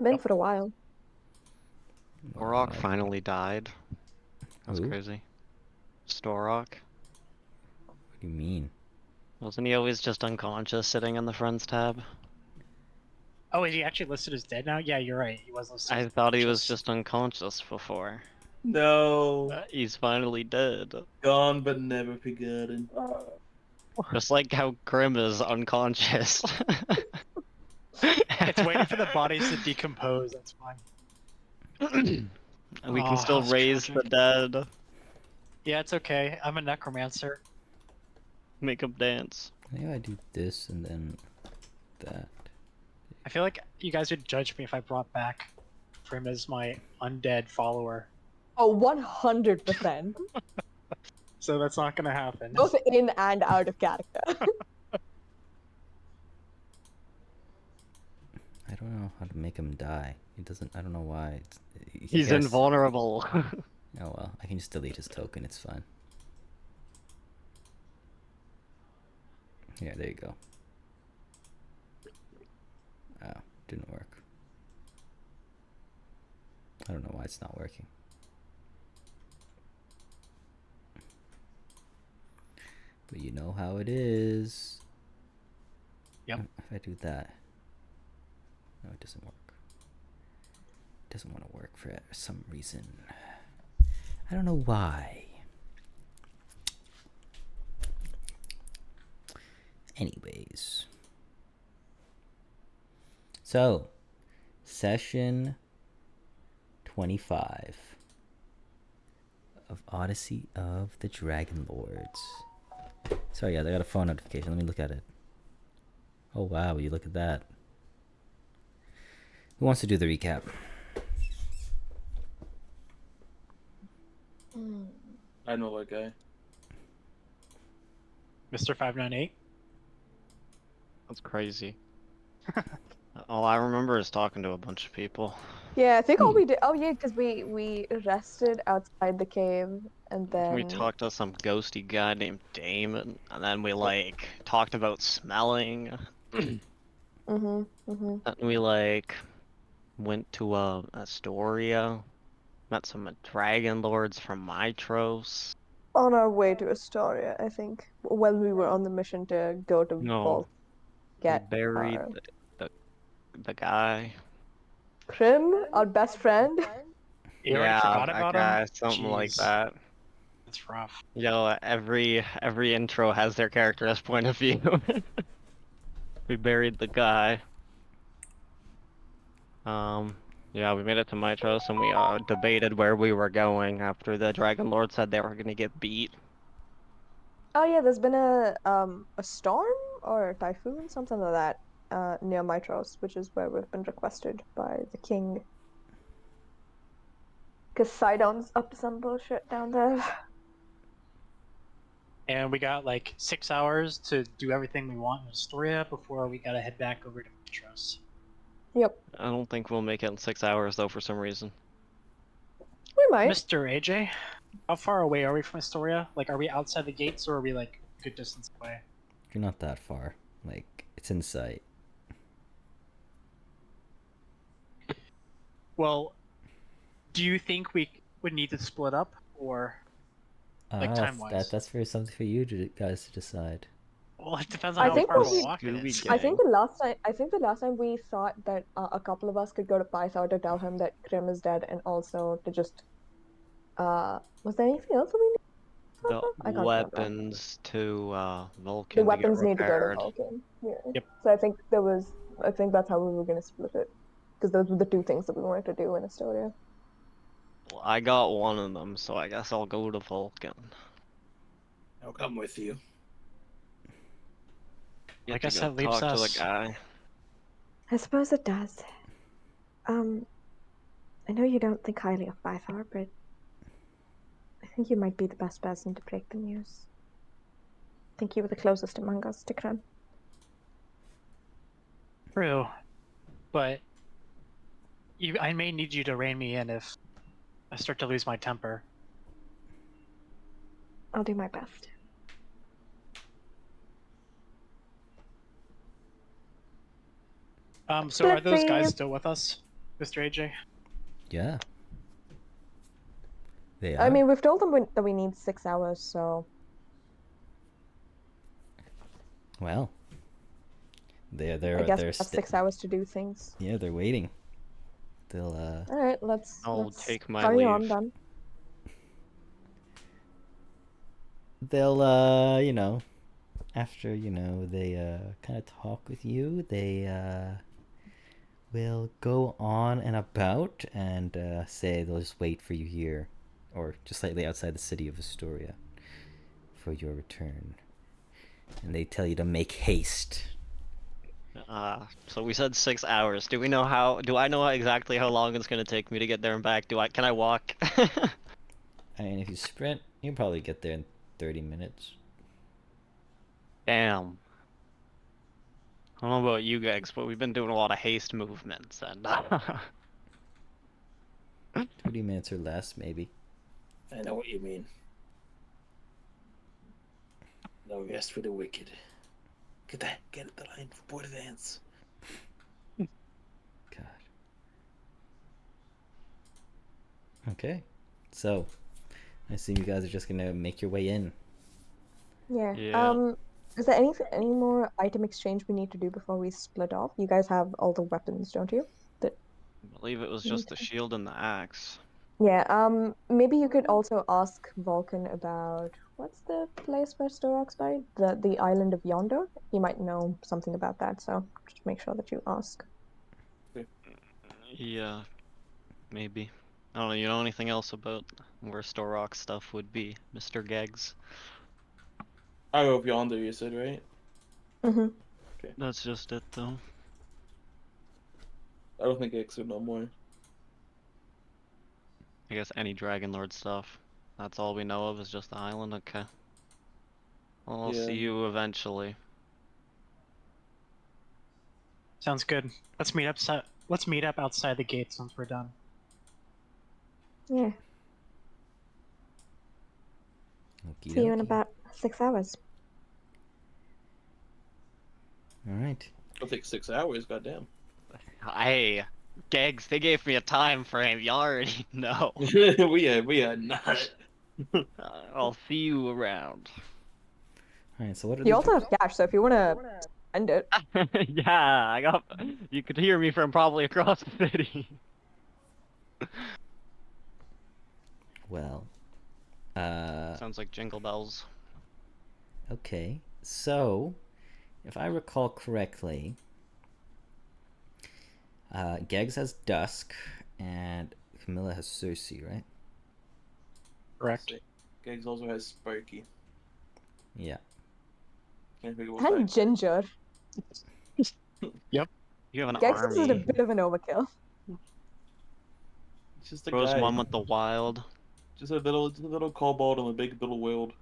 Been for a while. Storok finally died. That's Who? crazy. Storok. What do you mean? Wasn't he always just unconscious sitting in the friends tab? Oh, is he actually listed as dead now? Yeah, you're right. He was listed I as thought he was unconscious. just unconscious before. No. He's finally dead. Gone but never forgotten. Just like how Grim is unconscious. It's waiting for the bodies to decompose, that's fine. And we can Oh, still that's raise the tragic. dead. Yeah, it's okay. I'm a necromancer. Make them dance. Maybe I do this and then that. I feel like you guys would judge me if I brought back Prim as my undead follower. Oh, 100%. So that's not gonna happen. Both in and out of character. I don't know how to make him die. He doesn't. I don't know why. He's guess- invulnerable. Oh well, I can just delete his token. It's fine. Yeah, there you go. Oh, didn't work. I don't know why it's not working. But you know how it is. Yep. If I do that. No, it doesn't work. It doesn't want to work for some reason. I don't know why. Anyways. So, session 25 of Odyssey of the Dragonlords. Sorry, guys, I got a phone notification. Let me look at it. Oh, wow, you look at that. Who wants to do the recap? I know that guy. Mr. 598? That's crazy. All I remember is talking to a bunch of people. Yeah, I think all we did. Oh yeah, because we rested outside the cave, and then We talked to some ghosty guy named Damon, and then we like talked about smelling. Mhm. Mhm. And we like went to Astoria, met some Dragonlords from Mitros. On our way to Astoria, I think, when we were on the mission to go to No, Vault, we get buried our the guy. Prim, our best friend. You already forgot about him? guy, something like Jeez. that. That's rough. Yo, every intro has their character's point of view. We buried the guy. Yeah, we made it to Mitros and we debated where we were going after the Dragon Lord said they were gonna get beat. Oh yeah, there's been a storm or a typhoon, something like that, near Mitros, which is where we've been requested by the king. Because Sidon's up to some bullshit down there. And we got like 6 hours to do everything we want in Astoria before we gotta head back over to Petros. Yep, I don't think we'll make it in 6 hours though for some reason. we might. Mr. AJ, how far away are we from Astoria? Like, are we outside the gates or are we like a good distance away? You're not that far. Like, it's in sight. Well, do you think we would need to split up or like time-wise? That's for something for you guys to decide. Well, it depends I on how think far what of a we- walk it is. I think the last time we thought that a couple of us could go to Python to tell him that Grim is dead, and also to just was there anything else that we needed? The I can't remember. weapons to Vulcan The to weapons get need to go to repaired. Vulcan. Yeah. Yep. So I think that's how we were gonna split it, because those were the two things that we wanted to do in Astoria. Well, I got one of them, so I guess I'll go to Vulcan. I'll come with you. Get I to guess go that leaves talk to us. the guy. I suppose it does. I know you don't think highly of Python, but I think you might be the best person to break the news. I think you were the closest among us to Grim. True, but I may need you to rein me in if I start to lose my temper. I'll do my best. So are those guys Let's see. still with us? Mr. AJ? Yeah. They are. I mean, we've told them that we need 6 hours, so Well, I they're guess we they're have 6 hours to do things. yeah, they're waiting. They'll All right, let's I'll take my carry on leave. then. you know, after they kind of talk with you, they will go on and about and say they'll just wait for you here, or just slightly outside the city of Astoria, for your return. And they tell you to make haste. So we said 6 hours. Do I know exactly how long it's gonna take me to get there and back? Can I walk? I mean, if you sprint, you'll probably get there in 30 minutes. Damn. I don't know about you guys, but we've been doing a lot of haste movements, and 30 minutes or less, maybe. I know what you mean. No rest for the wicked. Get the line for board advance. God. Okay. So, I assume you guys are just gonna make your way in. Yeah. Yeah. Is there any more item exchange we need to do before we split off? You guys have all the weapons, don't you? I believe it was just the shield and the axe. Yeah, maybe you could also ask Vulcan about what's the place where Storok's buried? The island of Yonder? He might know something about that, so just make sure that you ask. Yeah, maybe. I don't know, you know anything else about where Storrock stuff would be, Mr. Geggs? I go up yonder, you said, right? Mm-hmm. That's just it, though. I don't think X would know more. I guess any Dragonlord stuff. That's all we know of is just the island, okay. Well, I'll Yeah. see you eventually. Sounds good. Let's meet up outside the gates once we're done. Yeah. Okie See you in dokie. about 6 hours. Alright. It'll take 6 hours, goddamn. Hey, Geggs, they gave me a time frame, you already know. we are not. I'll see you around. Alright, so what are You the also have cash, so if you want to spend it. Yeah, you could hear me from probably across the city. Well, Sounds like jingle bells. okay. So, if I recall correctly, Geggs has Dusk, and Camilla has Cersei, right? Correct. Geggs also has Sparky. Yeah. Can't figure what And Ginger. You have an Gex is a army. bit of an overkill. It's just a Bros guy. one with the wild. Just a little kobold in a big little world.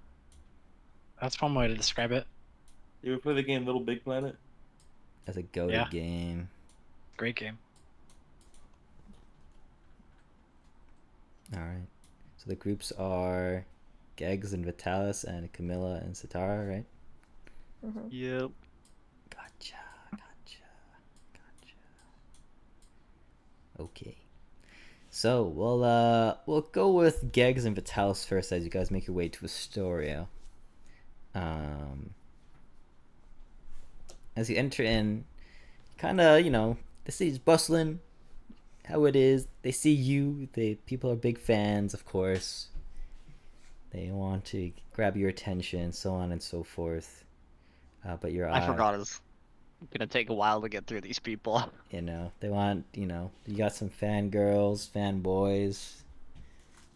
That's one way to describe it. You ever play the game Little Big Planet? As a go-to Yeah. game. Great game. Alright. So the groups are Geggs and Vitalis and Camilla and Sitara, right? Mm-hmm. Yep. Gotcha. Okay. So we'll go with Geggs and Vitalis first as you guys make your way to Astoria. As you enter in, kinda, the city's bustling. How it is. They see you. People are big fans, of course. They want to grab your attention, so on and so forth. But your eye, I forgot it's gonna take a while to get through these people. they want, you got some fangirls, fanboys.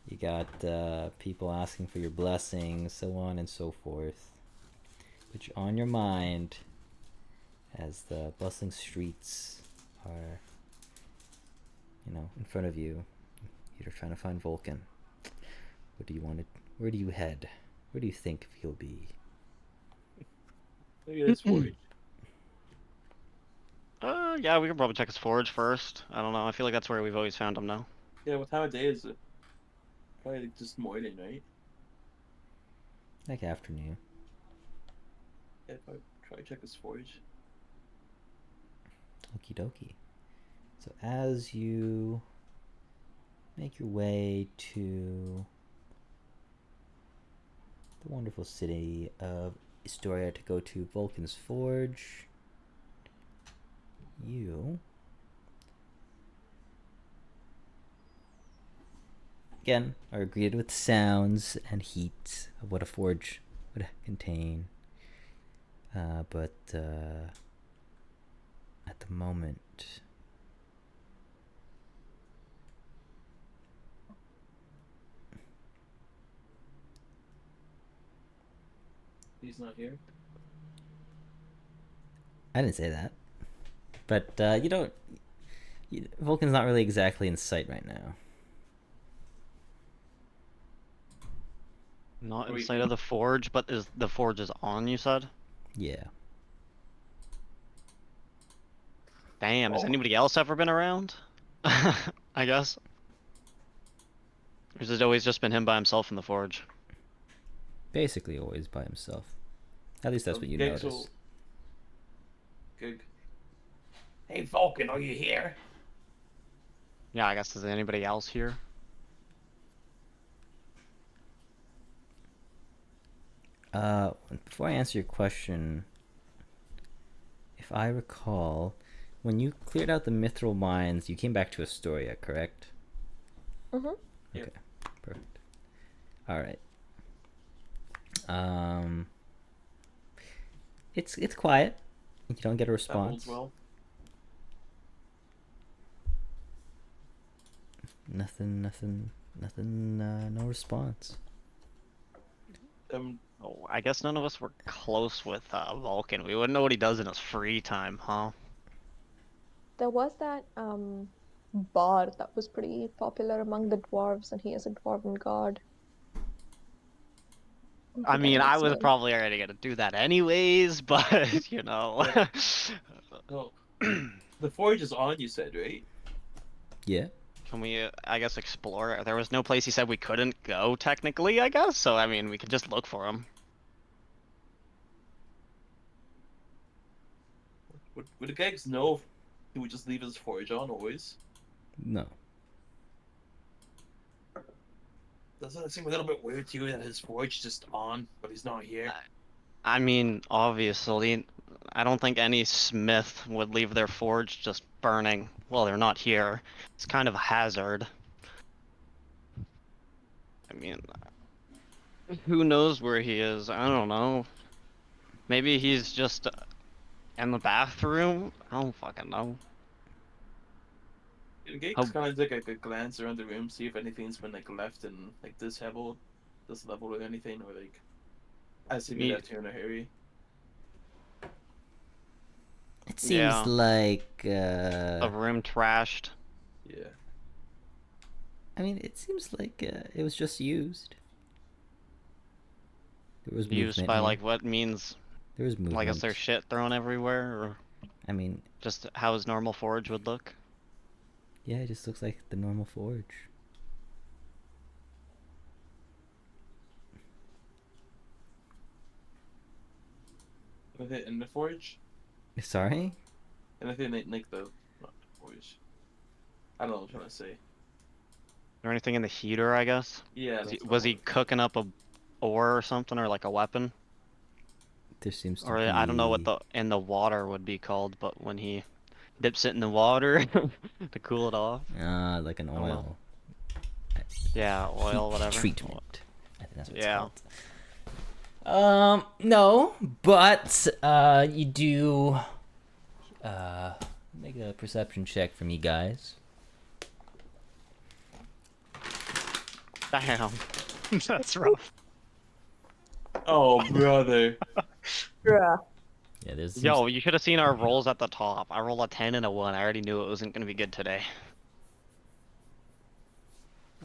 You got people asking for your blessings, so on and so forth. Which on your mind as the bustling streets are, in front of you. You're trying to find Vulcan. What do you want to? Where do you head? Where do you think he'll be? Maybe that's Forge. Yeah, we can probably check his forge first. I don't know. I feel like that's where we've always found him now. Yeah, what time of day is it? Probably just morning, right? Like afternoon. Yeah, probably try to check his forge. Okie dokie. So as you make your way to the wonderful city of Historia to go to Vulcan's Forge, you again are greeted with sounds and heat of what a forge would contain. But at the moment, He's not here. I didn't say that. But you don't. Vulcan's not really exactly in sight right now. Not Wait, inside of the forge, but is the forge is on, you said? Yeah. Damn, has Oh. anybody else ever been around? I guess. Or has it always just been him by himself in the forge? Basically always by himself. At least that's what you Gigs notice. will- Gig. Hey Vulcan, are you here? Yeah, I guess is anybody else here? Before I answer your question, if I recall, when you cleared out the mithril mines, you came back to Astoria, correct? Mm-hmm. Okay, perfect. All right. It's quiet. You don't get a That response. holds well. Nothing. No response. Oh, I guess none of us were close with Vulcan. We wouldn't know what he does in his free time, huh? There was that bard that was pretty popular among the dwarves, and he is a dwarven god. I mean, forgetting I its was name. probably already gonna do that anyways, but you know. No. The forge is on, you said, right? Yeah. Can we, I guess, explore? There was no place he said we couldn't go, technically, I guess. So, I mean, we could just look for him. Would the gigs know if he would just leave his forge on always? No. Doesn't it seem a little bit weird to you that his forge is just on, but he's not here? I mean, obviously, I don't think any smith would leave their forge just burning. Well, they're not here. It's kind of a hazard. I mean, who knows where he is? I don't know. Maybe he's just in the bathroom? I don't fucking know. The gigs How- kind of take like a glance around the room, see if anything's been like left in like this level or anything, or like as if he Me- left here in a hurry. It seems Yeah. like A room trashed. Yeah. I mean, it seems like it was just used. There was Used movement by, here. like, what means? There was movement. Like, is there shit thrown everywhere? Or I mean, just how his normal forge would look? yeah, it just looks like the normal forge. Anything in the forge? Sorry? Anything like the not the forge. I don't know what I'm trying to say. Or anything in the heater, I guess? Yeah. Was he cooking up a ore or something, or like a weapon? There seems to Or be. I don't know what the in the water would be called, but when he dips it in the water to cool it off. Like an I don't know. oil. Yeah, oil, Heat whatever. treatment. I think that's what Yeah. it's called. No, but you do make a perception check for me, guys. Damn. That's rough. Oh brother. Yeah. Yeah, there's Yo, you should have seen our rolls at the top. I rolled a 10 and a 1. I already knew it wasn't gonna be good today.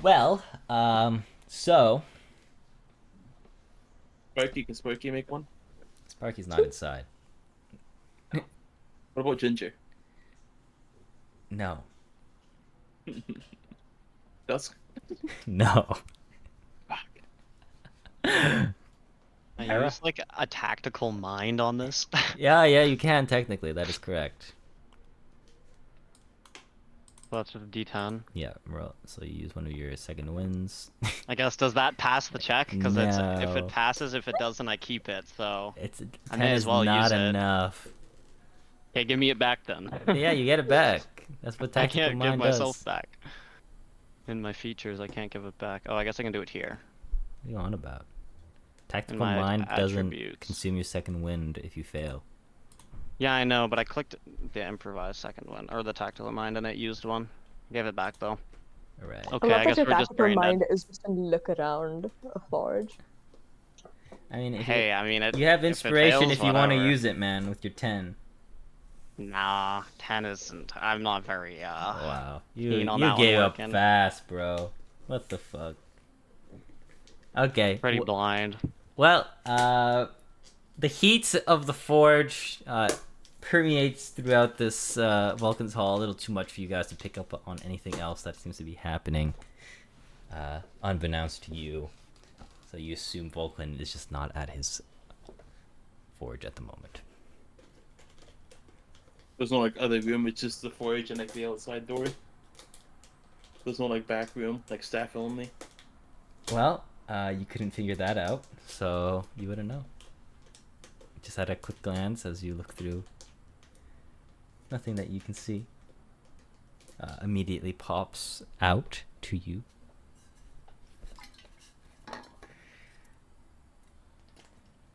Well, so Can Sparky make one? Sparky's not inside. What about Ginger? No. Dusk? No. I Alright. used like a tactical mind on this. Yeah, you can technically. That is correct. That's a D10. Yeah, roll. So you use one of your second wins. I guess, does that pass the check? Because if No. it passes, if it doesn't, I keep it. So It's I 10 may as is well not use it. enough. Okay, give me it back then. Yeah, you get it back. That's what I tactical can't give mind myself does. back. In my features, I can't give it back. Oh, I guess I can do it here. What are you on about? Tactical my mind doesn't attributes. consume your second wind if you fail. Yeah, I know, but I clicked the improvised second one, or the tactical mind, and it used one. Gave it back though. Alright. I Okay, love I that guess your we're just tactical brain dead. mind is just to look around a forge. I mean, if Hey, I mean, you have if it inspiration fails, if you want to whatever. use it, man, with your 10. Nah, 10 isn't. I'm not very Wow. You keen on you that one gave up working. fast, bro. What the fuck? Okay. Pretty blind. Well, the heat of the forge permeates throughout this Vulcan's Hall. A little too much for you guys to pick up on anything else that seems to be happening, unbeknownst to you. So you assume Vulcan is just not at his forge at the moment. There's no like other room. It's just the forge and like the outside door. There's no like back room, like staff only. Well, you couldn't figure that out, so you wouldn't know. Just at a quick glance as you look through. Nothing that you can see immediately pops out to you.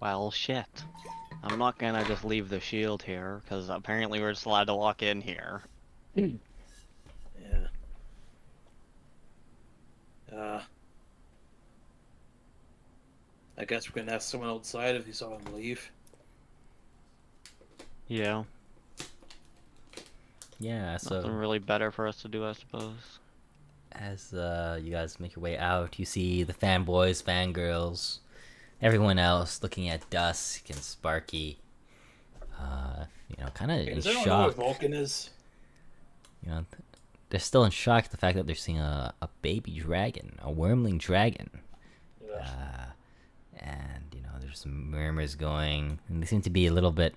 Well, shit. I'm not gonna just leave the shield here, because apparently we're just allowed to walk in here. Yeah. I guess we're gonna ask someone outside if you saw him leave. Yeah. Yeah, so Nothing really better for us to do, I suppose. as you guys make your way out, you see the fanboys, fangirls, everyone else looking at Dusk and Sparky. Kind of in Does anyone know where shock. Vulcan is? They're still in shock at the fact that they're seeing a baby dragon, a wormling dragon. Yeah. And there's some murmurs going, and they seem to be a little bit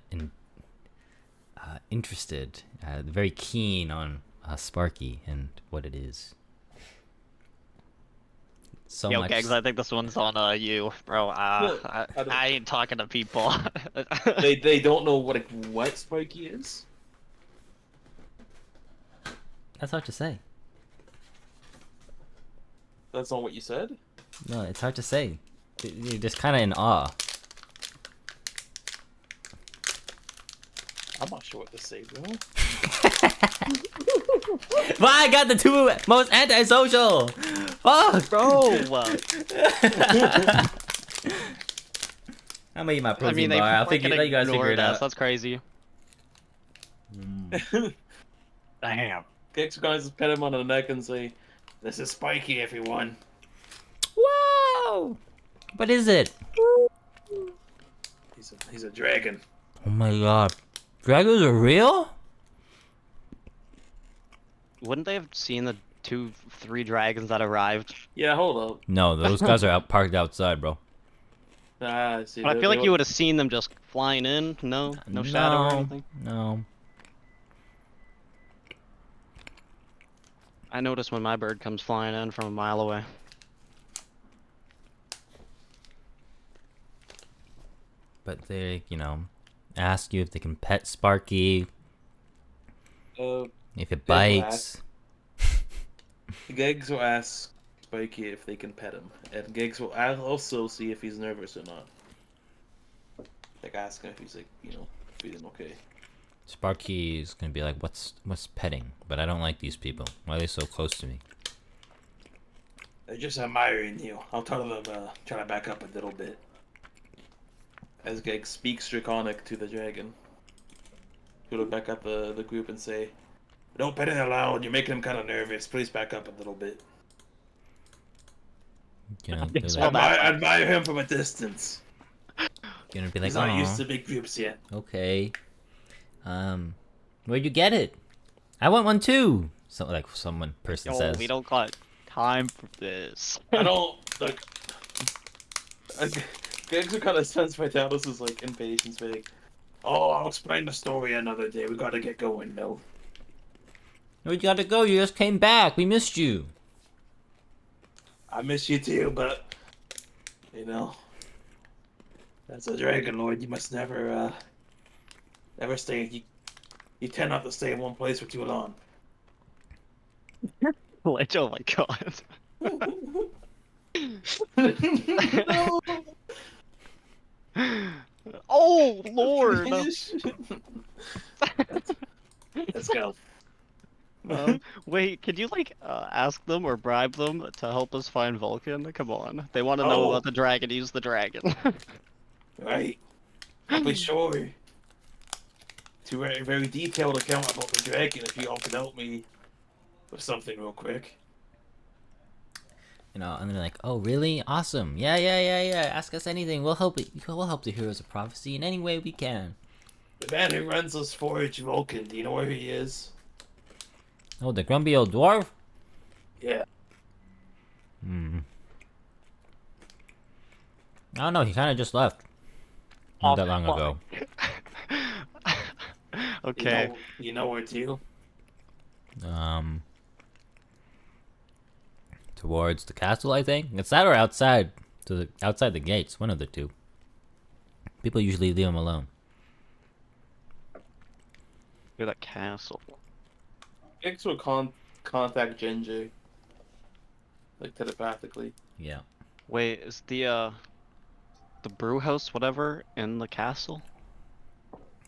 interested, very keen on Sparky and what it is. So Yo, much. Gags, I think this one's on you, bro. Well, I ain't talking to people. They don't know what Spikey is. That's hard to say. That's not what you said. No, it's hard to say. You're just kind of in awe. I'm not sure what to say, bro. Well, I got the two most antisocial. Fuck, Bro! I'm gonna eat my I protein mean, they bar. I'll fucking let you guys figure it ignored us. out. That's crazy. Damn. Gex gonna just pat him on the neck and say, "This is Spikey, everyone." Wow! What is it? He's a dragon. Oh my god. Dragons are real? Wouldn't they have seen the 3 dragons that arrived? Yeah, hold up. No, those guys are parked outside, bro. Ah, see. But I feel like you would have seen them just flying in. No? No shadow or anything? No. I notice when my bird comes flying in from a mile away. But they, ask you if they can pet Sparky, if it bites. Gegs will ask Spikey if they can pet him, and Gegs will also see if he's nervous or not. Like ask him if he's feeling okay. Sparky's gonna be like, what's petting? But I don't like these people. Why are they so close to me? They're just admiring you. I'll tell them try to back up a little bit. As Geg speaks Draconic to the dragon, he'll look back at the group and say, "Don't pet it aloud. You're making him kind of nervous. Please back up a little bit. They're Yes, like, well, Admire him from a distance. gonna be like, He's not "Aw, used to big groups yet." okay. Where'd you get it? I want one too. So person Yo, says. we don't got time for this. I don't like. Gegs will kind of sense Vitalis' impatience, like, "Oh, I'll explain the story another day. We gotta get going, Mel." No, you gotta go. You just came back. We missed you. I miss you too, but you know, as a Dragonlord, you must never stay. You tend not to stay in one place for too long. Like, oh my god. No. Oh lord. Finish. Let's go. Wait, can you like ask them or bribe them to help us find Vulcan? Come on, they want to know Oh. about the dragon. Use the dragon. Right. I'll be sure to write a very detailed account about the dragon if you all can help me with something real quick. You know, and they're like, "Oh, really? Awesome! Yeah. Ask us anything. We'll help it. We'll help the heroes of prophecy in any way we can." The man who runs this forge, Vulcan, do you know where he is? Oh, the grumpy old dwarf. Yeah. I don't know. He kind of just left. Not that long ago. Okay. You know where to? Towards the castle, I think. It's that or outside, outside the gates. One of the two. People usually leave him alone. You're that castle. X will contact Ginger. Like telepathically. Yeah. Wait, is the brew house whatever in the castle?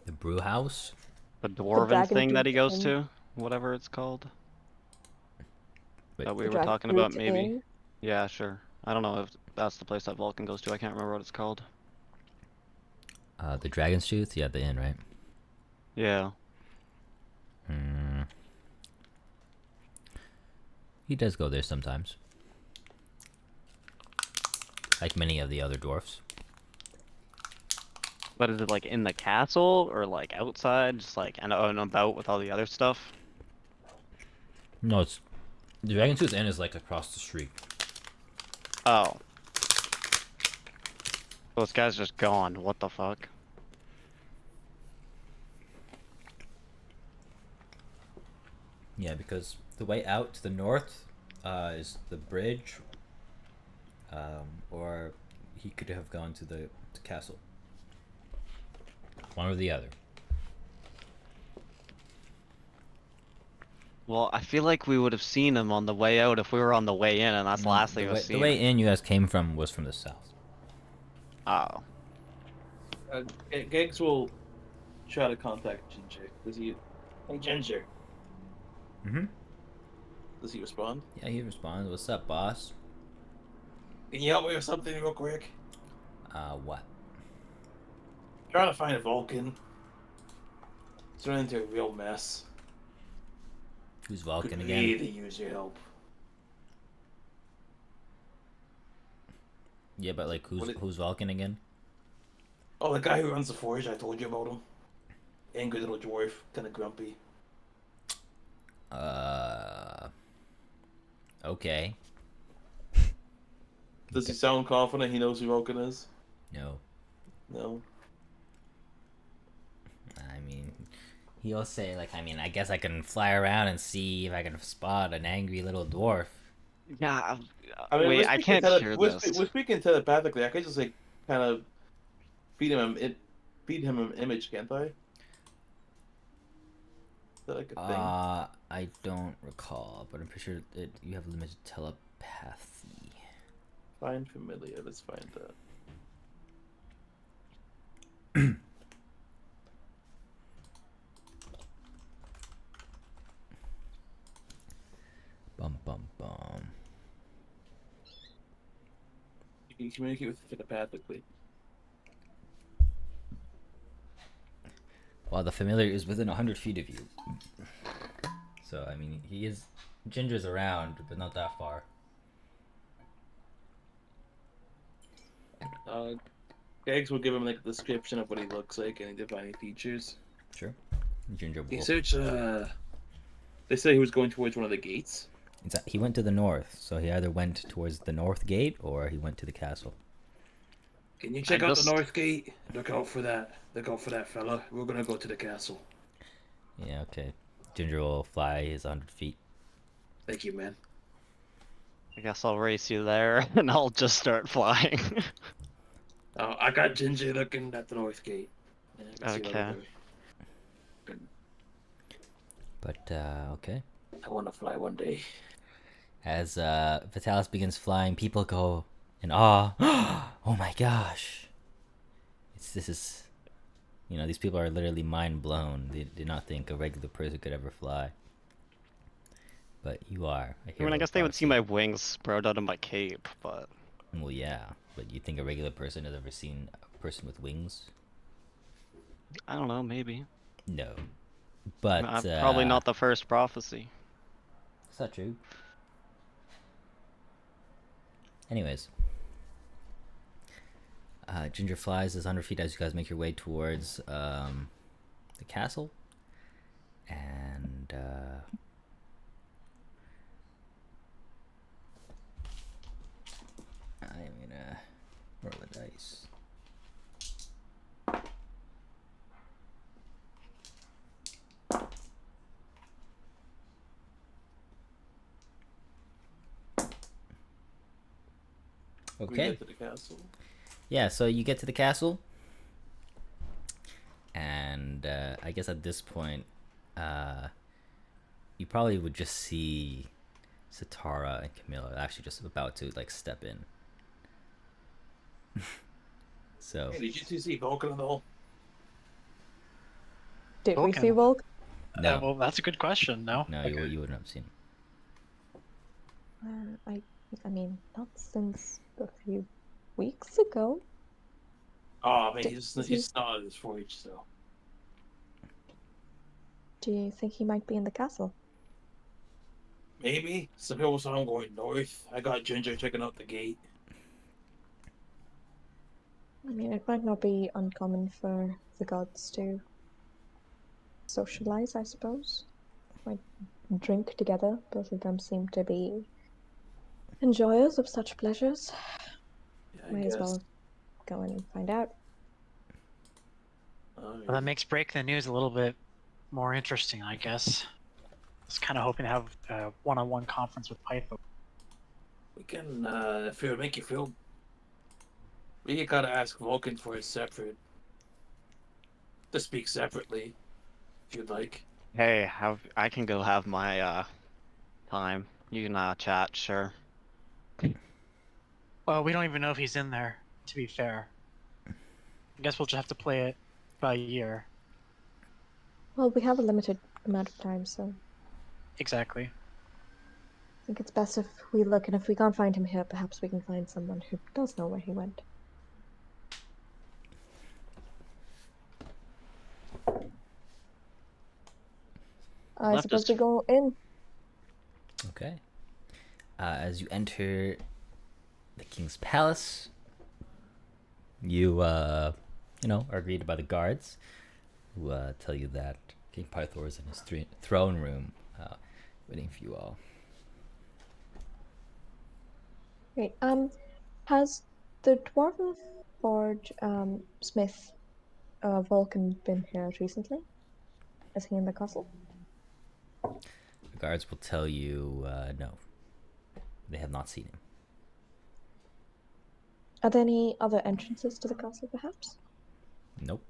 The brew house. The dwarven dragon thing that he goes Inn. to? Whatever it's called. Wait. That we The were Dragon talking about Fruit maybe. Inn. Yeah, sure. I don't know if that's the place that Vulcan goes to. I can't remember what it's called. The Dragon's Tooth. Yeah, the inn, right? Yeah. He does go there sometimes. Like many of the other dwarfs. But is it like in the castle or like outside, just like and about with all the other stuff? No, it's the Dragon's Tooth Inn is like across the street. Oh. Those guys just gone. What the fuck? Yeah, because the way out to the north is the bridge, or he could have gone to the castle. One or the other. Well, I feel like we would have seen him on the way out if we were on the way in, and that's the last thing we The way in you guys came from was from the south. Oh. Gegs will try to contact Ginger. Does he? Hey, Ginger. Does he respond? Yeah, he responds, "What's up, boss?" Can you help me with something real quick? What? Trying to find a Vulcan. It's run into a real mess. Who's Vulcan Could again? really use your help. Yeah, but like, What who's Vulcan again? Oh, the guy who runs the forge, I told you about him. Angry little dwarf, kind of grumpy. Okay. Does he sound confident he knows who Vulcan is? No. No. I mean, he'll say like, I guess I can fly around and see if I can spot an angry little dwarf. Yeah. I mean, Wait, I can't hear this. We're speaking telepathically. I could just like kind of feed him an image, can't I? Is that like a thing? I don't recall, but I'm pretty sure that you have limited telepathy. Find familiar. Let's find that. Bum bum bum. You can communicate with it telepathically. Well, the familiar is within 100 feet of you. So, I mean, Ginger's around, but not that far. Gags will give him like a description of what he looks like and any defining features. Sure. Ginger He will. search. They say he was going towards one of the gates. He went to the north, so he either went towards the north gate or he went to the castle. Can you check out the north gate? Look out for that. Look out for that fella. We're gonna go to the castle. Yeah, okay. Ginger will fly his 100 feet. Thank you, man. I guess I'll race you there, and I'll just start flying. I got Ginger looking at the north gate. Yeah, I can see the Okay. other way. But okay. I want to fly one day. As Vitalis begins flying, people go in awe. Oh my gosh! This is, these people are literally mind blown. They did not think a regular person could ever fly. But you are a I hero. mean, I guess they would see Foxy. my wings sprout out of my cape, but Well, yeah, but you think a regular person has ever seen a person with wings? I don't know, maybe. No. But Probably not the first prophecy. it's not true. Anyways, Ginger flies as 100 feet as you guys make your way towards the castle, and I'm gonna roll the dice. We Okay. get to the castle. Yeah, so you get to the castle, and I guess at this point, you probably would just see Satara and Camilla actually just about to like step in. So Hey, did you two see Vulcan at all? Did we Vulcan. see Volk? no, Well, that's a good question. No. no, Okay. you wouldn't have seen him. I mean, not since a few weeks ago. Oh, man, Did- he's not on his voyage, so. Do you think he might be in the castle? Maybe. Some people saw him going north. I got Ginger checking out the gate. I mean, it might not be uncommon for the gods to socialize, I suppose. Might drink together. Both of them seem to be enjoyers of such pleasures. Yeah, I Might guess. as well go in and find out. Well, that makes break the news a little bit more interesting, I guess. I was kind of hoping to have a one-on-one conference with Pytho. We can, if it would make you feel. We gotta ask Vulcan for his separate. To speak separately, if you'd like. Hey, I can go have my time. You can chat, sure. Well, we don't even know if he's in there, to be fair. I guess we'll just have to play it by ear. Well, we have a limited amount of time, so Exactly. I think it's best if we look, and if we can't find him here, perhaps we can find someone who does know where he went. I Left suppose is- we go in. Okay. As you enter the king's palace, you are greeted by the guards, who tell you that King Pythor is in his throne room, waiting for you all. Great. Has the Dwarven Forge Smith Vulcan been here recently? Is he in the castle? The guards will tell you no, they have not seen him. Are there any other entrances to the castle, perhaps? Nope.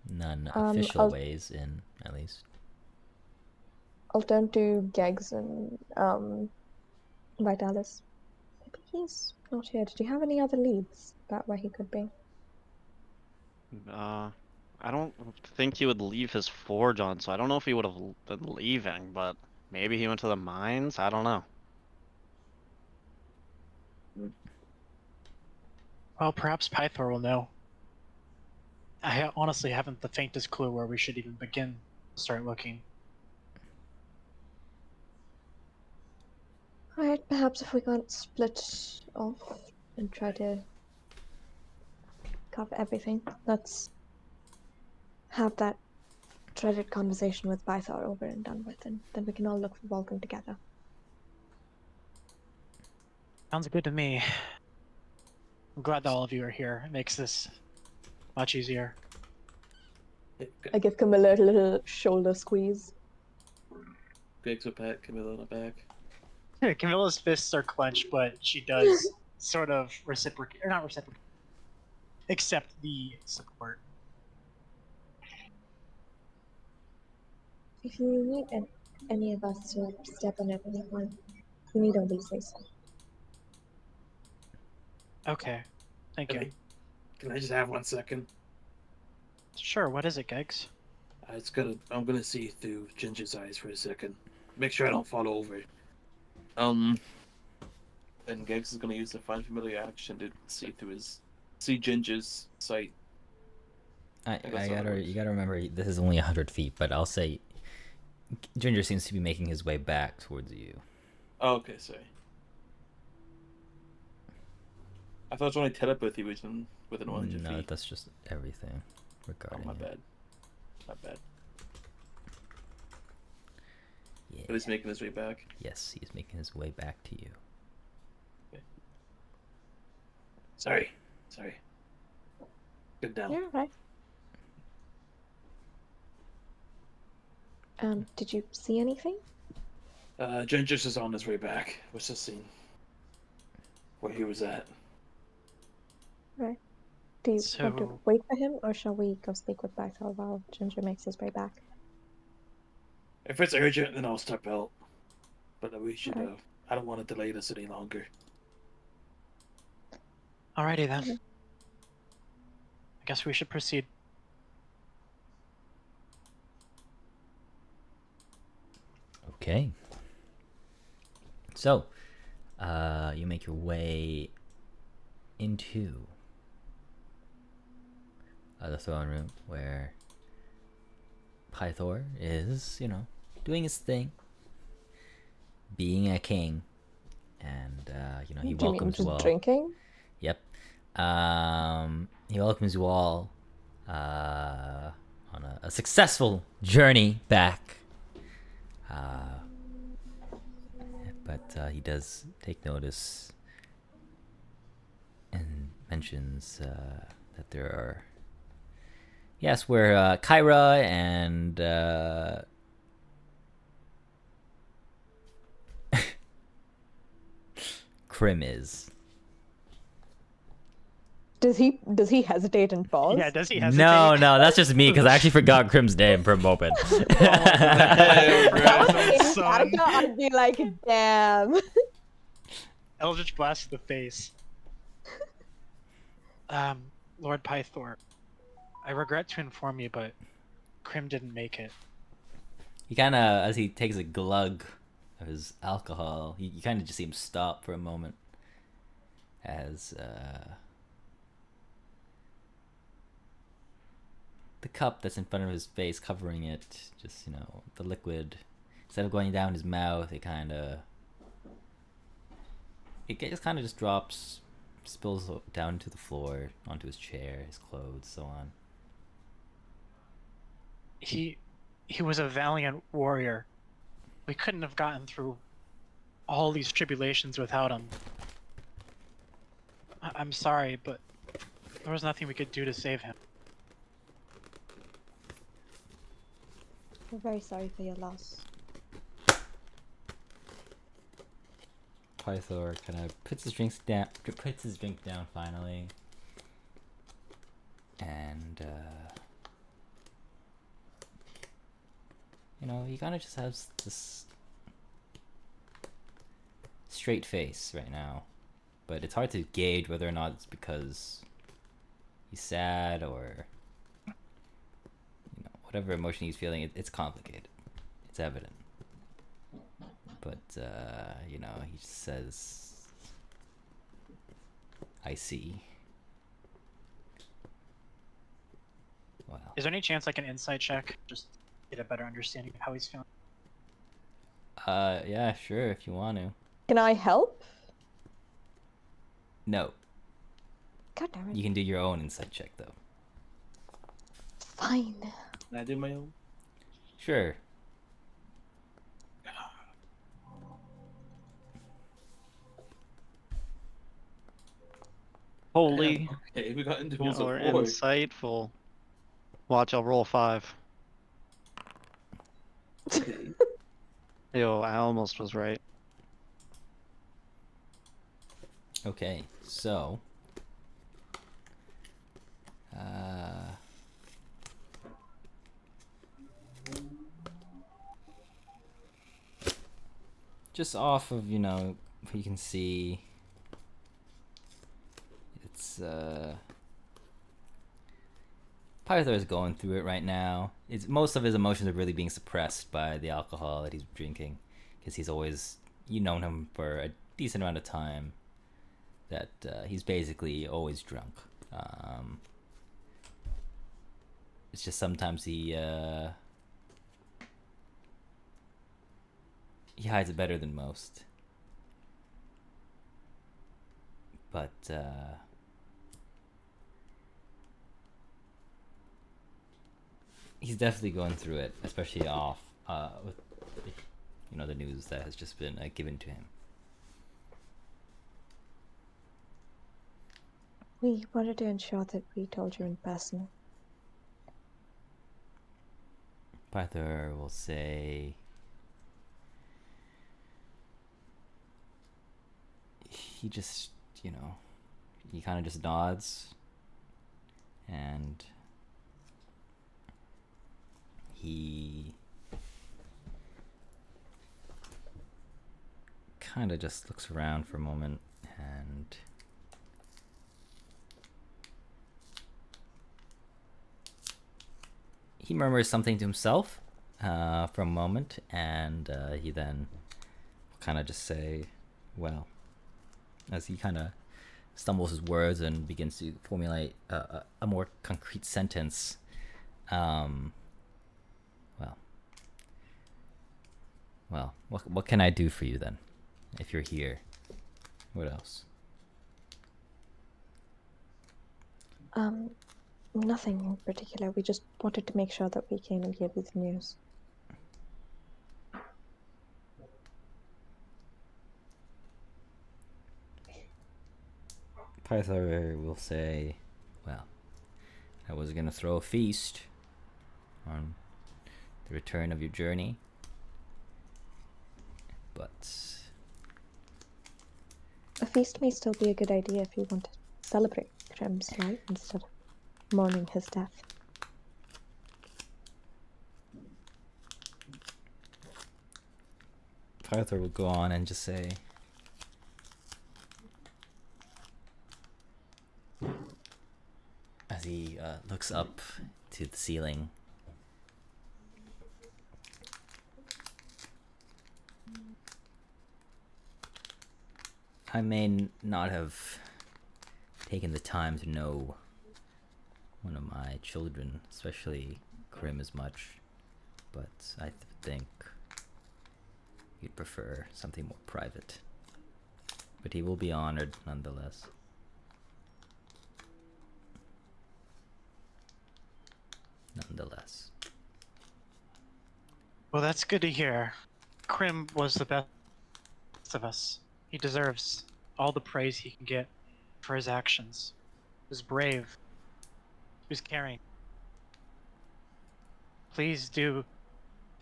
None Um, official I'll- ways in, at least. I'll turn to Gegs and Vitalis. Maybe he's not here. Did you have any other leads about where he could be? I don't think he would leave his forge on, so I don't know if he would have been leaving, but maybe he went to the mines? I don't know. Well, perhaps Pythor will know. I honestly haven't the faintest clue where we should even begin to start looking. Alright, perhaps if we can't split off and try to cover everything, let's have that dreaded conversation with Pythor over and done with, and then we can all look for Vulcan together. Sounds good to me. I'm glad that all of you are here. It makes this much easier. I give Camilla a little shoulder squeeze. Greg's will pat Camilla on the back. Camilla's fists are clenched, but she does sort of reciprocate, or not reciprocate, accept the support. If you need any of us to step on anyone, you need only say so. Okay, thank you. Can I just have 1 second? Sure, what is it, Gegs? I'm gonna see through Ginger's eyes for a second. Make sure I don't fall over. And Gex is gonna use the find familiar action to see Ginger's sight. You gotta remember this is only 100 feet, but I'll say Ginger seems to be making his way back towards you. Oh, okay, sorry. I thought it was only telepathy within 100 No, feet. that's just everything regarding my it. bad. My bad. Yeah. But he's making his way back. Yes, he's making his way back to you. Okay. Sorry. Good down. You're right. Did you see anything? Ginger's is on his way back. What's the scene? Where he was at. Right. Do you want to So- wait for him, or shall we go speak with Bethel while Ginger makes his way back? If it's urgent, then I'll step out. But we should. Alright. I don't want to delay this any longer. Alrighty then. Okay. I guess we should proceed. Okay. So, you make your way into the throne room where Pythor is, doing his thing, being a king, and he Do you mean welcomes you just all. drinking? Yep. He welcomes you all on a successful journey back. But he does take notice and mentions that there are... Yes, where Kyra and... Krim is. Does he hesitate and pause? Yeah, does he hesitate? No, that's just me, because I actually forgot Krim's name for a moment. That was Right. in Son. character, I'd be like, damn. Eldritch Blast to the face. Lord Pythor, I regret to inform you, but Krim didn't make it. He kind of, as he takes a glug of his alcohol, you kind of just see him stop for a moment as the cup that's in front of his face, covering it, just, the liquid, instead of going down his mouth, it just kind of just drops, spills down to the floor, onto his chair, his clothes, so on. He was a valiant warrior. We couldn't have gotten through all these tribulations without him. I'm sorry, but there was nothing we could do to save him. We're very sorry for your loss. Pythor kind of puts his drink down finally, and he kind of just has this straight face right now, but it's hard to gauge whether or not it's because he's sad or whatever emotion he's feeling. It's complicated. It's evident. But, he just says, I see. Wow. Is there any chance I can insight check? Just get a better understanding of how he's feeling. Yeah, sure, if you want to. Can I help? No, God damn it. you can do your own insight check, though. Fine. Can I do my own? Sure. Holy, Okay, we got into you're a 4. insightful. Watch, I'll roll 5. Yo, I almost was right. Okay, so uh, just off of, you know, what you can see, it's Pythor is going through it right now. It's most of his emotions are really being suppressed by the alcohol that he's drinking, because he's always, you known him for a decent amount of time, that he's basically always drunk. It's just sometimes he hides it better than most. But he's definitely going through it, especially off with the, you know, the news that has just been given to him. We wanted to ensure that we told you in person. Pythor will say, he just, you know, he kind of just nods, and he kind of just looks around for a moment, and he murmurs something to himself for a moment, and he then kind of just say, well, as he kind of stumbles his words and begins to formulate a more concrete sentence. Well, what can I do for you then? If you're here, what else? Nothing in particular. We just wanted to make sure that we came and gave you the news. Pythor will say, well, I was gonna throw a feast on the return of your journey, but A feast may still be a good idea if you want to celebrate Grim's life instead of mourning his death. Pythor will go on and just say, as he looks up to the ceiling, I may not have taken the time to know one of my children, especially Grim, as much, but I think he'd prefer something more private. But he will be honored nonetheless. Well, that's good to hear. Krim was the best of us. He deserves all the praise he can get for his actions. He was brave. He was caring. Please do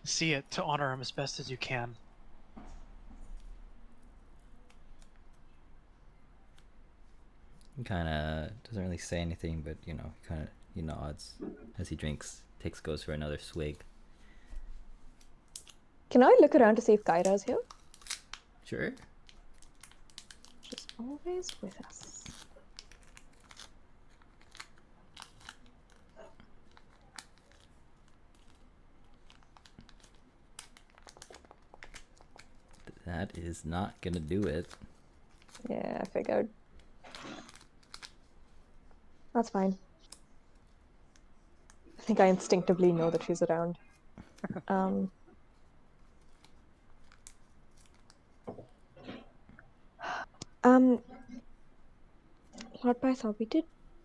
see it to honor him as best as you can. He kind of doesn't really say anything, but you know, he nods as he goes for another swig. Can I look around to see if Kyra's here? Sure. She's always with us. That is not gonna do it. Yeah, I figured. That's fine. I think I instinctively know that she's around. Lord Python, we did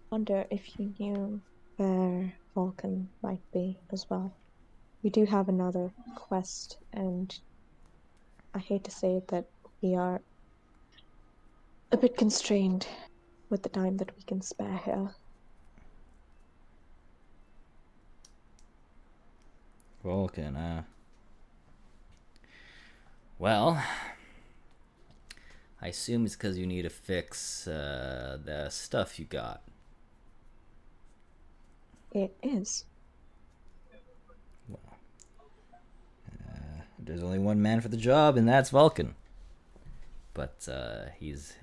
wonder if you knew where Vulcan might be as well. We do have another quest, and I hate to say it that we are a bit constrained with the time that we can spare here. Vulcan, Well, I assume it's because you need to fix the stuff you got. It is. There's only one man for the job, and that's Vulcan. But he's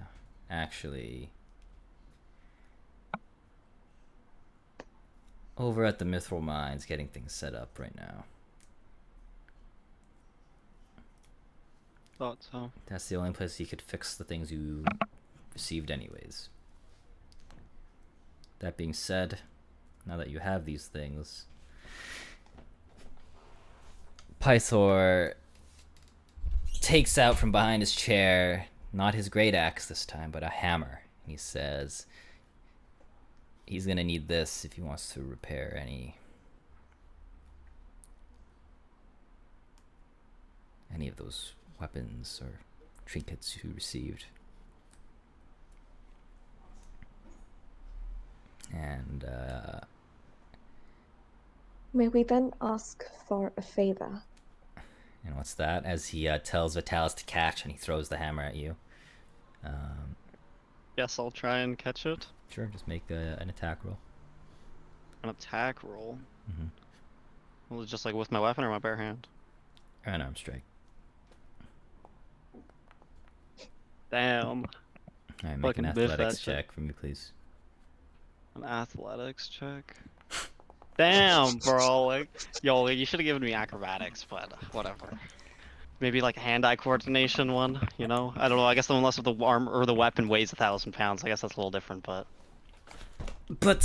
actually over at the Mithril Mines getting things set up right now. Thought so. That's the only place he could fix the things you received anyways. That being said, now that you have these things, Pythor takes out from behind his chair, not his great axe this time, but a hammer. He says he's gonna need this if he wants to repair any of those weapons or trinkets you received. And May we then ask for a favor? and what's that? As he tells Vitalis to catch, and he throws the hammer at you. Guess I'll try and catch it. Sure, just make an attack roll. An attack roll. Mm-hmm. Well, just like with my weapon or my bare hand. Unarmed strike. Damn. All right, make Fucking an biff athletics that shit. check for me, please. An athletics check. Damn, bro. Like, yo, you should have given me acrobatics, but whatever. Maybe like a hand-eye coordination one, you know? I don't know. I guess unless the arm or the weapon weighs 1,000 pounds, I guess that's a little different. But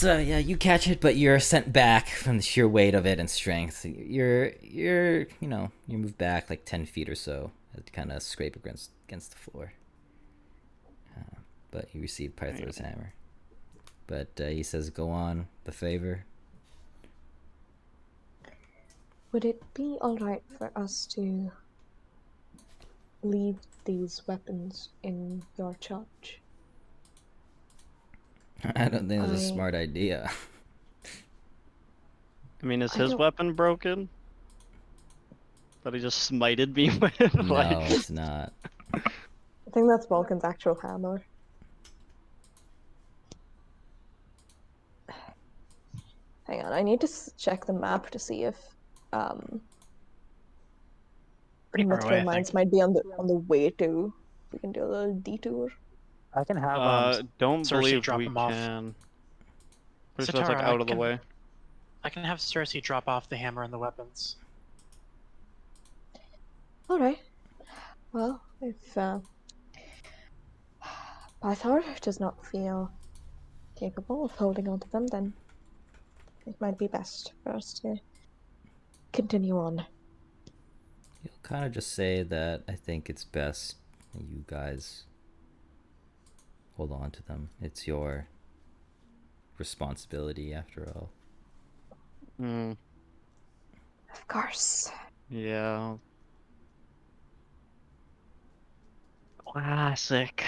Yeah, you catch it, but you're sent back from the sheer weight of it and strength. You're you move back like 10 feet or so, to kind of scrape against the floor. But you receive Pythor's hammer. But he says, "Go on, the favor." Would it be alright for us to leave these weapons in your charge? I don't think that's a smart idea. I mean, is I his don't- weapon broken? That he just smited me with? No, Like... it's not. I think that's Vulcan's actual hammer. Hang on, I need to check the map to see if Pretty far away, I Mithril Mines think. might be on the way to. We can do a little detour. I can have don't Cersei believe drop we him off. can. Pretty sure it's like Satara, out of the way. I can have Cersei drop off the hammer and the weapons. Alright. Well, if Pythor does not feel capable of holding on to them, then it might be best for us to continue on. You'll kind of just say that I think it's best that you guys hold on to them. It's your responsibility, after all. Hmm. Of course. Yeah. Classic.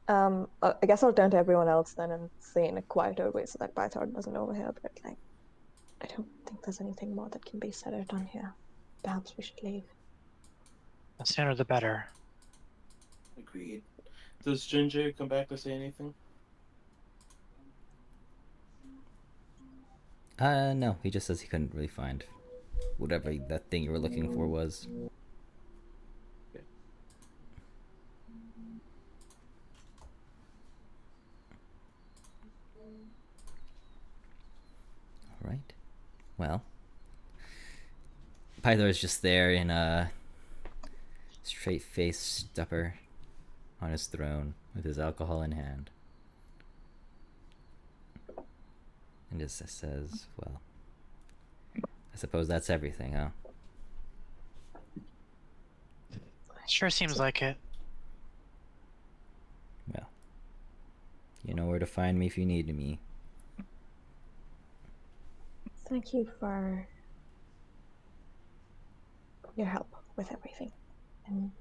I guess I'll turn to everyone else then and say in a quieter way so that Pythor doesn't overhear, but like, I don't think there's anything more that can be said or done here. Perhaps we should leave. The sooner the better. Agreed. Does Ginger come back to say anything? No, he just says he couldn't really find whatever that thing you were looking for was. All right. Well, Pythor is just there in a straight-faced stupor on his throne with his alcohol in hand. And just says, "Well, I suppose that's everything, huh?" Sure seems like it. Well, you know where to find me if you need me. Thank you for your help with everything. And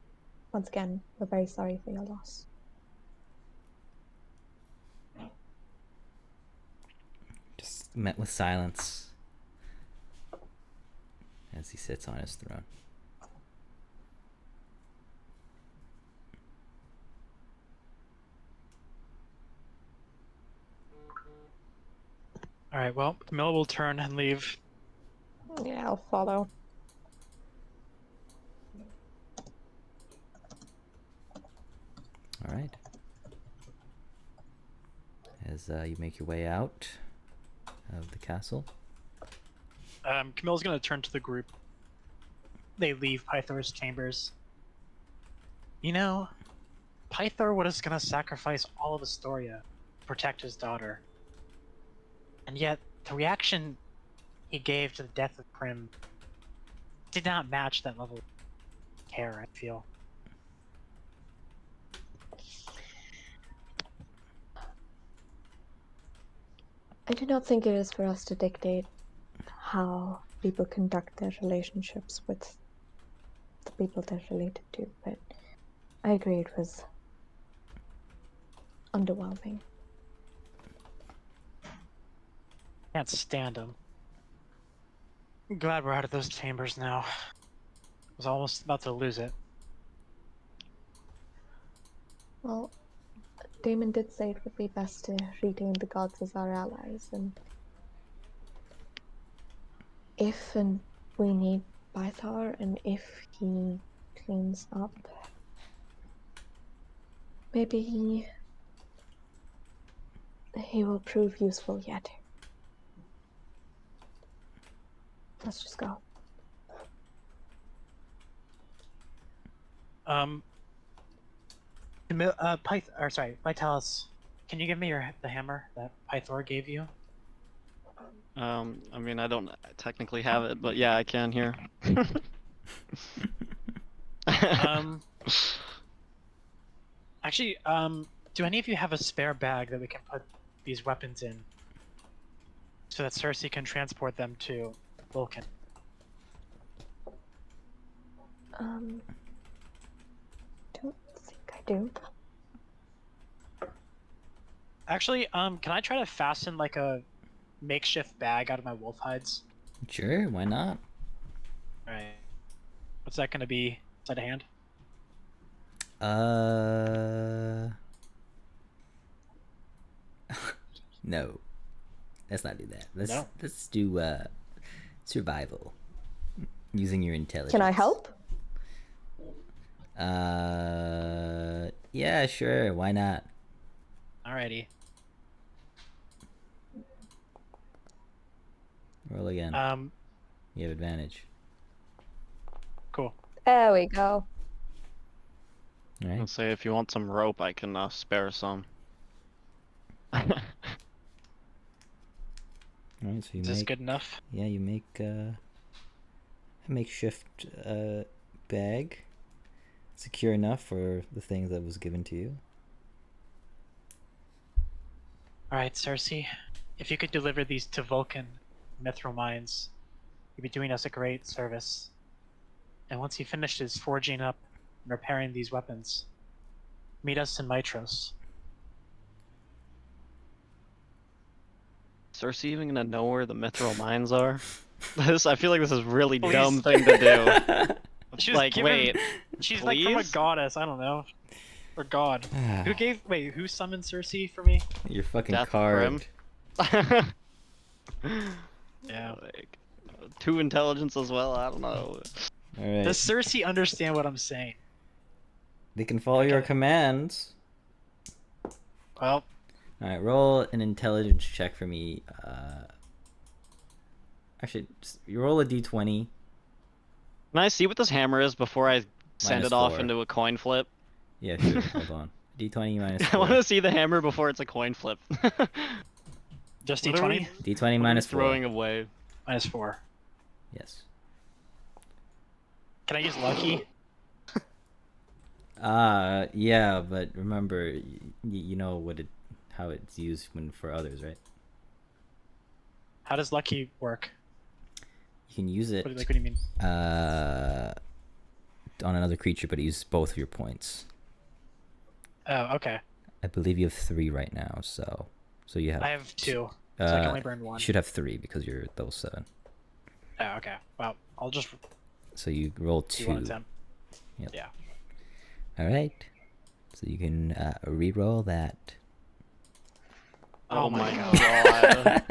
once again, we're very sorry for your loss. Just met with silence as he sits on his throne. All right. Well, Camilla will turn and leave. Yeah, I'll follow. All right. As you make your way out of the castle. Camilla's gonna turn to the group. They leave Pythor's chambers. You know, Pythor was gonna sacrifice all of Astoria to protect his daughter. And yet, the reaction he gave to the death of Prim did not match that level of care, I feel. I do not think it is for us to dictate how people conduct their relationships with the people they're related to, but I agree it was underwhelming. Can't stand him. I'm glad we're out of those chambers now. I was almost about to lose it. Well, Damon did say it would be best to retain the gods as our allies, and if and we need Pythor, and if he cleans up, maybe he will prove useful yet. Let's just go. Vitalis, can you give me the hammer that Pythor gave you? I mean, I don't technically have it, but yeah, I can here. Actually, do any of you have a spare bag that we can put these weapons in, so that Cersei can transport them to Vulcan? Don't think I do. Actually, can I try to fasten like a makeshift bag out of my wolf hides? Sure, why not? Alright. What's that gonna be? Sleight of hand? No. Let's not do that. No. Let's do survival. Using your intelligence. Can I help? Yeah, sure, why not? Alrighty. Roll again. You have advantage. Cool. There we go. Alright. Let's say if you want some rope, I can spare some. Alright, so you Is this good enough? Yeah, you make a makeshift bag. Secure enough for the things that was given to you. Alright, Cersei. If you could deliver these to Vulcan Mithril Mines, you'd be doing us a great service. And once he finishes forging up and repairing these weapons, meet us in Mitros. Cersei even gonna know where the mithril mines are? I feel like this is a really dumb thing to do. She was Like, given- wait, She's like from a please? goddess, I don't know. Or god. Who summoned Cersei for me? Your fucking Death card. Yeah. Like, 2 intelligence as well. I don't know. Alright. Does Cersei understand what I'm saying? They can follow your Okay. commands. Well, Alright, roll an intelligence check for me. Actually, you roll a d20. Can I see what this hammer is before I send it off -4. into a coin flip? Yeah, sure. Hold on. D20 minus I 4. want to see the hammer before it's a coin flip. just What are D20? we- D20 what are we minus 4. throwing away. Minus 4. Yes. Can I use lucky? Yeah, but remember, you know how it's used for others, right? How does lucky work? You can use it What do you mean? on another creature, but it uses both of your points. Oh, okay. I believe you have 3 right now, so you have. I have 2. So I can only burn You one. should have 3 because you're level 7. Oh, okay. Well, I'll just So you roll do 2. one attempt. Yep. Yeah. All right. So you can re-roll that. Oh, Oh my god.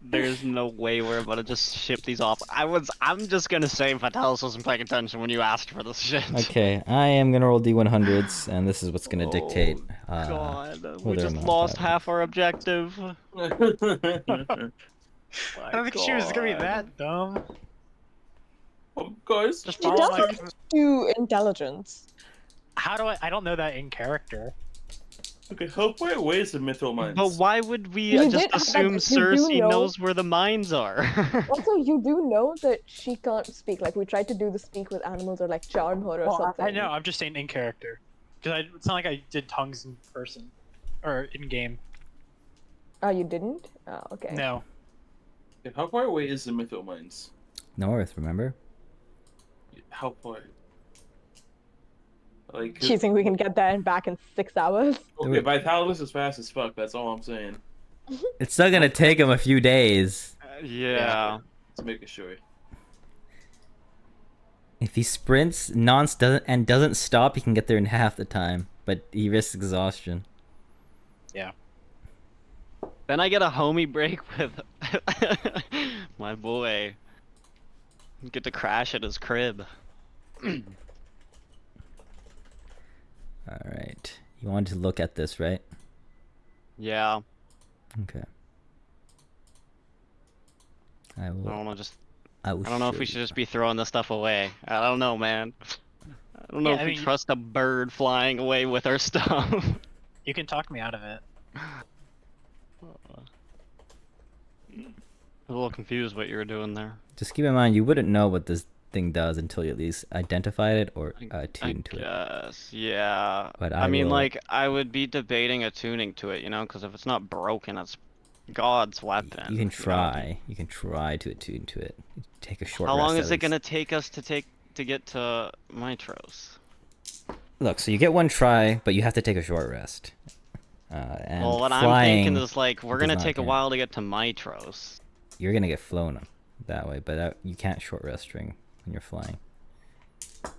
There's no way we're about to just ship these off. I'm just gonna say Vitalis wasn't paying attention when you asked for this shit. Okay, I am gonna roll D100s, and this is what's gonna dictate God, we whether or just not lost that half our objective. I don't think she was gonna be that dumb. Oh, guys, Just She follow my. doesn't do intelligence. How do I don't know that in character. okay, how far away is the mithril But mines? why would we You just did- but assume you do Cersei know- knows where the mines are? Also, you do know that she can't speak. Like, we tried to do the speak with animals or like charm her or Well, something. I know. I'm just saying in character, because it's not like I did tongues in person or in game. Oh, you didn't? Oh, okay. No. Okay, how far away is the mithril mines? north, remember? How far? Like, Do you think we can get there and back in 6 hours? okay, Vitalis is fast as fuck. That's all I'm saying. It's still gonna take him a few days. Yeah. Let's make sure. If he sprints doesn't stop, he can get there in half the time, but he risks exhaustion. Yeah. Then I get a homie break with my boy. Get to crash at his crib. All right. You wanted to look at this, right? Yeah. Okay. I I will. don't know, just I will I don't know if show we you. should just be throwing this stuff away. I don't know, man. I don't know Yeah, if I we mean- trust a bird flying away with our stuff. You can talk me out of it. I'm a little confused what you were doing there. Just keep in mind, you wouldn't know what this thing does until you at least identified it or tuned to it. Guess, yeah. But I I mean, will- like, I would be debating attuning to it, you know, because if it's not broken, it's God's weapon. You can know? try. You can try to attune to it. Take a short How rest. long at is it least. gonna take us to get to Mitros? Look, so you get one try, but you have to take a short rest. And Well, what I'm flying, thinking is like we're does gonna not take a count. while to get to Mitros. You're gonna get flown that way, but you can't short rest during when you're flying.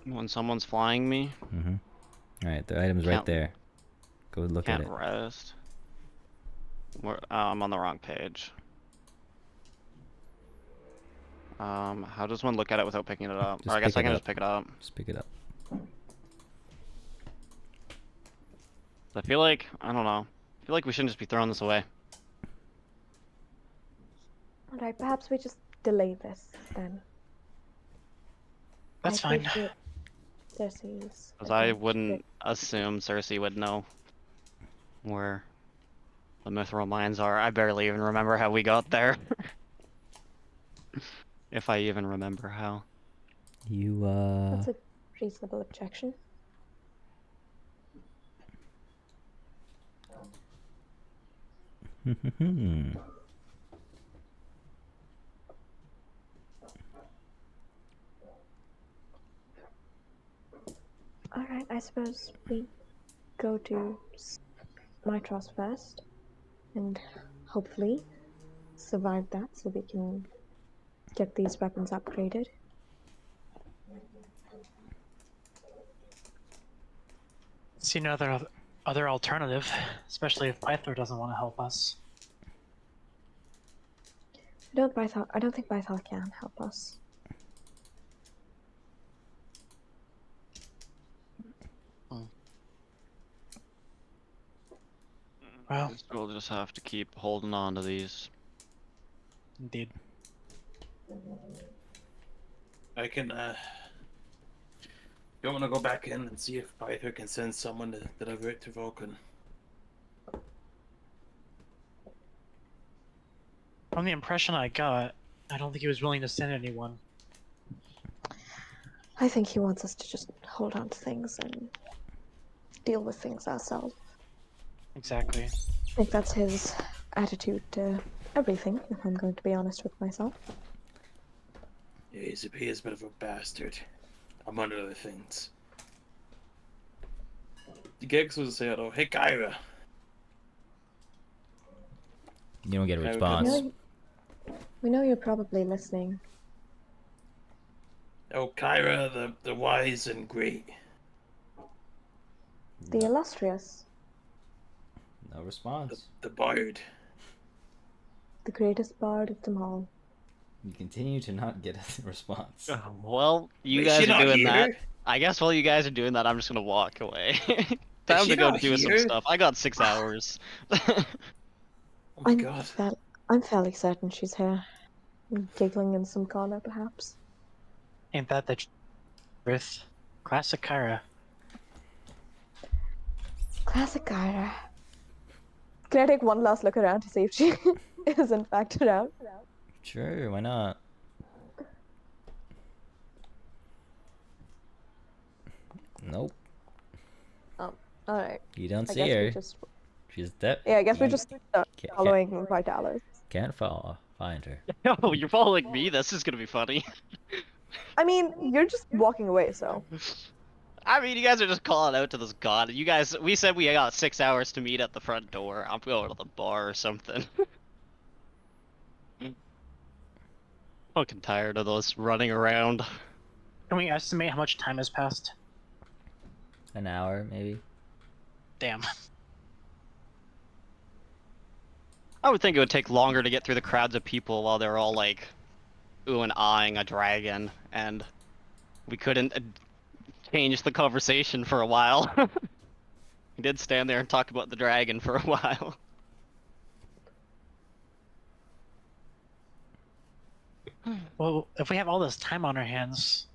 When someone's flying me, Mm-hmm. All right, the item's right Can't- there. Go look at can't it. rest. I'm on the wrong page. How does one look at it without picking it up? Just Or I guess pick I it can up. just pick it up. Just pick it up. I feel like I don't know. I feel like we shouldn't just be throwing this away. Alright, perhaps we just delay this then. That's I fine. appreciate Cersei's Because I advice, wouldn't assume Cersei would know where the mithril mines are. I barely even remember how we got there. If I even remember how. You but That's a reasonable objection. Alright, I suppose we go to Mitros first and hopefully survive that so we can get these weapons upgraded. See no other alternative, especially if Pythor doesn't want to help us. I don't think Bythal can help us. Well, Guess we'll just have to keep holding on to these. indeed. I can, you want to go back in and see if Pythor can send someone to deliver it to Vulcan? From the impression I got, I don't think he was willing to send anyone. I think he wants us to just hold on to things and deal with things ourselves. Exactly. I think that's his attitude to everything, if I'm going to be honest with myself. Yeah, he is a bit of a bastard, among other things. The Gex was saying, "Oh, hey Kyra." You don't get a Okay, response. We know you're probably listening. Oh, Kyra, the wise and great. The illustrious, No response. The bard. the greatest bard of them all. You continue to not get a response. Well, you Is guys she are not doing that. here? I guess while you guys are doing that, I'm just gonna walk away. Is Time she to go not do some here? stuff. I got 6 hours. Oh my god. I'm fairly certain she's here. Giggling in some corner, perhaps. Ain't that the truth? Classic Kyra. Classic Kyra. Can I take one last look around to see if she is in fact around? Sure, why not? Nope. Alright. You don't I see guess we her. just... She's dead. Yeah, I guess we You just start can't- following Vitalis. Can't find her. Oh, you're following me? This is gonna be funny. I mean, you're just walking away, so... I mean, you guys are just calling out to this god. You guys, we said we got 6 hours to meet at the front door. I'm going to the bar or something. Fucking tired of those running around. Can we estimate how much time has passed? An hour, maybe. Damn. I would think it would take longer to get through the crowds of people while they're all like, ooh and ahhing a dragon, and we couldn't change the conversation for a while. We did stand there and talk about the dragon for a while. Well, if we have all this time on our hands,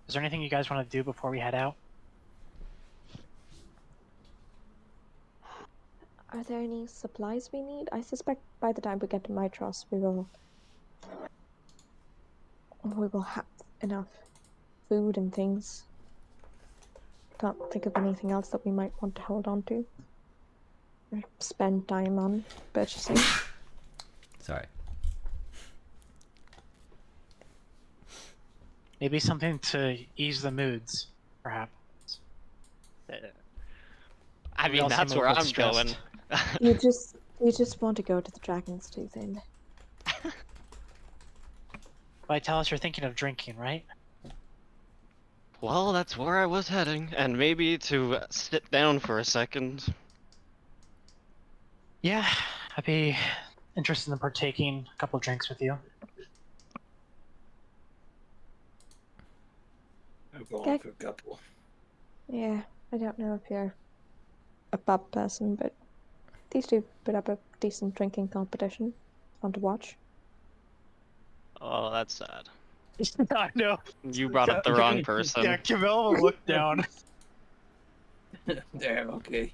is there anything you guys want to do before we head out? Are there any supplies we need? I suspect by the time we get to Mitros, we will have enough food and things. Can't think of anything else that we might want to hold on to or spend time on purchasing. Sorry. Maybe something to ease the moods, perhaps. I We mean, all seem that's a where little I'm going. stressed. You just want to go to the Dragon's Tooth Inn. Vitalis, you're thinking of drinking, right? Well, that's where I was heading, and maybe to sit down for a second. Yeah, I'd be interested in partaking a couple drinks with you. I'm going Okay. for a couple. Yeah, I don't know if you're a pub person, but these two put up a decent drinking competition. Fun to watch. Oh, that's sad. I know. You brought up the wrong person. Yeah, Camille will look down. Damn, okay.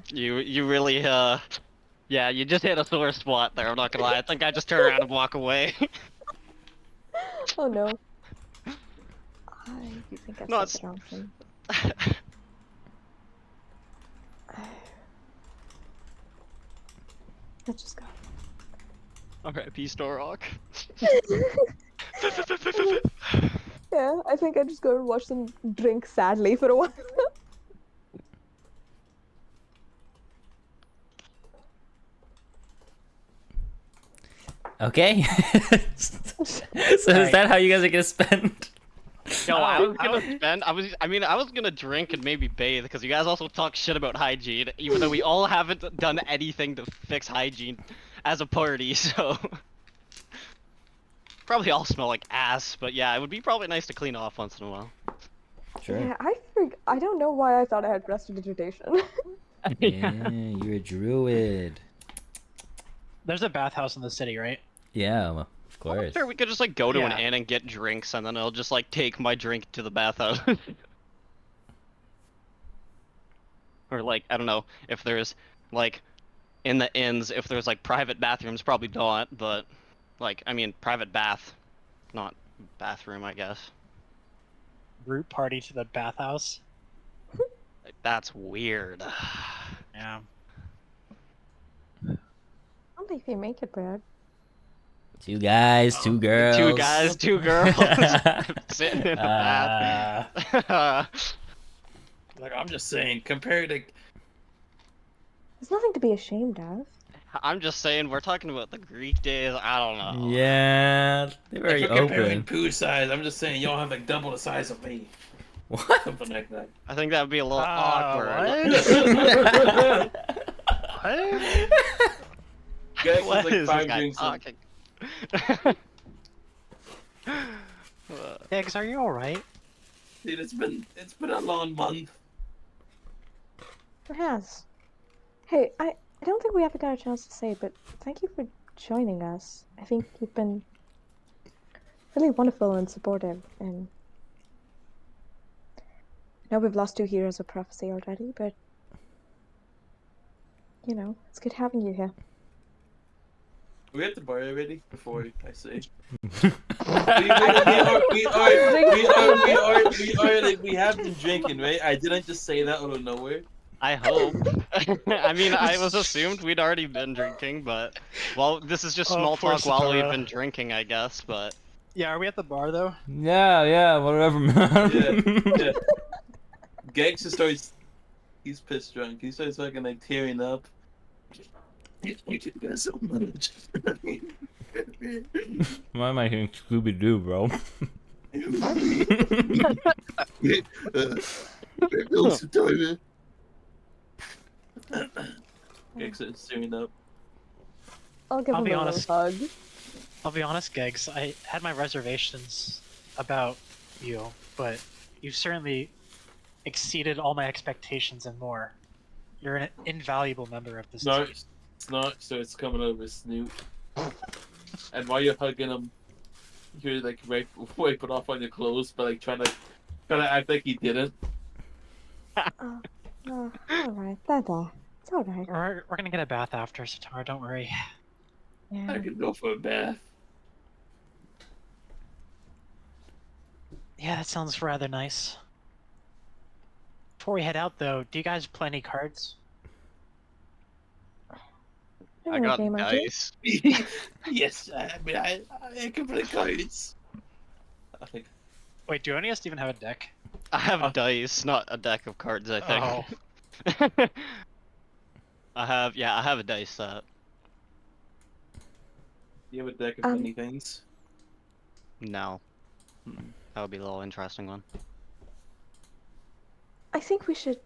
You really, yeah, you just hit a sore spot there, I'm not gonna lie. I think I just turn around and walk away. Oh no. I do think I've No, said the wrong thing. Let's just go. R.I.P. Storrock. Yeah, I think I just go and watch them drink sadly for a while. Okay. So is that how you guys are gonna spend? Yo, I was gonna spend. I was gonna drink and maybe bathe because you guys also talk shit about hygiene, even though we all haven't done anything to fix hygiene as a party. So probably all smell like ass, but yeah, it would be probably nice to clean off once in a while. Sure. Yeah, I don't know why I thought I had prestidigitation. Yeah, you're a druid. There's a bathhouse in the city, right? Yeah, well, of course. Sure, we could just like go to an Yeah. inn and get drinks, and then I'll just like take my drink to the bathhouse. Or like, I don't know, if there's like in the inns, if there's like private bathrooms, probably not, but like, I mean, private bath, not bathroom, I guess. Route party to the bathhouse. Like, that's weird. Yeah. Only if you make it, Brad. 2 guys, 2 girls. 2 guys, 2 girls, sitting in the bath. Like, I'm just saying, compared to... There's nothing to be ashamed of. I'm just saying, we're talking about the Greek days. I don't know. Yeah, they're Like, very we're comparing open. poo size. I'm just saying, y'all have like double the size of me. What? Something like that. I think that would be a little awkward. What? What? Gex is What like is this 5 guy drinks in. talking? Eggs, are you alright? Dude, it's been a long month. It has. Hey, I don't think we ever got a chance to say, but thank you for joining us. I think you've been really wonderful and supportive, and I know we've lost 2 heroes of prophecy already, but you know, it's good having you here. Are we at the bar already? Before I say. We have been drinking, right? I didn't just say that out of nowhere. I hope. I mean, I was assumed we'd already been drinking, but well, this is just Oh, small poor talk while we've Satora. been drinking, I guess. But Yeah, are we at the bar though? Yeah, whatever, man. Yeah. Gex just starts. He's pissed drunk. He starts fucking like tearing up. You two got so much. Why am I hearing Scooby Doo, bro? Gex is tearing up. I'll give I'll him be a honest. little hug. I'll be honest, Gegs. I had my reservations about you, but you've certainly exceeded all my expectations and more. You're an invaluable member of this team. Snark starts coming over Snoop. And while you're hugging him, you're like wiping off on your clothes, but like trying to act like he didn't. Oh, alright, that's all. It's alright. We're gonna get a bath after, Satora. Don't worry. Yeah. I could go for a bath. Yeah, that sounds rather nice. Before we head out, though, do you guys play any cards? I got dice. Yes, I mean I can play cards. I think. Wait, do any of us even have a deck? I have dice, not a deck of cards. I think. Oh. I have a dice set. You have a deck of many things. No. That would be a little interesting one. I think we should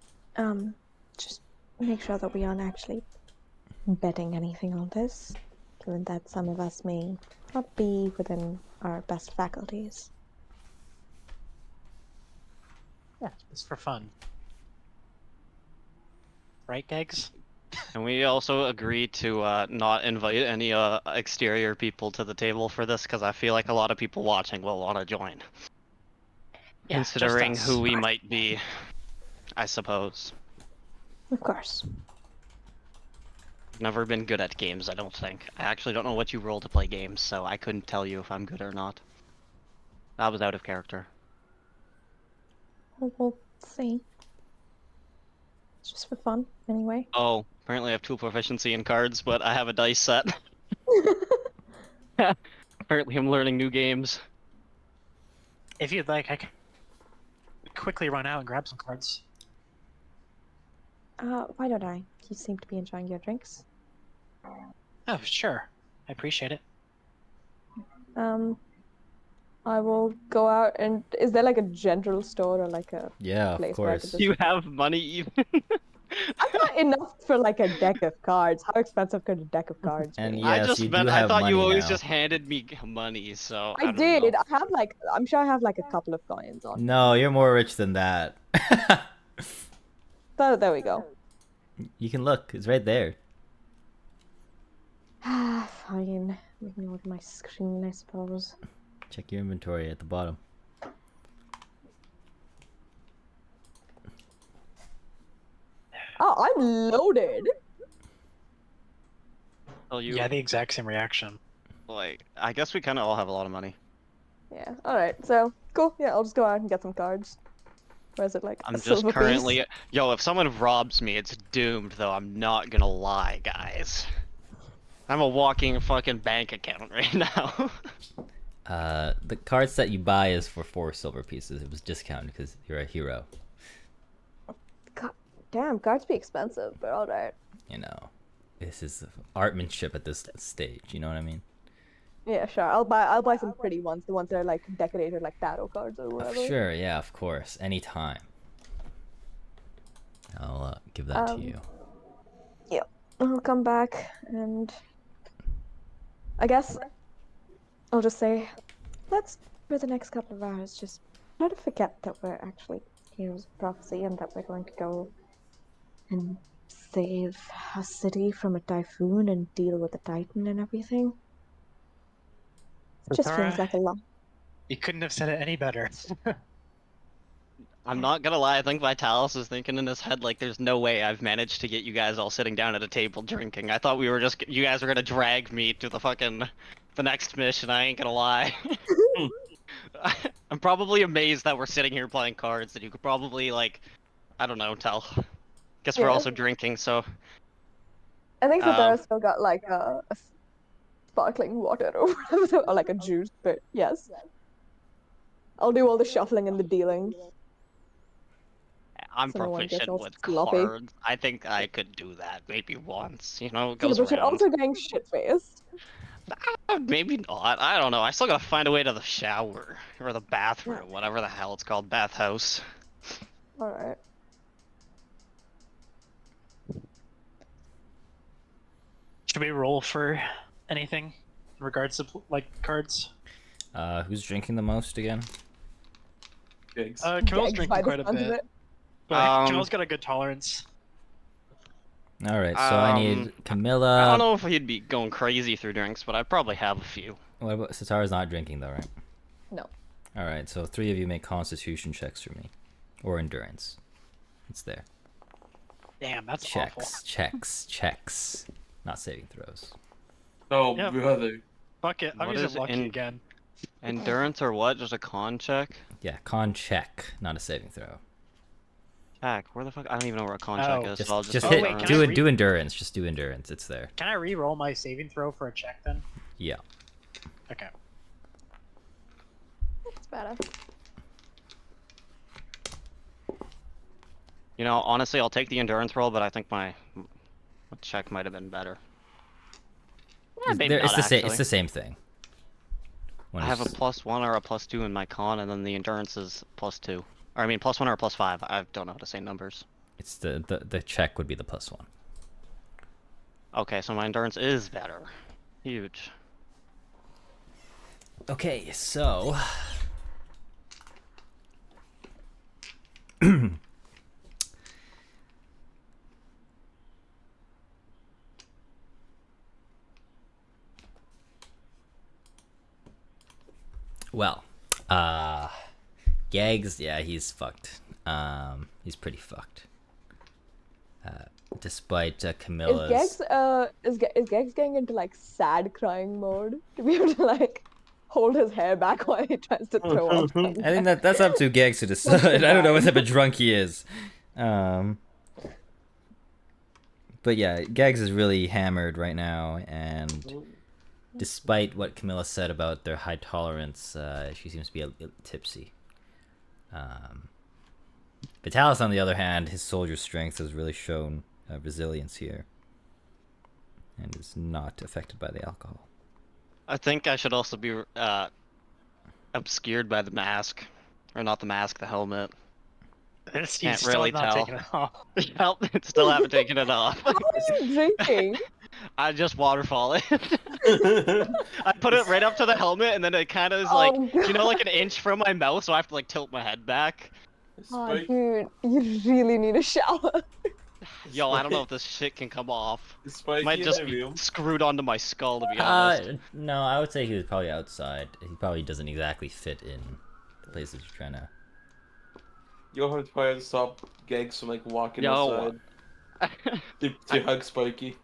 just make sure that we aren't actually betting anything on this, given that some of us may not be within our best faculties. Yeah, it's for fun. Right, Gegs? And we also agree to not invite any exterior people to the table for this, because I feel like a lot of people watching will want to join. Yeah, Considering just us. who we might be, I suppose. Of course. Never been good at games, I don't think. I actually don't know what you roll to play games, so I couldn't tell you if I'm good or not. That was out of character. Well, we'll see. It's just for fun, anyway. Oh, apparently I have 2 proficiency in cards, but I have a dice set. Apparently I'm learning new games. If you'd like, I can quickly run out and grab some cards. Why don't I? You seem to be enjoying your drinks. Oh, sure. I appreciate it. I will go out and... Is there like a general store or like a Yeah, of place where I could course. just... You have money even? I've got enough for like a deck of cards. How expensive could a deck of cards be? And I yes, just you do meant, have I thought money you always now. just handed me money, so I I don't did. know. I have like... I'm sure I have like a couple of coins on. No, you're more rich than that. So there we go. You can look. It's right there. Fine. Ignore my screen, I suppose. Check your inventory at the bottom. Oh, I'm loaded. Tell you, Yeah, the exact same reaction. like, I guess we kind of all have a lot of money. Yeah. All right. So cool. Yeah, I'll just go out and get some cards. Or is it like I'm a just silver currently... piece? Yo, if someone robs me, it's doomed, though. I'm not gonna lie, guys. I'm a walking fucking bank account right now. The cards that you buy is for 4 silver pieces. It was discounted because you're a hero. God damn, cards be expensive, but all right. You know. this is artmanship at this stage. You know what I mean? Yeah, sure. I'll buy some pretty ones, the ones that are like decorated like tarot cards or whatever. Sure, yeah, of course, anytime. I'll give that to you. Yeah. I'll come back and I guess I'll just say, let's for the next couple of hours just try to forget that we're actually heroes of prophecy and that we're going to go and save a city from a typhoon and deal with the Titan and everything. It just feels Zara, like a lot. you couldn't have said it any better. I'm not gonna lie, I think Vitalis is thinking in his head like there's no way I've managed to get you guys all sitting down at a table drinking. I thought we were just you guys were gonna drag me to the next mission, I ain't gonna lie. I'm probably amazed that we're sitting here playing cards that you could probably like I don't know, tell. Guess we're Yeah. also drinking, so I think Um, Satara still got like a sparkling water or whatever, or like a juice, but yes. I'll do all the shuffling and the dealing. I'm So no one gets proficient all with sloppy. cards. I think I could do that maybe once, it Yeah, goes but you're around. also getting shit faced. Maybe not. I don't know. I still gotta find a way to the shower or the bathroom, whatever the hell it's called, bathhouse. Alright. Should we roll for anything in regards to like cards? Who's drinking the most again? Gigs. Camille's Gags by drinking the quite a sounds of bit, it. but Camille's got a good tolerance. All right, so I need I don't Camilla. know if he'd be going crazy through drinks, but I'd probably have a few. What about Satara's not drinking though, right? No. All right, so 3 of you make Constitution checks for me, or endurance. It's there. Damn, that's Checks, awful. checks. Not saving throws. Oh, Yep. brother. Fuck it, I'm What using is lucky again. Endurance or what? Just a con check? Yeah, con check, not a saving throw. Check. Where the fuck? I don't even know where a con check is. Just, so I'll just do hit. wait, can do I it. Do endurance. Just do endurance. It's there. Can I re-roll my saving throw for a check then? Yeah. Okay. That's better. You know, honestly, I'll take the endurance roll, but I think my check might have been better. Yeah, maybe It's not, the same. actually. It's the same thing. I have a +1 or a +2 in my con, and then the endurance is +2. Or I mean, +1 or a +5. I don't know how to say numbers. It's the check would be the +1. Okay, so my endurance is better. Huge. Okay, so well, Gags, yeah, he's fucked. He's pretty fucked. Despite Camilla's. Is Gex getting into like sad crying mode to be able to like hold his hair back while he tries to throw up? I think that's up to Gags to decide. I don't know what type of drunk he is. But yeah, Gags is really hammered right now, and despite what Camilla said about their high tolerance, she seems to be a little tipsy. Vitalis, on the other hand, his soldier strength has really shown resilience here, and is not affected by the alcohol. I think I should also be obscured by the mask. Or not the mask, the helmet. Can't really tell. Yep, still haven't taken it off. How are you drinking? I just waterfall it. I put it right up to the helmet, and then it kind of is like, you know, like an inch from my mouth, so I have to like tilt my head back. Oh, dude, you really need a shower. Yo, I don't know if this shit can come off. Spiky Might just in the be room. screwed onto my skull, to be honest. No, I would say he was probably outside. He probably doesn't exactly fit in the places you're trying to. You'll have to try to stop Gags from like walking Yo. outside to hug Spiky.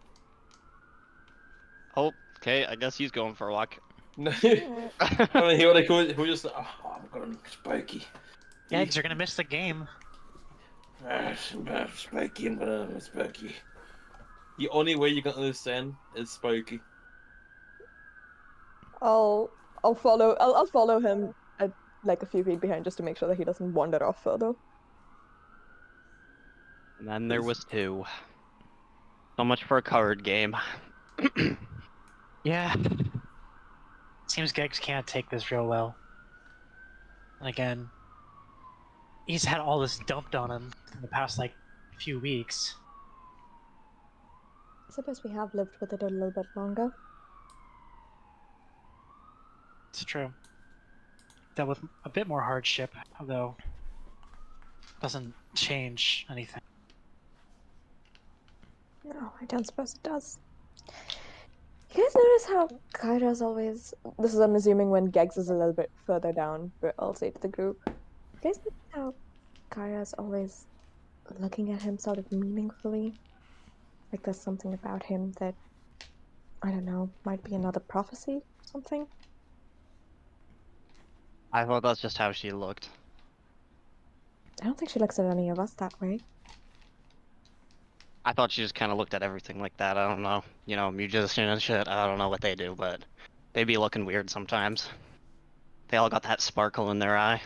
Oh, okay, I guess he's going for a walk. No, I mean, he was just I'm going Spiky. Eggs, you're gonna miss the game. Spiky, I'm gonna Spiky. The only way you can understand is Spiky. I'll follow him at like a few feet behind just to make sure that he doesn't wander off further. And then there was 2. So much for a card game. Yeah. Seems Gex can't take this real well. And again, he's had all this dumped on him in the past, like, few weeks. I suppose we have lived with it a little bit longer. It's true. Dealt with a bit more hardship, although doesn't change anything. No, I don't suppose it does. You guys notice how Kyra's always... This is, I'm assuming, when Gex is a little bit further down, but I'll say to the group. You guys notice how Kyra's always looking at him sort of meaningfully? Like there's something about him that, I don't know, might be another prophecy or something? I thought that's just how she looked. I don't think she looks at any of us that way. I thought she just kind of looked at everything like that. I don't know. You know, musician and shit. I don't know what they do, but they be looking weird sometimes. They all got that sparkle in their eye.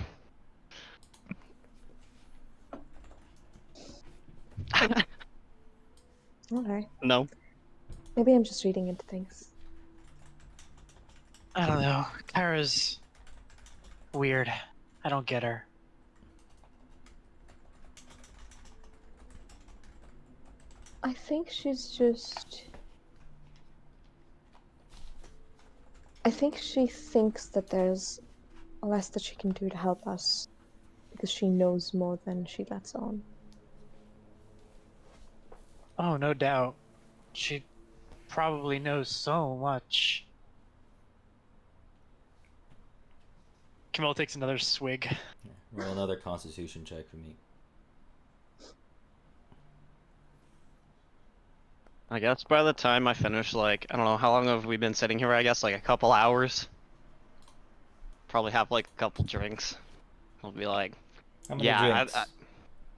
Okay. No. Maybe I'm just reading into things. I don't know. Kyra's weird. I don't get her. I think she's just... I think she thinks that there's less that she can do to help us because she knows more than she lets on. Oh, no doubt. She probably knows so much. Camille takes another swig. Yeah, roll another Constitution check for me. I guess by the time I finish, like, I don't know, how long have we been sitting here? I guess like a couple hours. Probably have like a couple drinks. I'll be like, How many yeah, drinks?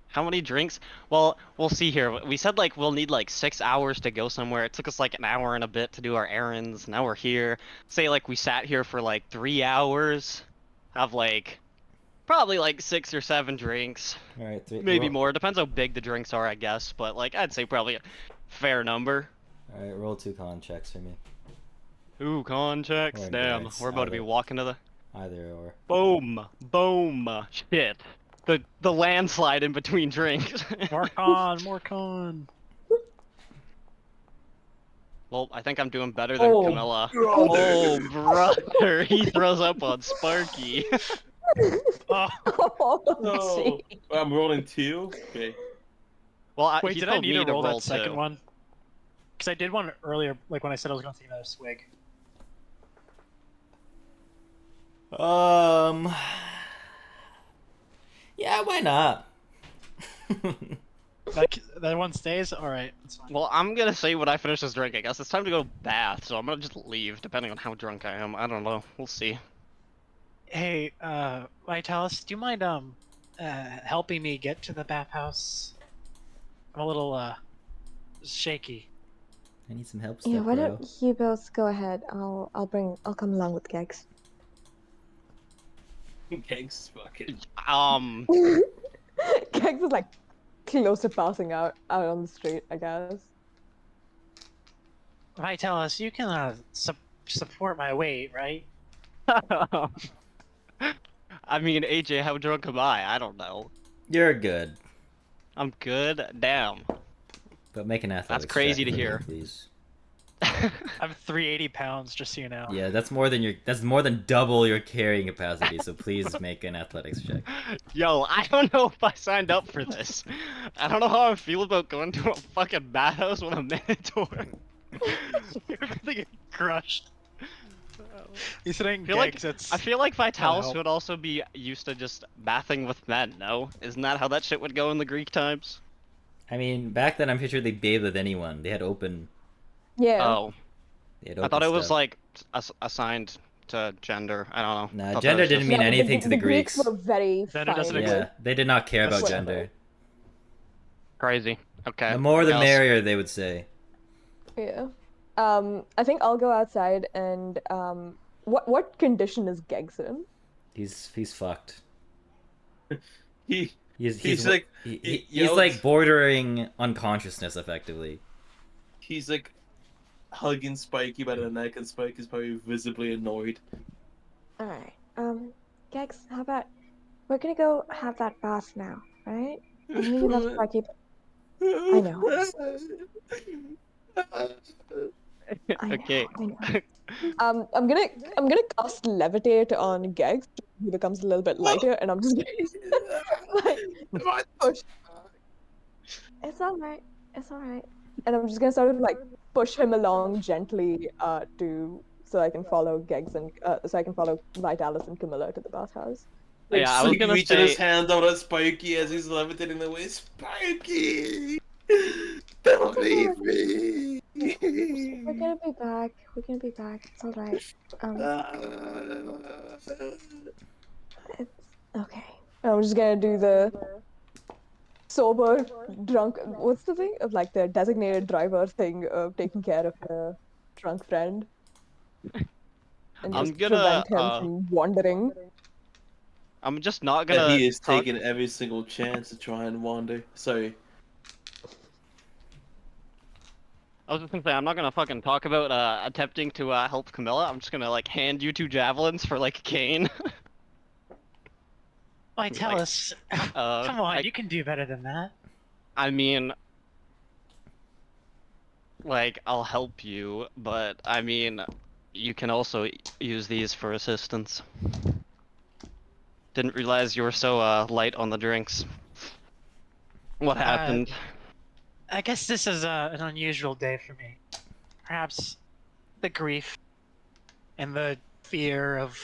how many drinks? Well, we'll see here. We said like we'll need like 6 hours to go somewhere. It took us like an hour and a bit to do our errands. Now we're here. Say like we sat here for like 3 hours. Have like probably like 6 or 7 drinks. All right, Maybe more. Depends how big the drinks are, I guess. But like I'd say probably a fair number. All right, roll 2 con checks for me. Ooh, con checks. Or Damn, endurance, we're about to be either. walking to the Either or. boom, boom. Shit. The landslide in between drinks. More con, more con. Well, I think I'm doing better than Oh, Camilla. brother. Oh, brother. He throws up on Sparky. Oh, Oh, No. gee. I'm rolling 2. Okay. Well, wait, he did I told need me to roll that roll second too. one? Because I did one earlier, like when I said I was going to take another swig. Yeah, why not? That one stays? Alright, that's fine. Well, I'm gonna say when I finish this drink, I guess it's time to go bath, so I'm gonna just leave, depending on how drunk I am. I don't know. We'll see. Hey, Vitalis, do you mind, helping me get to the bathhouse? I'm a little, shaky. I need some help, Yeah, step why bro. don't you both go ahead? I'll come along with Gex. Thanks, fucking. Gex is like close to passing out on the street, I guess. Vitalis, you can, support my weight, right? I mean, AJ, how drunk am I? I don't know. You're good, I'm good? Damn. but make an athletics crazy check to for me, hear. please. I'm 380 pounds, just so you know. Yeah, that's more than double your carrying capacity. So please make an athletics check. Yo, I don't know if I signed up for this. I don't know how I feel about going to a fucking bathhouse with a Minotaur. You're gonna get crushed. You saying feel like- gigs, it's... I feel like Vitalis help. would also be used to just bathing with men, no? Isn't that how that shit would go in the Greek times? I mean, back then I'm pretty sure they bathed with anyone. They had open. Yeah. Oh, They had I open thought it was stuff. like assigned to gender. I don't know. Nah, Thought that gender was didn't just- mean No, anything to the Greeks. were very Gender doesn't fine Yeah, with they did not care about That's gender. Crazy. Okay. The more the else? merrier, they would say. Yeah. I think I'll go outside and what condition is Gex in? He's fucked. He He's He's like- he's yells- like bordering unconsciousness effectively. He's like hugging Spiky by the neck, and Spike is probably visibly annoyed. Alright. Gex, how about we're gonna go have that bath now, right? I know you love Sparky, but I know. I know, Okay. I know. I'm gonna cast levitate on Gex. He becomes a little bit lighter, and I'm just gonna like push. It's alright. It's alright. And I'm just gonna sort of like push him along gently, so I can follow Gex and so I can follow Vitalis and Camilla to the bathhouse. Like Yeah, I was Spike gonna reaching his say. hand out at Spiky as he's levitating away. Spiky, don't leave me. We're gonna be back. We're gonna be back. It's alright. It's okay. I'm just gonna do the sober drunk. What's the thing of like the designated driver thing of taking care of a drunk friend and I'm just gonna prevent him from wandering. I'm just not And gonna he is talk. taking every single chance to try and wander. Sorry. I was just gonna say I'm not gonna fucking talk about attempting to help Camilla. I'm just gonna like hand you 2 javelins for like Kane. Vitalis, come on, you can do better than that. I mean, like I'll help you, but I mean, you can also use these for assistance. Didn't realize you were so light on the drinks. What happened? I guess this is an unusual day for me. Perhaps the grief and the fear of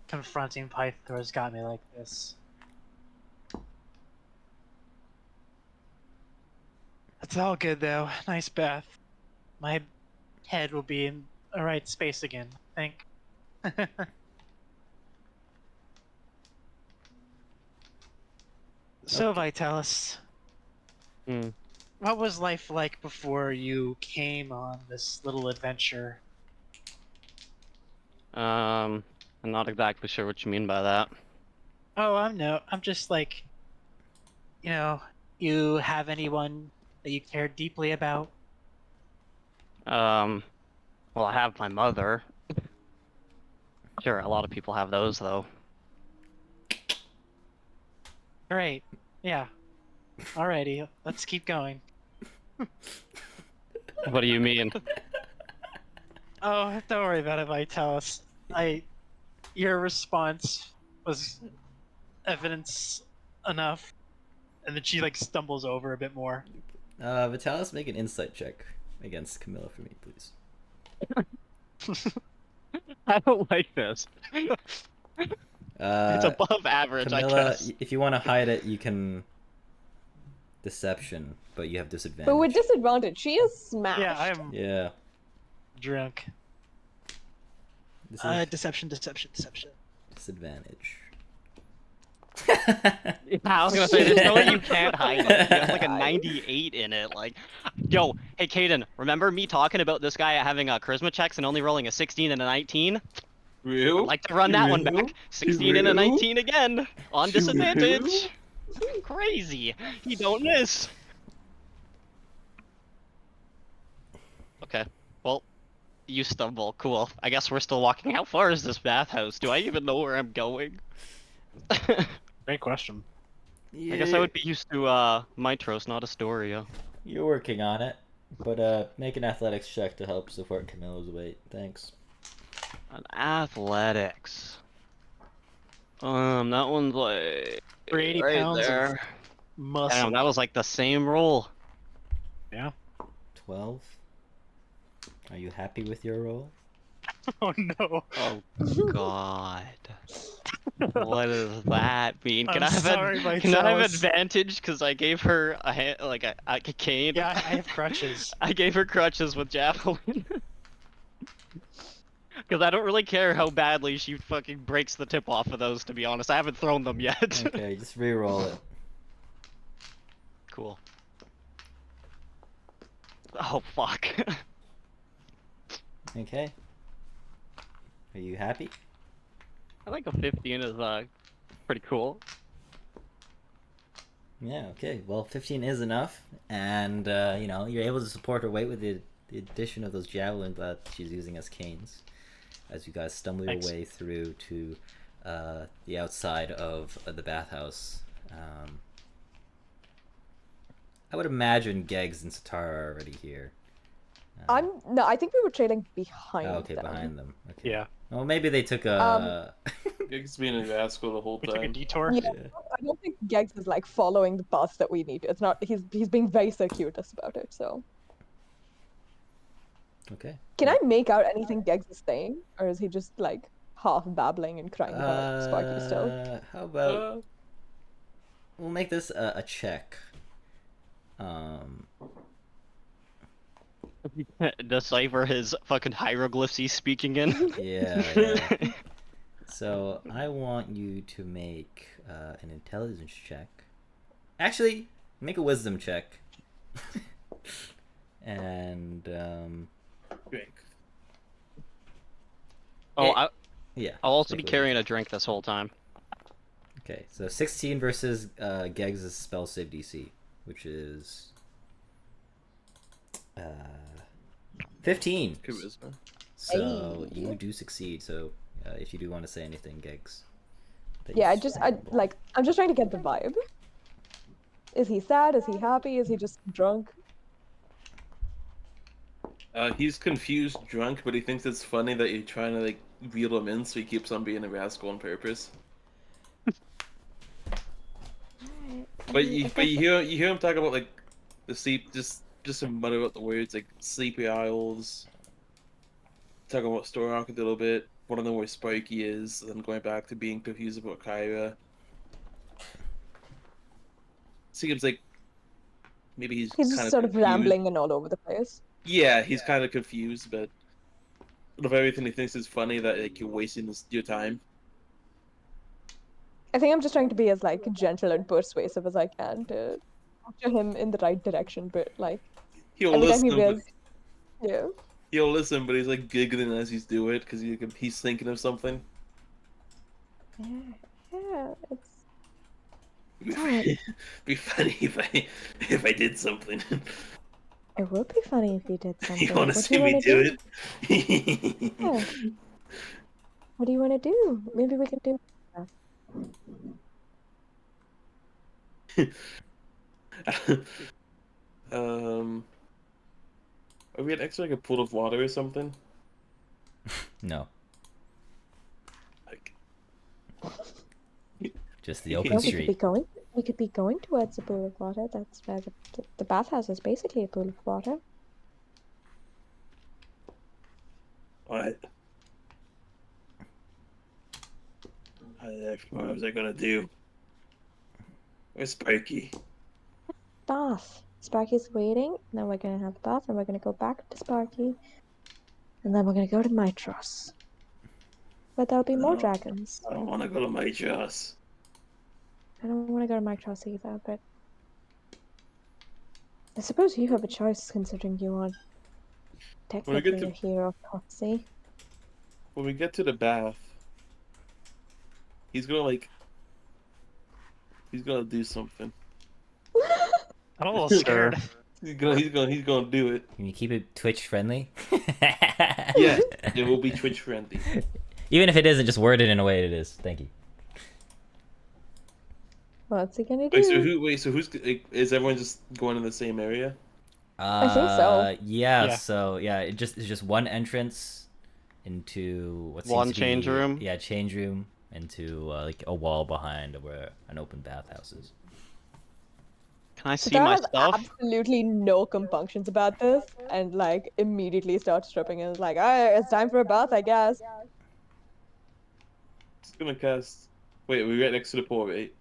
confronting Pythor has got me like this. It's all good though. Nice bath. My head will be in the right space again, I think. So, Vitalis, Hmm. what was life like before you came on this little adventure? I'm not exactly sure what you mean by that. Oh, I'm just like, you have anyone that you care deeply about? Well, I have my mother. Sure, a lot of people have those though. Great. Yeah. Alrighty, let's keep going. What do you mean? Oh, don't worry about it, Vitalis. Your response was evidence enough, and then she like stumbles over a bit more. Vitalis, make an insight check against Camilla for me, please. I don't like this. It's above average, Camilla, I guess. if you want to hide it, you can deception, but you have disadvantage. But with disadvantage, she is smashed. Yeah, I'm Yeah. drunk. This is Deception. disadvantage. Yeah, I was gonna say, there's no way you can't hide it. You have like a 98 in it. Like, yo, hey, Caden, remember me talking about this guy having charisma checks and only rolling a 16 and a 19? Real? I'd like to run that one back. 16 and a 19 again on disadvantage. Crazy. You don't miss. Okay. Well, you stumble. Cool. I guess we're still walking. How far is this bathhouse? Do I even know where I'm going? Great question. I guess I would be used to Mitros, not Astoria. You're working on it, but make an athletics check to help support Camilla's weight. Thanks. An athletics. That one's like For 80 right pounds there. of muscle. Damn, that was like the same roll. Yeah. 12. Are you happy with your roll? Oh no. Oh God. What does that mean? Can I'm I have sorry, can I have Vitalis. advantage because I gave her a hand, like a cane? Yeah, I have crutches. I gave her crutches with javelin. Because I don't really care how badly she fucking breaks the tip off of those, to be honest. I haven't thrown them yet. Okay, just re-roll it. Cool. Oh, fuck. Okay. Are you happy? I think a 15 is, pretty cool. Yeah, okay. Well, 15 is enough, and you're able to support her weight with the addition of those javelins that she's using as canes, as you guys stumble your Thanks. way through to the outside of the bathhouse. I would imagine Geggs and Satara are already here. No, I think we were trailing behind Oh, okay, them. behind them. Okay. Yeah. Well, maybe they took a. Geg's been in Vasco the whole We took a time. detour. Yeah, I don't think Geggs is like following the path that we need. It's not. He's being very circuitous about it. So, Okay. can I make out anything Geggs is saying, or is he just like half babbling and crying about Sparky still? How about Uh, we'll make this a check. Decipher his fucking hieroglyphs he's speaking in. Yeah. So I want you to make an intelligence check. Actually, make a wisdom check. And drink. Oh, yeah. I'll also be make a carrying a drink this whole time. Okay, so 16 versus Geggs' spell save DC, which is 15. Charisma. So Hey. you do succeed. So if you do want to say anything, Geggs. that Yeah, you I'm just trying to get the vibe. Is he sad? Is he happy? Is he just drunk? He's confused, drunk, but he thinks it's funny that you're trying to like reel him in, so he keeps on being a rascal on purpose. But you hear him talk about like the sleep, just mutter out the words like Sleepy Isles. Talking about Storrock a little bit. Want to know where Sparky is, and then going back to being confused about Kyra. Seems like maybe he's He's kind just of sort of confused. rambling and all over the place. Yeah, he's kind of confused, but of everything he thinks is funny that like you're wasting your time. I think I'm just trying to be as like gentle and persuasive as I can to push him in the right direction, but like He'll every time listen, he but wears, yeah. he'll listen, but he's like giggling as he's doing it because he's thinking of something. Yeah, It'd alright. be funny if I did something. It would be funny if you did something. You want to What do see you me want to do do? it? Yeah. What do you want to do? Maybe we can do that. Are we next to like a pool of water or something? No, Like, just the No, open we could street. be going. We could be going towards a pool of water. That's where the bathhouse is basically a pool of water. what? What was I gonna do? Where's Sparky? Bath. Sparky's waiting. Now we're gonna have a bath, and we're gonna go back to Sparky, and then we're gonna go to Mitros. But there'll be more No. dragons. I don't want to go to my house. I don't want to go to Mitros either, but I suppose you have a choice, considering you are When we get technically a hero of Odyssey. When we get to the bath, he's gonna do something. I'm a little scared. He's gonna do it. Can you keep it Twitch friendly? Yeah, it will be Twitch friendly. Even if it isn't, just word it in a way it is. Thank you. What's he gonna do? Wait, so who's like, is everyone just going in the same area? I think so. Yeah, Yeah. so yeah, it's just one entrance into what seems One to be- change room? Yeah, change room into like a wall behind where an open bathhouse is. Can I see Star my has stuff? absolutely no compunctions about this, and like immediately starts stripping and is like, "Alright, it's time for a bath, I guess." He's gonna cast. Wait, we're right next to the pool, right?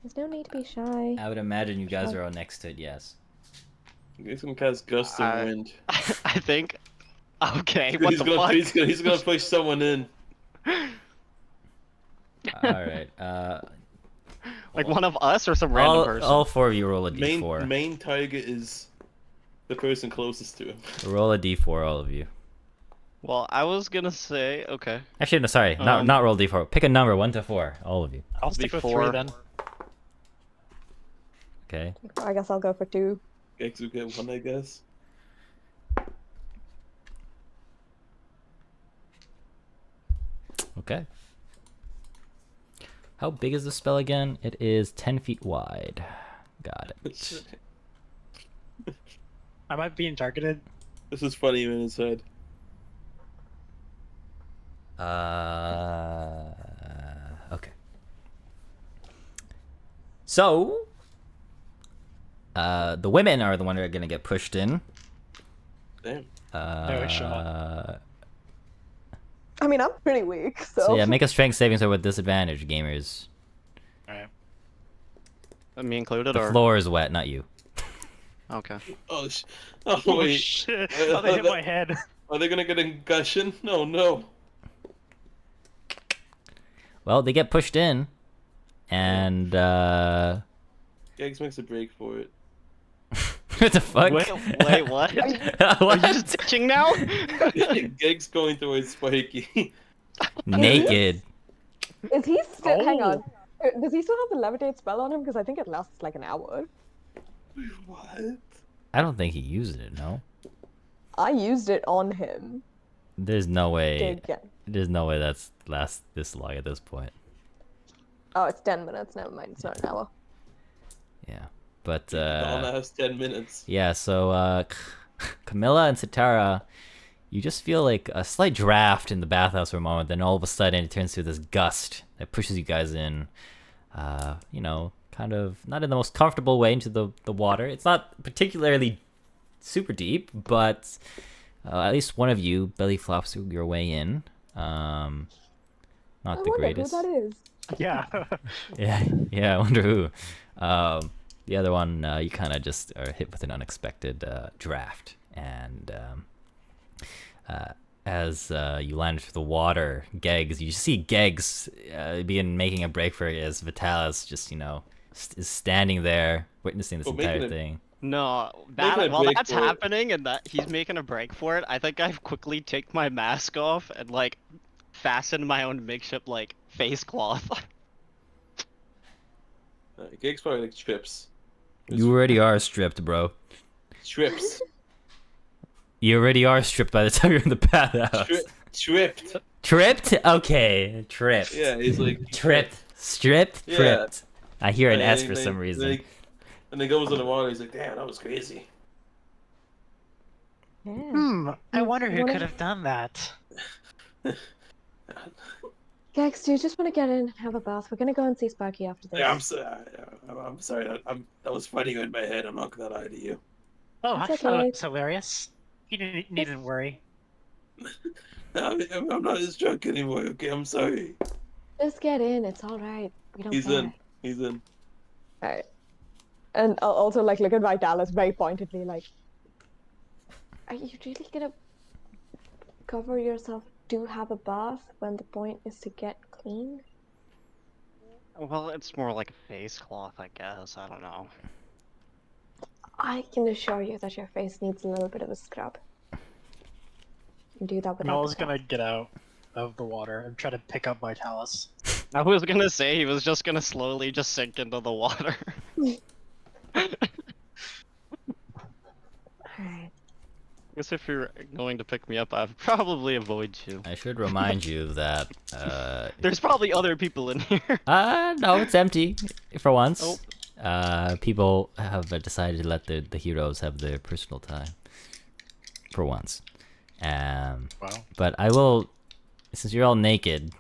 There's no need to be shy. I would imagine you guys are all next to it. Yes. He's gonna cast gust of wind. I think. Okay, what he's the gonna fuck? he's gonna push someone in. All right. Like one of us or some random person? all four of you roll a d4. Main target is the person closest to him. Roll a d4, all of you. Well, I was gonna say, okay. Actually, no, sorry, not roll d4. Pick a number, 1 to 4, all of you. I'll stick with Before- 3 then. Okay. I guess I'll go for 2. Gex will get 1, I guess. Okay. How big is the spell again? It is 10 feet wide. Got it. Am I being targeted? This is funny in his head. Okay. So, the women are the one that are gonna get pushed in. Damn. No shot. I mean, I'm pretty weak, so. So yeah, make a strength saving throw with disadvantage, gamers. Alright. Me included, The or floor is wet, not you. okay. Oh, Oh wait. shit! Oh, they hit my head. Are they gonna get a concussion? No. Well, they get pushed in, and Gex makes a break for it. what the fuck? Wait, what? What? Are you just ditching now? Gex going towards Spiky. Naked. Is he still. Hang Oh. on. Does he still have the levitate spell on him? Because I think it lasts like an hour. What? I don't think he used it. No. I used it on him. There's no way. Again. There's no way that's lasts this long at this point. Oh, it's 10 minutes. Never mind. It's not an hour. Yeah, but Donna has 10 minutes. yeah. So Camilla and Sitara, you just feel like a slight draft in the bathhouse for a moment. Then all of a sudden, it turns to this gust that pushes you guys in. You know, kind of not in the most comfortable way into the water. It's not particularly super deep, but at least one of you belly flops your way in. Not I the wonder greatest. who that is. Yeah. Yeah, I wonder who. The other one, you kind of just are hit with an unexpected draft, and as you land into the water, Geggs, you see Geggs begin making a break for it as Vitalis just, is standing there witnessing this Oh, making entire it- thing. No, Making a while break that's for it. happening and that he's making a break for it, I think I quickly take my mask off and like fasten my own makeshift like face cloth. Gex probably like trips. You already are stripped, bro. Trips. You already are stripped by the time you're in the bathhouse. Tripped. Tripped? Okay, tripped. Yeah, he's like Tripped. Stripped? Yeah. Tripped. I hear an And S then- for some then- reason. And then goes in the water. He's like, "Damn, that was crazy." Yeah. I wonder who What could if- have done that. Gex, do you just want to get in and have a bath? We're gonna go and see Sparky after this. Yeah, I'm sorry. That was funny in my head. I'm not gonna lie to you. Oh, It's I thought okay. it was hilarious. You needn't worry. I'm not as drunk anymore. Okay, I'm sorry. Just get in. It's all right. We don't He's care. in. He's in. All right. And I'll also like look at Vitalis very pointedly, like, are you really gonna cover yourself to have a bath when the point is to get clean? Well, it's more like a face cloth, I guess. I don't know. I can assure you that your face needs a little bit of a scrub. You do that without Mel's the bath. gonna get out of the water and try to pick up Vitalis. I was gonna say he was just gonna slowly just sink into the water. Alright. I guess if you're going to pick me up, I'd probably avoid you. I should remind you that There's probably other people in here. no, it's empty for once. Oh. People have decided to let the heroes have their personal time for once. Wow. But I will, since you're all naked,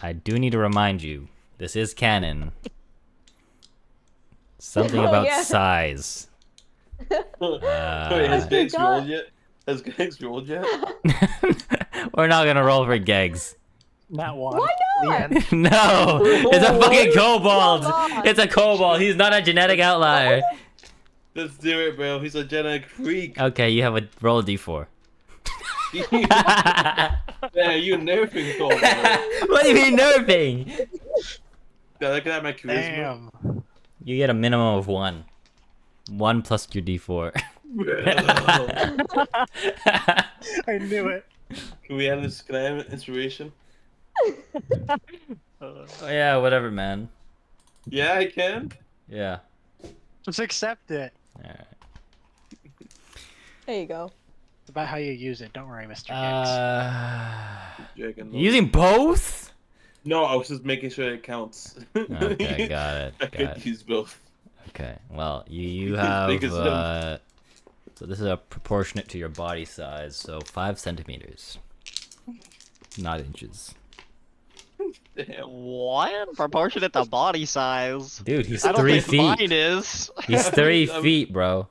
I do need to remind you, this is canon. Something Oh, about yeah. size. Wait, has Gex forgot. rolled yet? Has Gex rolled yet? We're not gonna roll for Geggs. Not one. Why The not? end. No, it's a Oh, fucking come kobold. on. It's a kobold. He's not a genetic outlier. Let's do it, bro. He's a genetic freak. Okay, you have a roll a d4. Yeah, you nerfing Cole. What do you mean nerfing? Yeah, look at my charisma. Damn. You get a minimum of 1. 1 plus your d4. I knew it. Can we have this? Can I have inspiration? Oh, yeah, whatever, man. Yeah, I can. Yeah. Just accept it. Alright. There you go. It's about how you use it. Don't worry, Mr. Hicks. Dragon You using both? No, I was just making sure it counts. Okay, got it. I Got could it. use both. Okay, well, you As have, big as him. so this is a proportionate to your body size, so 5 centimeters. Not inches. Damn. What? Proportionate to body size. Dude, he's I don't 3 think mine feet. is. He's 3 I'm- feet, bro.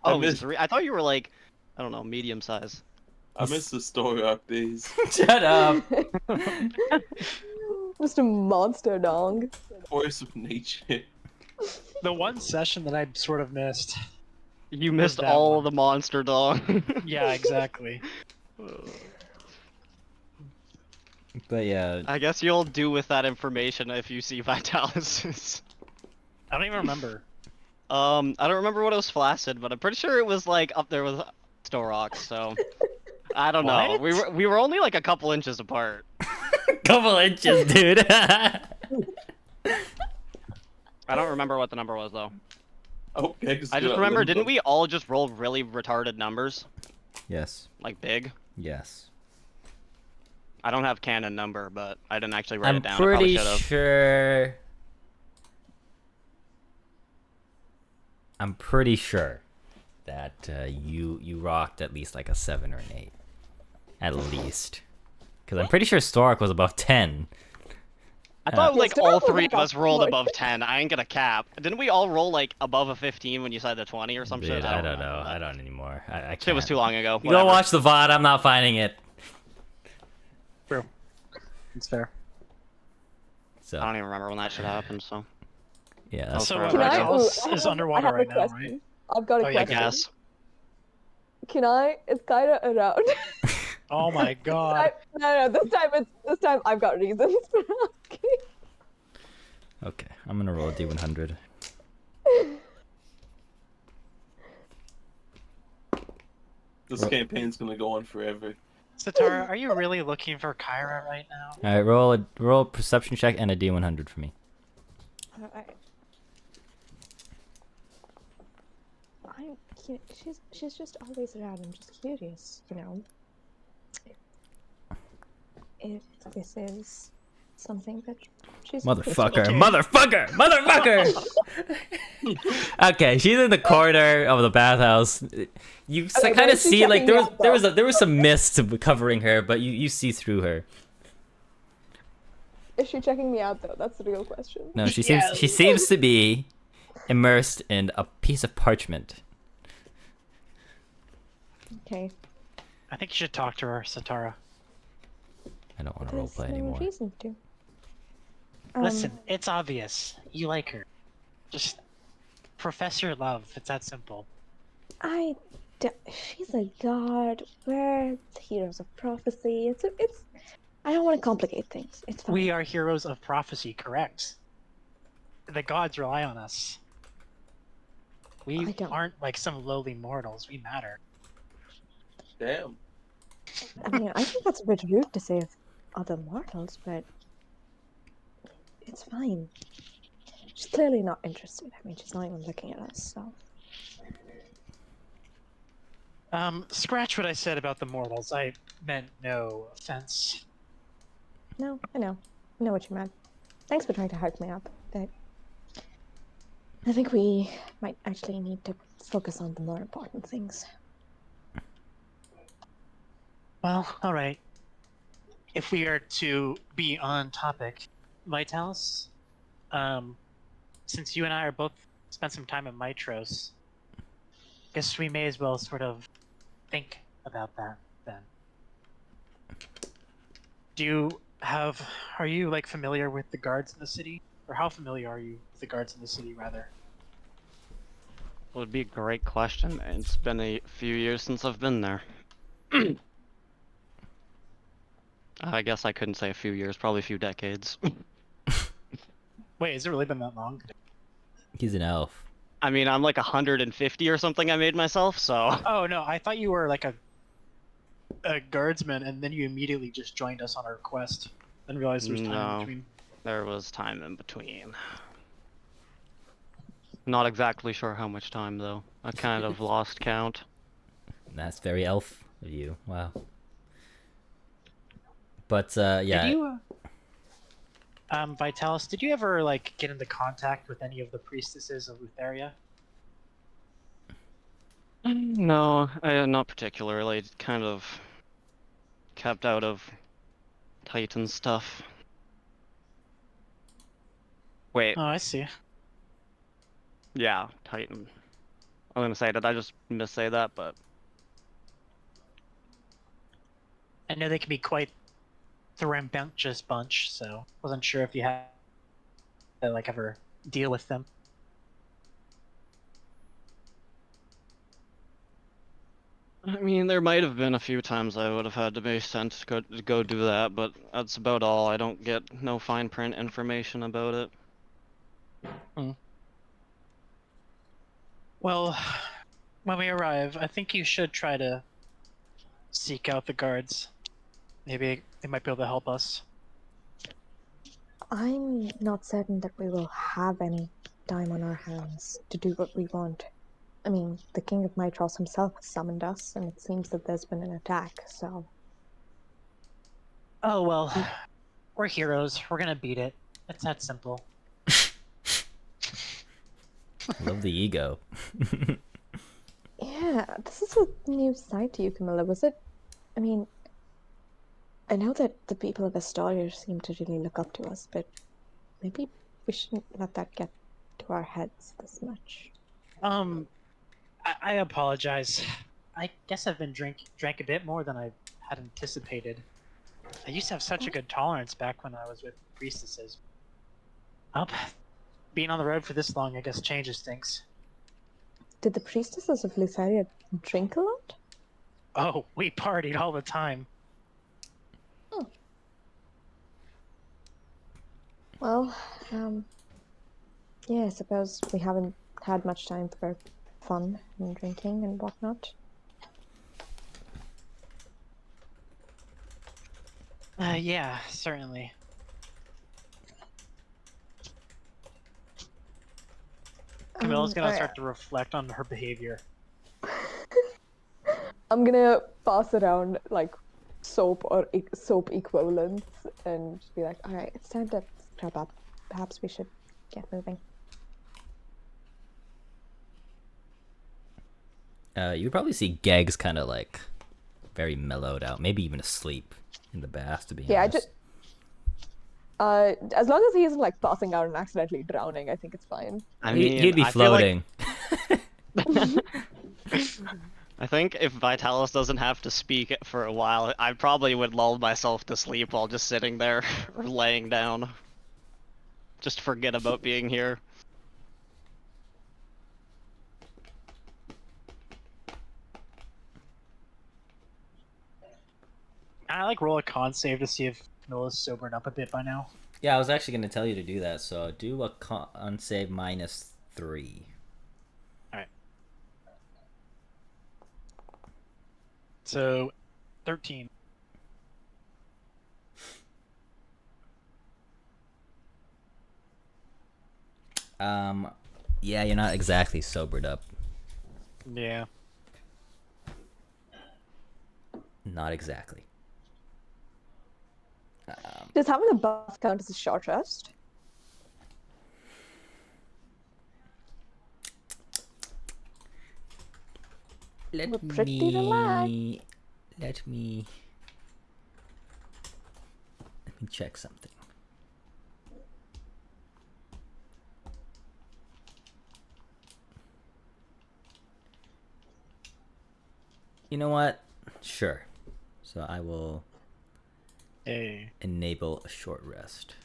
Oh, I he's missed- 3. I thought you were like, I don't know, medium size. I miss the story arc days. Shut up. Just a monster dog. Force of nature. The one session that I sort of missed. You missed that all one? the monster dog. Yeah, exactly. But yeah, I guess you'll do with that information if you see Vitalis. I don't even remember. I don't remember what it was flaccid, but I'm pretty sure it was like up there with Storok, so I don't know. What? We were only like a couple inches apart. couple inches, dude. I don't remember what the number was though. Okay, I just remember, didn't we all just roll really retarded numbers? Yes. Like big? Yes. I don't have canon number, but I didn't actually write I'm it down. I probably pretty should have. sure. I'm pretty sure that you rocked at least like a 7 or an 8, at least. Because I'm pretty sure Stork was above 10. I thought Yeah, like Storok all was three like of a us rolled four. above 10. I ain't gonna cap. Didn't we all roll like above a 15 when you said the 20 or some Dude, shit? I don't remember know. that. I don't anymore. I can't. Shit was too long ago. You go watch the VOD. I'm not finding it. True. It's fair. So I don't even remember when that shit happened. So yeah, Oh, that's So sorry. Can I? Vitalis Ooh, I is have- underwater I have a right now, question. right? I've got a Oh, yeah, I question. guess. Can I? It's kind of around. Oh my god. No, this time I've got reasons for asking. okay. I'm gonna roll a D100. This campaign's gonna go on forever. Satara, are you really looking for Kyra right now? All right, roll a perception check and a D100 for me. She's just always around. I'm just curious, you know. If this is something that she's Motherfucker! Okay. Motherfucker! Motherfucker! Okay, she's in the corner of the bathhouse. You Okay, kind but of she's see like checking me out, there was some mist covering her, but you see through her. Is she checking me out though? That's the real question. No, she seems to be immersed in a piece of parchment. okay. I think you should talk to her, Satara. I don't want to There's roleplay no anymore. reason to. Listen, it's obvious. You like her. Just profess your love. It's that simple. She's a god. We're the heroes of prophecy. It's. I don't want to complicate things. It's fine. We are heroes of prophecy, correct? The gods rely on us. We I don't- aren't like some lowly mortals. We matter. Damn. I mean, I think that's a bit rude to say of other mortals, but it's fine. She's clearly not interested. I mean, she's not even looking at us, so. Scratch what I said about the mortals. I meant no offense. No, I know. I know what you meant. Thanks for trying to hype me up, but I think we might actually need to focus on the more important things. Well, alright. If we are to be on topic, Vitalis, since you and I are both spent some time in Mitros, guess we may as well sort of think about that then. Are you like familiar with the guards in the city? Or how familiar are you with the guards in the city, rather? Would be a great question. It's been a few years since I've been there. I guess I couldn't say a few years, probably a few decades. Wait, has it really been that long? He's an elf. I mean, I'm like 150 or something I made myself, so. Oh no, I thought you were like a guardsman, and then you immediately just joined us on our quest, and realized there was time in No. between. There was time in between. Not exactly sure how much time, though. I kind of lost count. That's very elf of you. Wow. But Did yeah, you, Vitalis? Did you ever like get into contact with any of the priestesses of Lutheria? No, not particularly. Kind of kept out of Titan stuff. Wait, Oh, I see. yeah, Titan. I was gonna say, did I just missay that? But I know they can be quite the rambunctious bunch, so wasn't sure if you had to like ever deal with them. I mean, there might have been a few times I would have had to be sent to go do that, but that's about all. I don't get no fine print information about it. Well, when we arrive, I think you should try to seek out the guards. Maybe they might be able to help us. I'm not certain that we will have any time on our hands to do what we want. I mean, the King of Mitros himself has summoned us, and it seems that there's been an attack, so. Oh well, we're heroes. We're gonna beat it. It's that simple. love the ego. Yeah, this is a new side to you, Camilla. Was it? I mean, I know that the people of Astoria seem to really look up to us, but maybe we shouldn't let that get to our heads this much. I apologize. I guess I've been drank a bit more than I had anticipated. I used to have such a good tolerance back when I was with priestesses. Up, being on the road for this long, I guess changes things. Did the priestesses of Lutheria drink a lot? Oh, we partied all the time. Well, yeah, I suppose we haven't had much time for fun and drinking and whatnot. Yeah, certainly. Camilla's gonna start to reflect on her behavior. I'm gonna pass around like soap or soap equivalents and be like, All right, it's time to scrub up. Perhaps we should get moving. You would probably see Gags kind of like very mellowed out, maybe even asleep in the bath. To be yeah, I honest. just as long as he isn't like passing out and accidentally drowning, I think it's fine. I mean, He'd be I feel like floating. I think if Vitalis doesn't have to speak for a while, I probably would lull myself to sleep while just sitting there or laying down. Just forget about being here. I like roll a con save to see if Camilla's sobered up a bit by now. Yeah, I was actually going to tell you to do that. So do a con save -3. Alright. So, 13. Yeah, you're not exactly sobered up. Yeah. Not exactly. Does having a bath count as a short rest? Let We're pretty relaxed. Let me check something. You know what? Sure. So I will Hey. enable a short rest.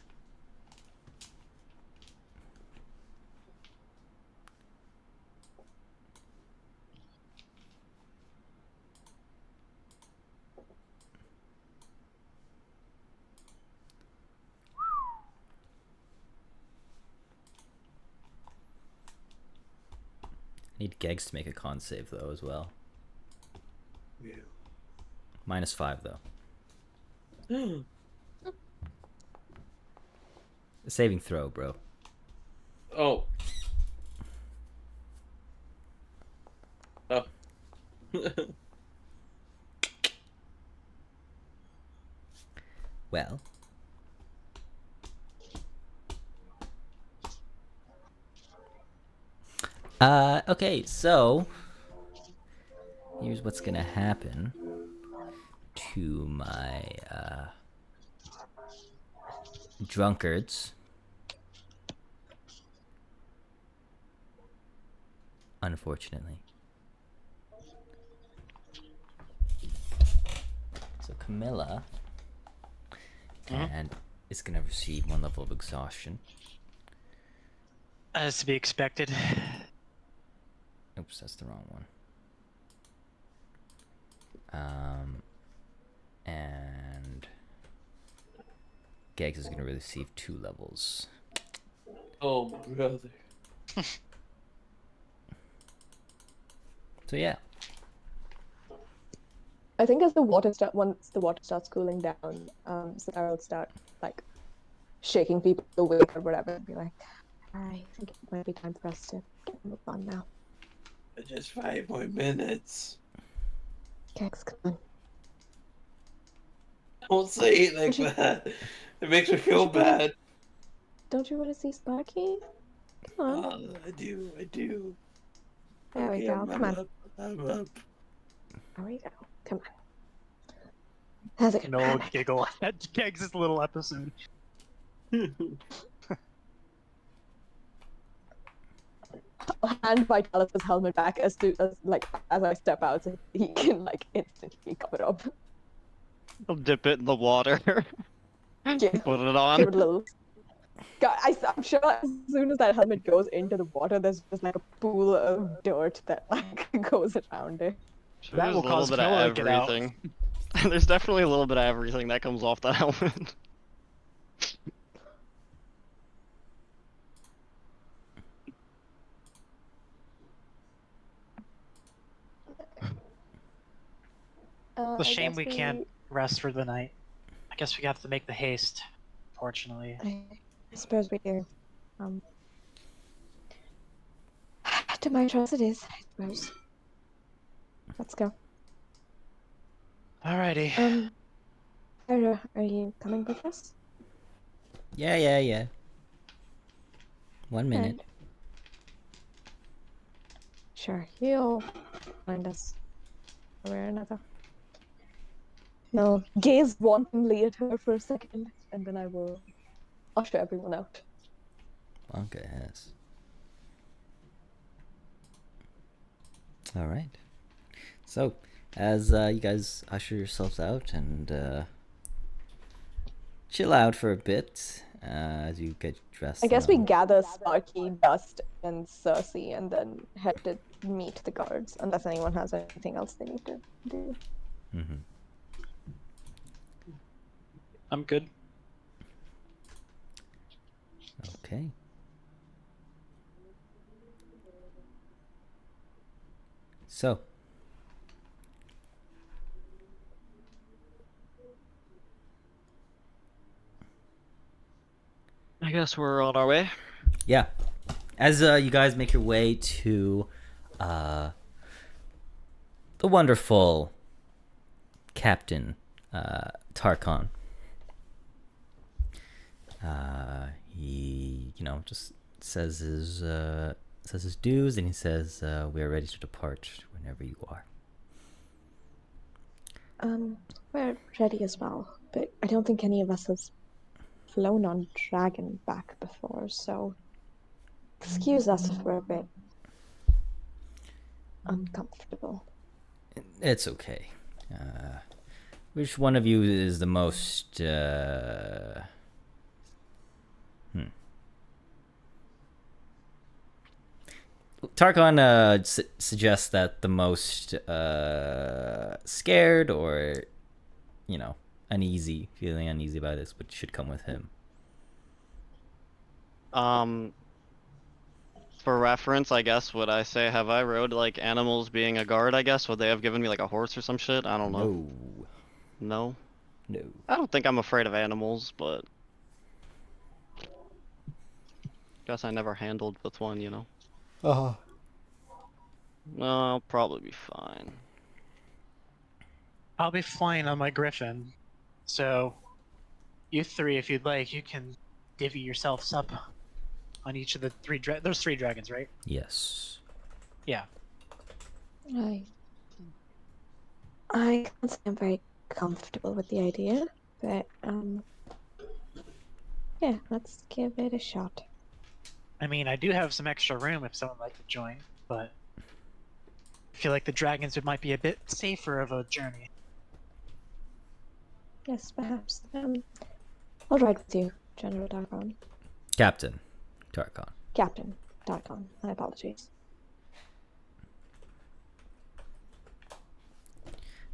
Need Gegs to make a con save though as well. Yeah. -5 though. Saving throw, bro. Oh. Oh. Well. Okay, so here's what's gonna happen to my drunkards. Unfortunately. So Camilla and is gonna receive 1 level of exhaustion. As to be expected. Oops, that's the wrong one. And Gags is gonna receive 2 levels. Oh, brother. So yeah. I think once the water starts cooling down, Sarah will start like shaking people awake or whatever, and be like, I think it might be time for us to get a move on now. Just 5 more minutes. Kex, come on. Don't say it like that. It makes me feel bad. Don't you want to see Sparky? Come on. I do. There we go. Come on. I'm up. There we go. Come on. How's it No going? giggle at Kegs' little episode. I'll hand Vitalis' helmet back as I step out so he can like instantly cover up. I'll dip it in the water. Give, Put it give on. it a little. God, I'm sure as soon as that helmet goes into the water, there's just like a pool of dirt that like goes around it. Sure, That there's will a little cause bit Camilla of to get out. everything. There's definitely a little bit of everything that comes off that helmet. It's a shame we can't rest for the night. I guess we have to make the haste, fortunately. I suppose we do. To my trust it is, I suppose. Let's go. Alrighty. Sarah, are you coming with us? Yeah. 1 minute. Right. Sure, he'll find us one way or another. I'll gaze wantonly at her for a second, and then I will usher everyone out. Blanca has. Alright. So, as you guys usher yourselves out and chill out for a bit as you get dressed. I guess we gather Sparky, Dust, and Cersei, and then head to meet the guards, unless anyone has anything else they need to do. Mm-hmm. I'm good. Okay. So. I guess we're on our way. Yeah. As you guys make your way to the wonderful Captain Tarkon. He, just says his dues, and he says, "We are ready to depart whenever you are." We're ready as well, but I don't think any of us has flown on dragon back before, so excuse us if we're a bit uncomfortable. It's okay. Which one of you is the most Tarkon suggests that the most scared or, feeling uneasy about this, but should come with him. For reference, I guess, would I say, have I rode like animals being a guard, I guess? Would they have given me like a horse or some shit? I don't know. No. No? No. I don't think I'm afraid of animals, but guess I never handled with one, you know? Uh-huh. No, I'll probably be fine. I'll be flying on my griffin, so you three, if you'd like, you can divvy yourselves up on each of the there's 3 dragons, right? Yes. Yeah. I can't say I'm very comfortable with the idea, but yeah, let's give it a shot. I mean, I do have some extra room if someone would like to join, but I feel like the dragons might be a bit safer of a journey. Yes, perhaps. I'll ride with you, General Darkon. Captain Tarkon. Captain Darkon. My apologies.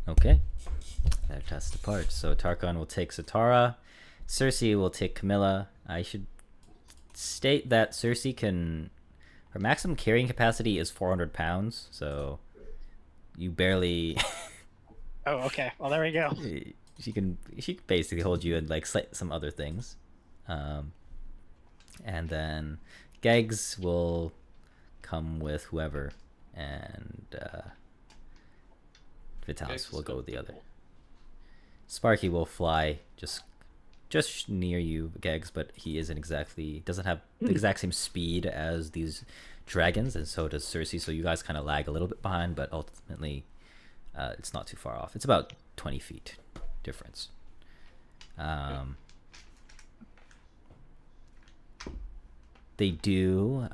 Okay. They're test apart. So Tarkon will take Satara. Cersei will take Camilla. I should state that Cersei can... Her maximum carrying capacity is 400 pounds, so you barely... Oh, okay. Well, there we go. She can basically hold you and like some other things. And then Gegs will come with whoever, and Vitalis will go with the other. Sparky will fly just near you, Gegs, but he doesn't have the exact same speed as these dragons, and so does Cersei, so you guys kind of lag a little bit behind, but ultimately it's not too far off. It's about 20 feet difference. They do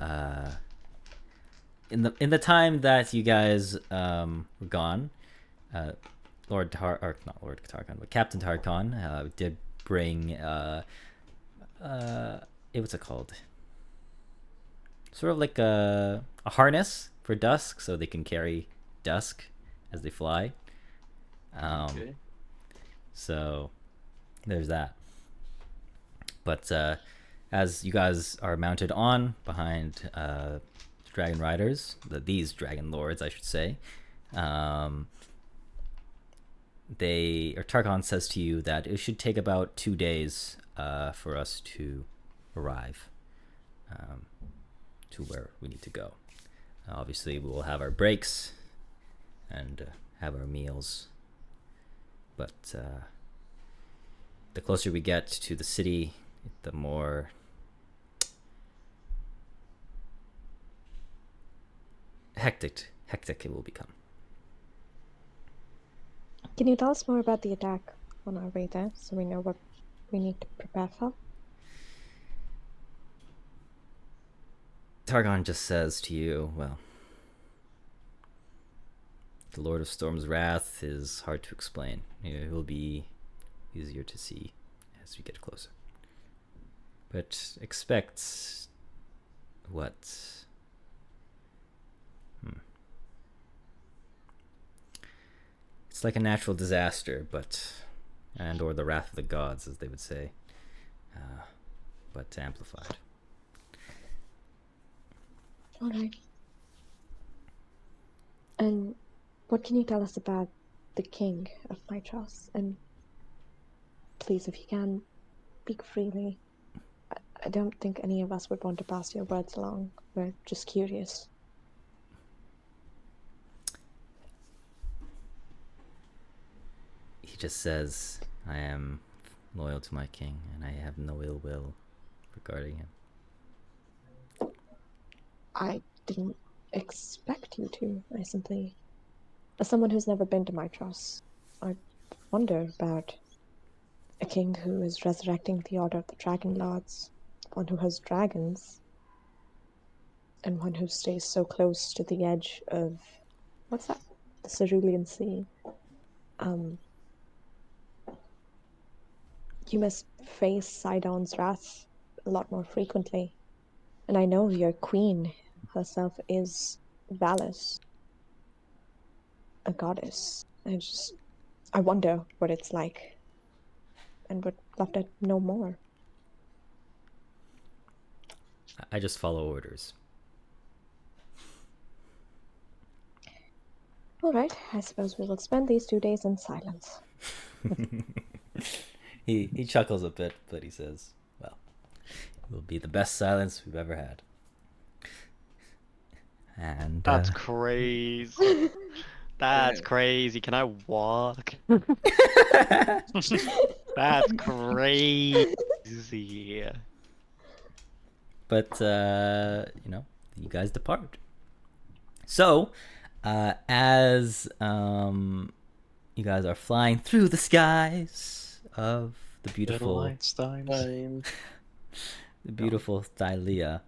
in the time that you guys were gone, Captain Tarkon did bring what's it called? Sort of like a harness for Dusk, so they can carry Dusk as they fly. Okay. So there's that. But as you guys are mounted on behind Dragon Riders, these Dragonlords, I should say, Tarkon says to you that it should take about 2 days for us to arrive to where we need to go. Obviously, we will have our breaks and have our meals, but the closer we get to the city, the more hectic it will become. Can you tell us more about the attack on our way there, so we know what we need to prepare for? Targon just says to you, well, the Lord of Storm's wrath is hard to explain. It will be easier to see as we get closer. But expect what? It's like a natural disaster, or the wrath of the gods, as they would say, but amplified. All right. And what can you tell us about the king of Mytros? And please, if you can, speak freely. I don't think any of us would want to pass your words along. We're just curious. He just says, I am loyal to my king, and I have no ill will regarding him. I didn't expect you to. I simply... As someone who's never been to Mytros, I wonder about a king who is resurrecting the Order of the Dragonlords, one who has dragons, and one who stays so close to the edge of... What's that? The Cerulean Sea. You must face Sidon's wrath a lot more frequently. And I know your queen herself is Valis, a goddess. I wonder what it's like, and would love to know more. I just follow orders. All right, I suppose we will spend these 2 days in silence. He chuckles a bit, but he says, "Well, it will be the best silence we've ever had." And That's crazy. That's Yeah. crazy. Can I walk? That's crazy. but you guys depart. So, as you guys are flying through the skies of the Little beautiful, Einsteins. Fine. the beautiful Thylea,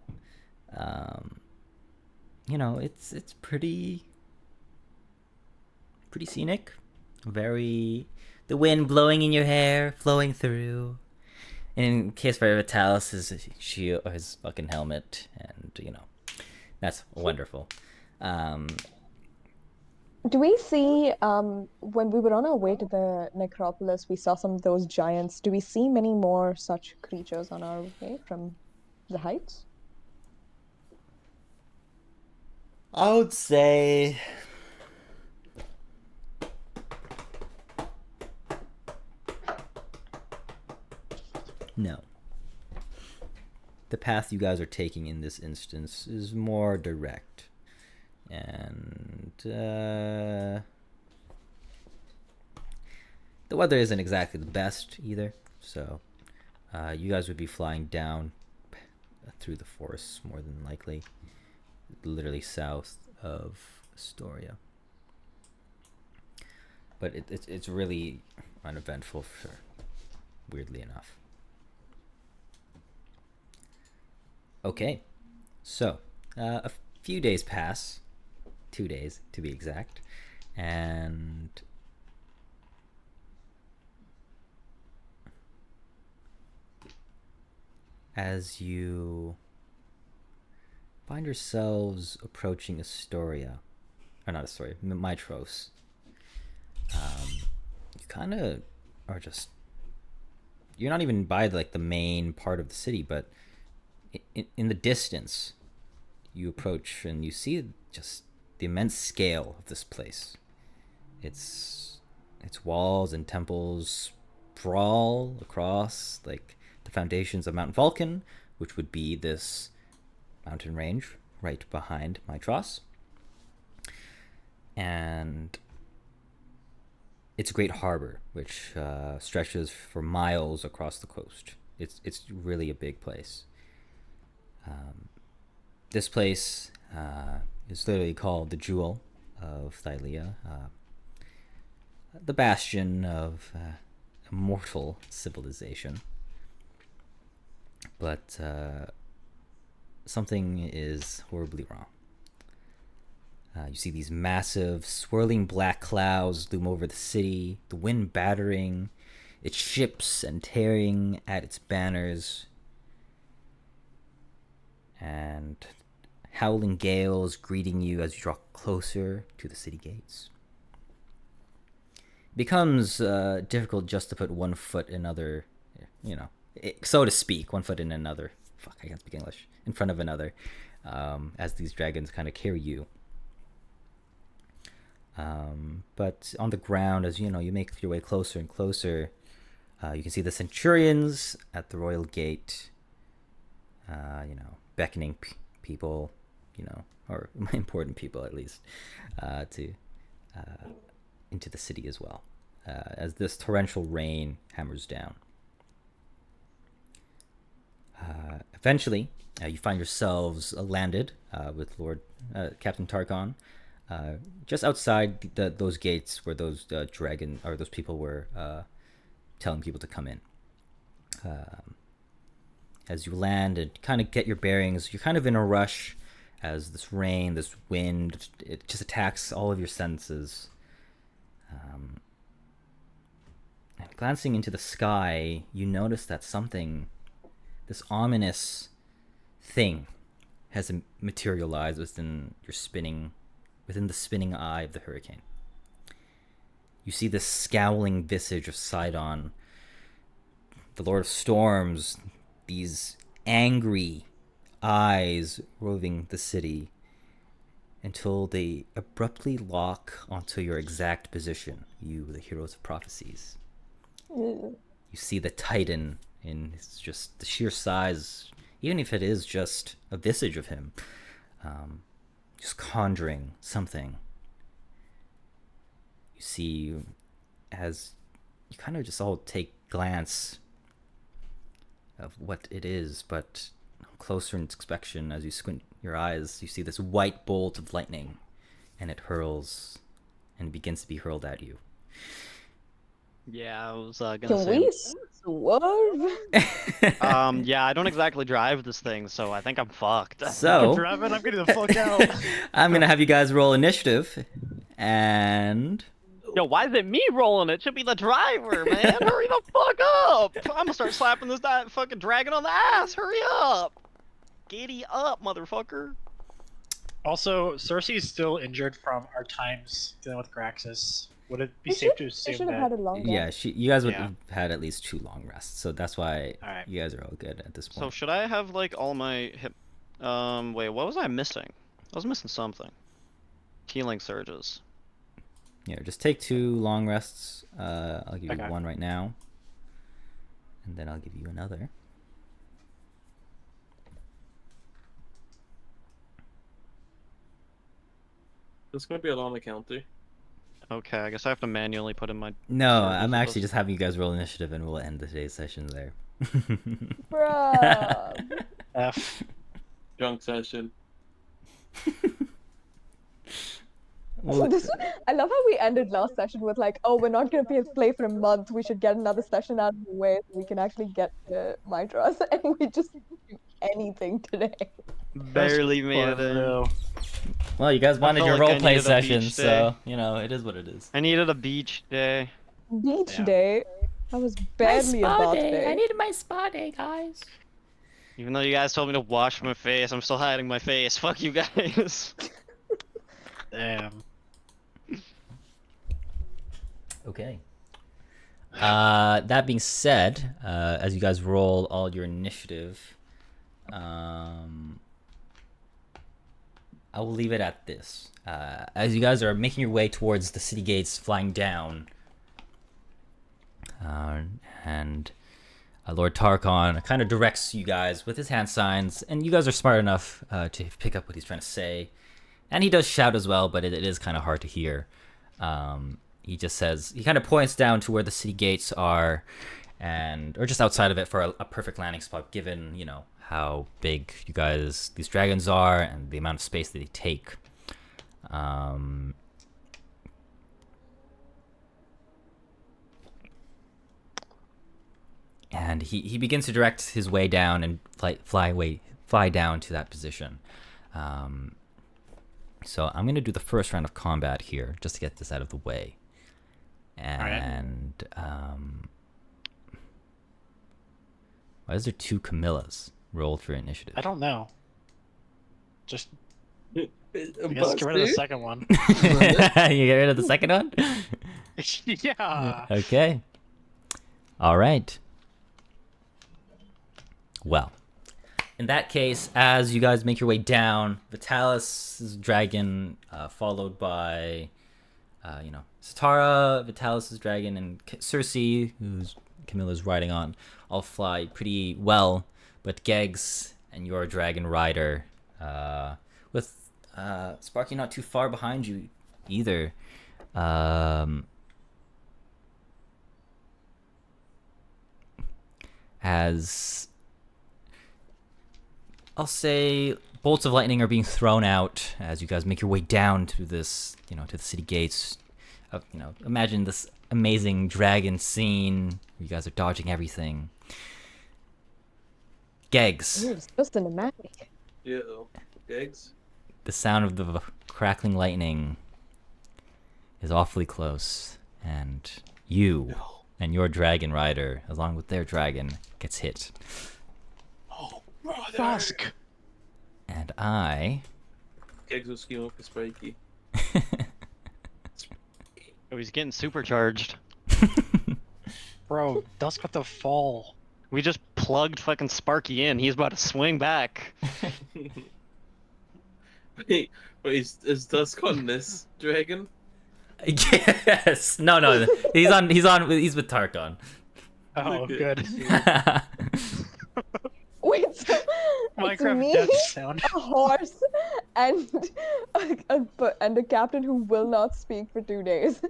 it's pretty scenic. Very, the wind blowing in your hair, flowing through. In case for Vitalis, his shield, or his fucking helmet, and that's wonderful. Do we see, when we were on our way to the necropolis, we saw some of those giants. Do we see many more such creatures on our way from the heights? I would say no. The path you guys are taking in this instance is more direct. And the weather isn't exactly the best either. So you guys would be flying down through the forests more than likely. Literally south of Astoria. But it's really uneventful for sure. Weirdly enough. Okay, so a few days pass, 2 days to be exact, and as you find yourselves approaching Astoria, or not Astoria, Mitros, you kind of are just, you're not even by like the main part of the city, but in the distance, you approach and you see just the immense scale of this place. Its walls and temples sprawl across like the foundations of Mount Vulcan, which would be this mountain range right behind Mitros. And it's a great harbor, which stretches for miles across the coast. It's really a big place. This place is literally called the Jewel of Thylea, the bastion of immortal civilization. But something is horribly wrong. You see these massive, swirling black clouds loom over the city, the wind battering its ships and tearing at its banners, and howling gales greeting you as you draw closer to the city gates. It becomes difficult just to put one foot in another, so to speak, one foot in another. Fuck, I can't speak English. In front of another, as these dragons kind of carry you. But on the ground, as you make your way closer and closer, you can see the centurions at the royal gate, beckoning people, or important people at least, to into the city as well, as this torrential rain hammers down. Eventually, you find yourselves landed with Lord Captain Tarkon, just outside those gates where those dragon or those people were telling people to come in. As you land and kind of get your bearings, you're kind of in a rush as this rain, this wind, it just attacks all of your senses. And glancing into the sky, you notice that something, this ominous thing, has materialized within the spinning eye of the hurricane. You see this scowling visage of Sidon, the Lord of Storms, these angry eyes roving the city, until they abruptly lock onto your exact position, you, the heroes of prophecies. Ew. You see the Titan in just the sheer size, even if it is just a visage of him, just conjuring something. You see, as you kind of just all take glance of what it is, but closer inspection, as you squint your eyes, you see this white bolt of lightning, and it hurls and begins to be hurled at you. Yeah, I was gonna Can say. we swerve? Yeah, I don't exactly drive this thing, so I think I'm fucked. I'm So, driving. I'm getting the fuck out. I'm going to have you guys roll initiative, and... Yo, why is it me rolling? It should be the driver, man. Hurry the fuck up! I'm gonna start slapping this fucking dragon on the ass. Hurry up! Giddy up, motherfucker. Also, Cersei's still injured from our times dealing with Graxus. Would it be We safe should- to We assume should have that? had a longer. Yeah, you guys would Yeah. have had at least 2 long rests, so that's why Alright. you guys are all good at this So point. should I have like all my hip? Wait, what was I missing? I was missing something. Healing surges. Yeah, just take 2 long rests. I'll give you Okay. 1 right now, and then I'll give you another. This is gonna be a long encounter. Okay, I guess I have to manually put in my. No, surges I'm with actually this. just having you guys roll initiative, and we'll end today's session there. Bruh. F. Junk session. Well, I love how we ended last session with like, oh, we're not gonna play for a month. We should get another session out of the way so we can actually get to Midras, and we just didn't do anything today. Barely made it in. Though. well, you guys wanted felt your like I roleplay needed a session, beach so you know it is what it is. I needed a beach day. Beach Yeah. day. That was barely a bath day. needed my spa day, guys. Even though you guys told me to wash my face, I'm still hiding my face. Fuck you guys. Damn. Okay. That being said, as you guys roll all your initiative, I will leave it at this. As you guys are making your way towards the city gates, flying down, and Lord Tarkon kind of directs you guys with his hand signs, and you guys are smart enough to pick up what he's trying to say. And he does shout as well, but it is kind of hard to hear. He just says, he kind of points down to where the city gates are, or just outside of it for a perfect landing spot, given, you know, how big you guys, these dragons are, and the amount of space that they take. And he begins to direct his way down and fly down to that position. So I'm gonna do the first round of combat here, just to get this out of the way. And why is there 2 Camillas? Roll for initiative. I don't know. Just I I guess get rid of the second one. You get rid of the second one? Yeah. Okay. All right. Well, in that case, as you guys make your way down, Vitalis' dragon, followed by, Satara, Vitalis' dragon, and Cersei, who's Camilla's riding on, all fly pretty well. But Geggs and your dragon rider, with Sparky not too far behind you either, as I'll say bolts of lightning are being thrown out as you guys make your way down to this, to the city gates. Imagine this amazing dragon scene. You guys are dodging everything. Geggs, Ooh, it's so cinematic. Yeah. Eggs. the sound of the crackling lightning is awfully close, and you and your dragon rider, along with their dragon, gets hit. Oh, brother. Fusk. And I... Eggs will scheme up with Spiky. Oh, he's getting supercharged. Bro, Dusk about to fall. We just plugged fucking Sparky in. He's about to swing back. Wait, is Dusk on this dragon? Yes. No, he's with Tarkon. Oh, Okay. good. Wait, so it's Minecraft me, death sound. a horse, and and a captain who will not speak for 2 days.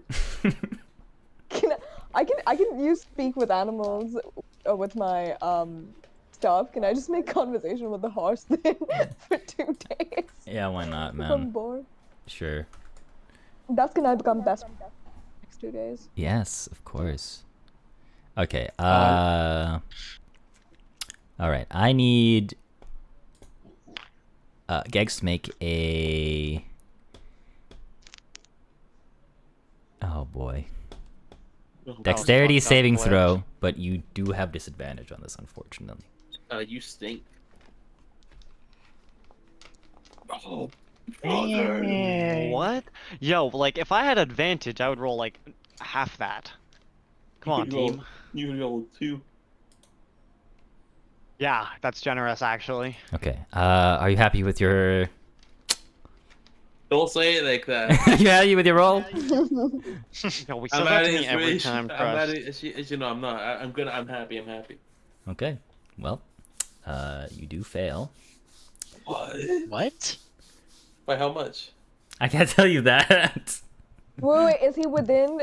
I can use speak with animals with my stuff. Can I just make conversation with the horse then for 2 days? Yeah, why not, If man? I'm bored. Sure. That's can I become best next 2 days? Yes, of course. Okay. Uh, All right. I need Gex to make a. Oh boy. Dexterity fucked up saving glitch. throw, but you do have disadvantage on this, unfortunately. You stink. Oh, Dang. What? Yo, like if I had advantage, I would roll like half that. Come on, team. You rolled 2. Yeah, that's generous actually. Okay. Are you happy with your? Don't say it like that. Are you happy with your roll? Yo, we I'm said that to at me it. every time, I'm at Crust. it. As you know, I'm not. I'm good. I'm happy. I'm happy. Okay. Well, you do fail. What? What? By how much? I can't tell you that. Wait, is he within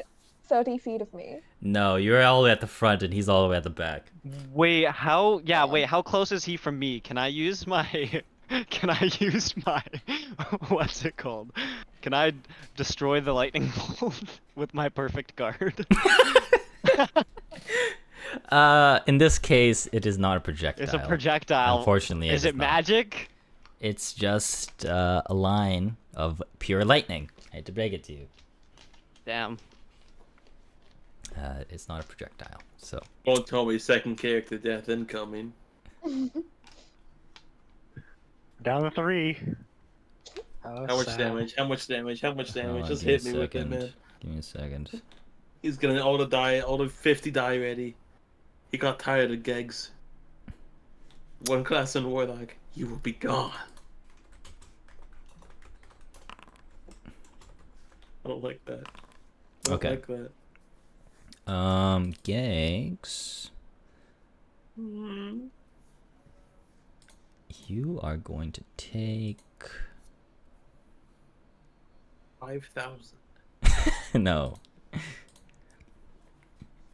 30 feet of me? No, you're all the way at the front, and he's all the way at the back. Wait, how? Yeah, wait. How close is he from me? Can I use my? Can I use my? What's it called? Can I destroy the lightning bolt with my perfect guard? In this case, it is not a projectile. It's a projectile. Unfortunately, is it not. magic? It's just a line of pure lightning. I hate to break it to you. Damn. It's not a projectile. So Don't tell me second character death incoming. Down to 3. How much damage? How much damage? How much damage? hold on, Just give me hit me a with it, second. man. Give me a second. He's gonna all the 50 die ready. He got tired of Gegs. One class in Warlock, you will be gone. I don't like that. I don't Okay. like that. Gags. You are going to take 5,000. no.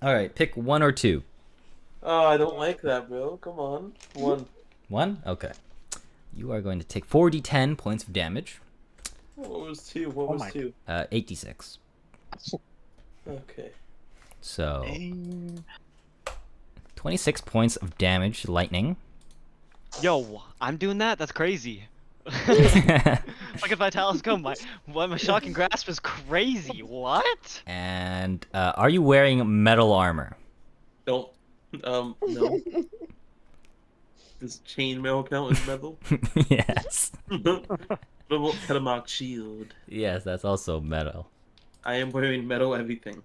All right, pick 1 or 2. Oh, I don't like that, bro. Come on. 1. 1? Okay. You are going to take 4d10 points of damage. What was 2? What Oh was my- 2? 8d6. Okay. So Dang. 26 points of damage, lightning. Yo, I'm doing that? That's crazy. Look at Vitalis go. My shocking grasp is crazy. What? And are you wearing metal armor? Don't. No. Does chainmail count as metal? Yes. What about Telemark shield? Yes, that's also metal. I am wearing metal everything.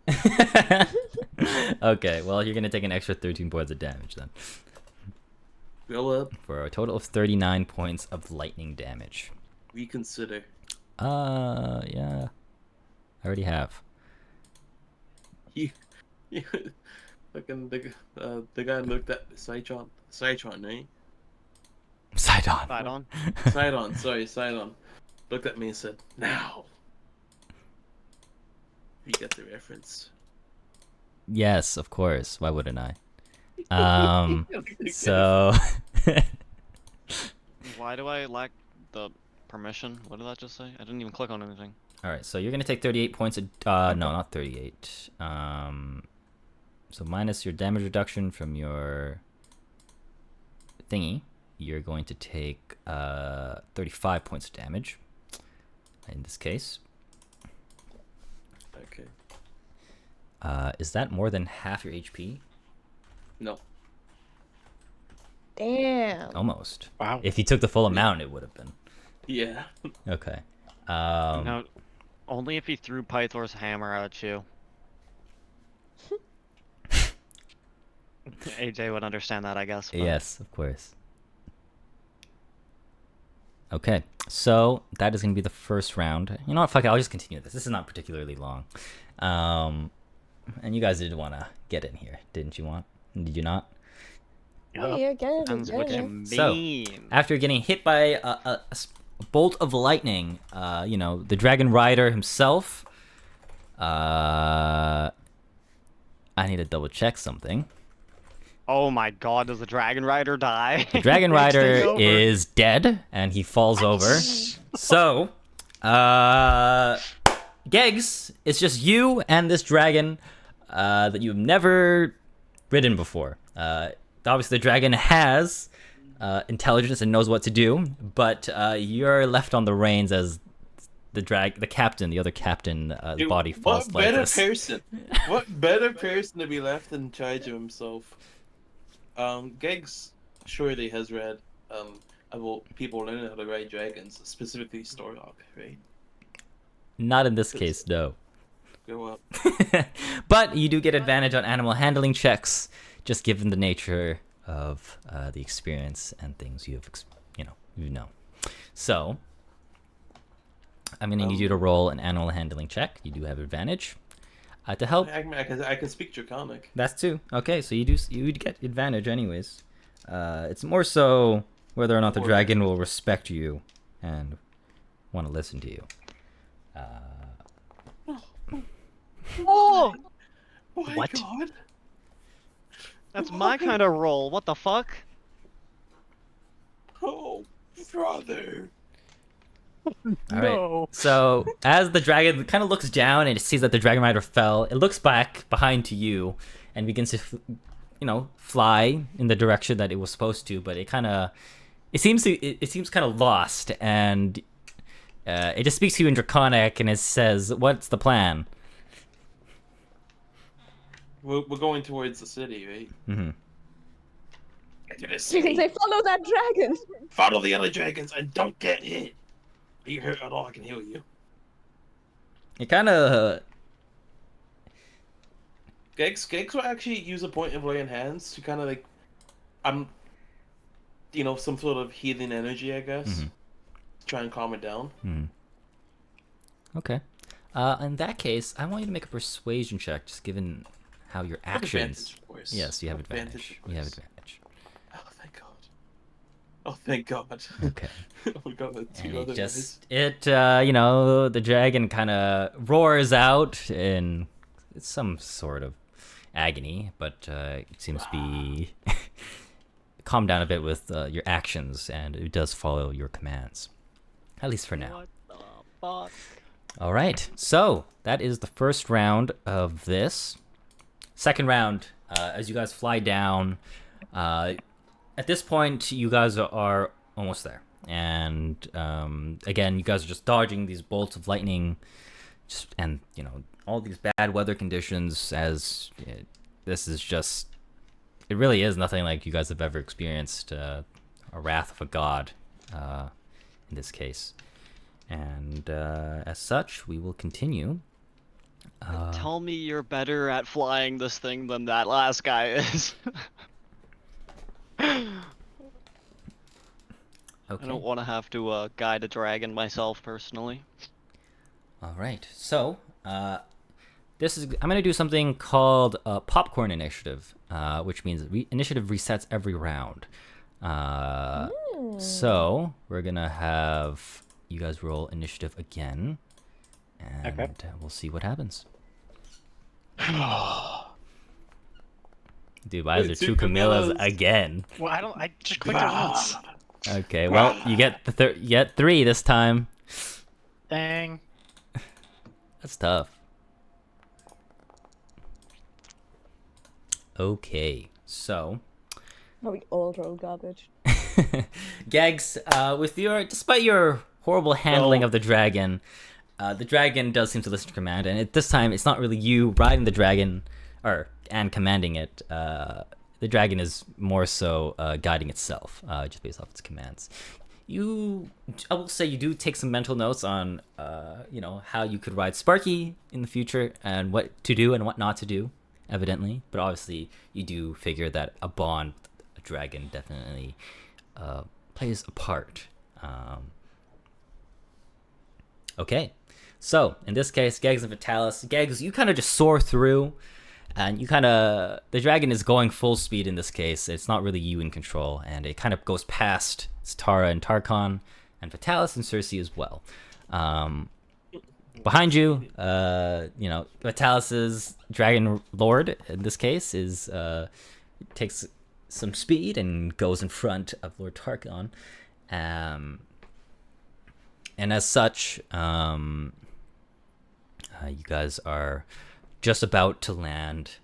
Okay, well, you're going to take an extra 13 points of damage then. Go up. For a total of 39 points of lightning damage. Reconsider. Yeah. I already have. You fucking the guy looked at Sidon, right? Sidon. Sidon. Sidon, sorry, Sidon. Looked at me and said, "Now." You get the reference. Yes, of course. Why wouldn't I? So Why do I lack the permission? What did that just say? I didn't even click on anything. all right, so you're gonna take 38 points of no, not 38. So minus your damage reduction from your thingy, you're going to take 35 points of damage in this case. Okay. Is that more than half your HP? No. Damn. Almost. Wow. If you took the full amount, it would have been. Yeah. Okay. No, only if he threw Pythor's hammer at you. AJ would understand that, I guess. but- Yes, of course. Okay, so that is going to be the first round. You know what? Fuck it. I'll just continue this. This is not particularly long. And you guys did want to get in here, didn't you want? Did you not? Oh, yeah, get it, Depends get what it. you mean. So, after getting hit by a bolt of lightning, you know, the Dragon Rider himself, I need to double check something. Oh my god, does the Dragon Rider die? The Dragon Next thing Rider over. is dead, and he falls over. So, Gegs, it's just you and this dragon that you've never ridden before. Obviously, the dragon has intelligence and knows what to do, but you're left on the reins as the captain, the other captain, Dude, body falls what like better this. person? What better person to be left in charge of himself? Gegs surely has read about people learning how to ride dragons, specifically Storhawk, right? Not in this case, no. Go up. But you do get advantage on animal handling checks, just given the nature of the experience and things you know. So I'm gonna need you to roll an animal handling check. You do have advantage. To help. I can speak Draconic. That's two. Okay, so you get advantage anyways. It's more so whether or not the dragon will respect you and want to listen to you. Oh! My What? God. That's my kind of roll. What the fuck? Oh, brother. All right. So as the dragon kind of looks down and it sees that the Dragon Rider fell, it looks back behind to you and begins to, fly in the direction that it was supposed to. But it seems kind of lost, and it just speaks to you in Draconic and it says, "What's the plan?" We're going towards the city, right? Mm-hmm. Get to the You can city. say, follow that dragon. Follow the other dragons and don't get hit. If you hurt at all, I can heal you. It kind of. Gex will actually use a point of laying hands to kind of like, some sort of healing energy, I guess. Mhm. Try and calm it down. Okay. In that case, I want you to make a persuasion check, just given how your actions. Advantage, of course. Yes, you have Advantage, advantage. of You have course. advantage. Oh, thank God. Oh, thank God. Okay. We got the two And other it guys. the dragon kind of roars out in some sort of agony, but it seems to be calmed down a bit with your actions, and it does follow your commands, at least for now. What the fuck? All right, so that is the first round of this. Second round, as you guys fly down, at this point, you guys are almost there. And again, you guys are just dodging these bolts of lightning, and all these bad weather conditions. This is just, it really is nothing like you guys have ever experienced. A wrath of a god, in this case. And as such, we will continue. Tell me you're better at flying this thing than that last guy is. Okay. I don't want to have to guide a dragon myself personally. All right. So, I'm going to do something called Popcorn Initiative, which means initiative resets every round. So, we're going to have you guys roll initiative again, and we'll see what happens. Dude, why is there two Camillas again? Well, I just clicked it once. Okay, well, you get 3 this time. Dang. That's tough. Okay, so Oh, we all roll garbage. Gags, despite your horrible handling of the dragon does seem to listen to command, and this time it's not really you riding the dragon and commanding it. The dragon is more so guiding itself, just based off its commands. I will say you do take some mental notes on, how you could ride Sparky in the future and what to do and what not to do, evidently. But obviously, you do figure that a bond with a dragon definitely plays a part Okay, so in this case, Gegs and Vitalis. Gegs, you kind of just soar through, and the dragon is going full speed in this case. It's not really you in control, and it kind of goes past Tara and Tarkon, and Vitalis and Cersei as well. Behind you, Vitalis's Dragon Lord in this case takes some speed and goes in front of Lord Tarkon. And as such, you guys are just about to land.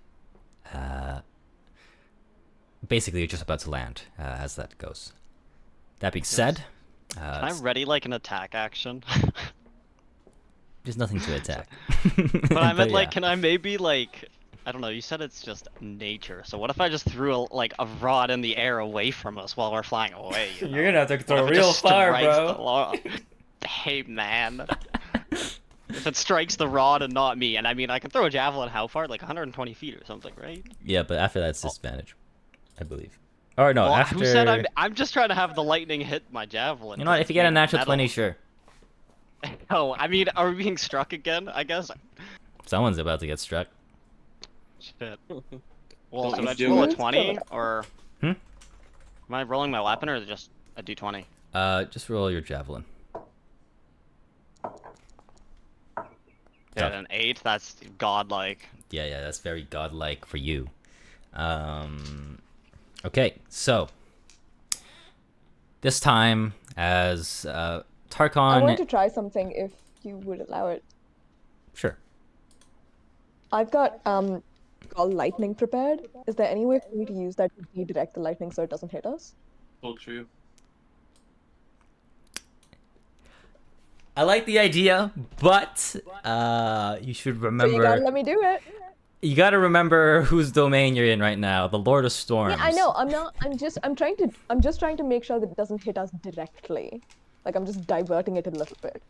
Basically, you're just about to land as that goes. That being said, Can I ready like an attack action? there's nothing to attack. But I meant like, yeah. can I maybe like, I don't know. You said it's just nature. So what if I just threw a rod in the air away from us while we're flying away? You know? You're gonna have to What throw if it real just far, strikes bro. the hey man. If it strikes the rod and not me, and I mean I can throw a javelin how far? Like 120 feet or something, right? Yeah, but after that's disadvantage, I believe. Or no, Well, after. who said I'm just trying to have the lightning hit my javelin. You know what? If you get a natural metal. 20, sure. Oh, I mean, are we being struck again? I guess. Someone's about to get struck. Shit. Well, should I do roll a it. 20 or? Hmm? Am I rolling my weapon or is it just a d20? Just roll your javelin. Yeah, an 8. That's godlike. Yeah, that's very godlike for you. Okay, so this time as Tarkon. I want to try something if you would allow it. Sure. I've got called lightning prepared. Is there any way for me to use that to redirect the lightning so it doesn't hit us? So true. I like the idea, but you should So remember. you gotta let me do it. You gotta remember whose domain you're in right now. The Lord of Storms. Yeah, I know. I'm just trying to make sure that it doesn't hit us directly. Like I'm just diverting it a little bit.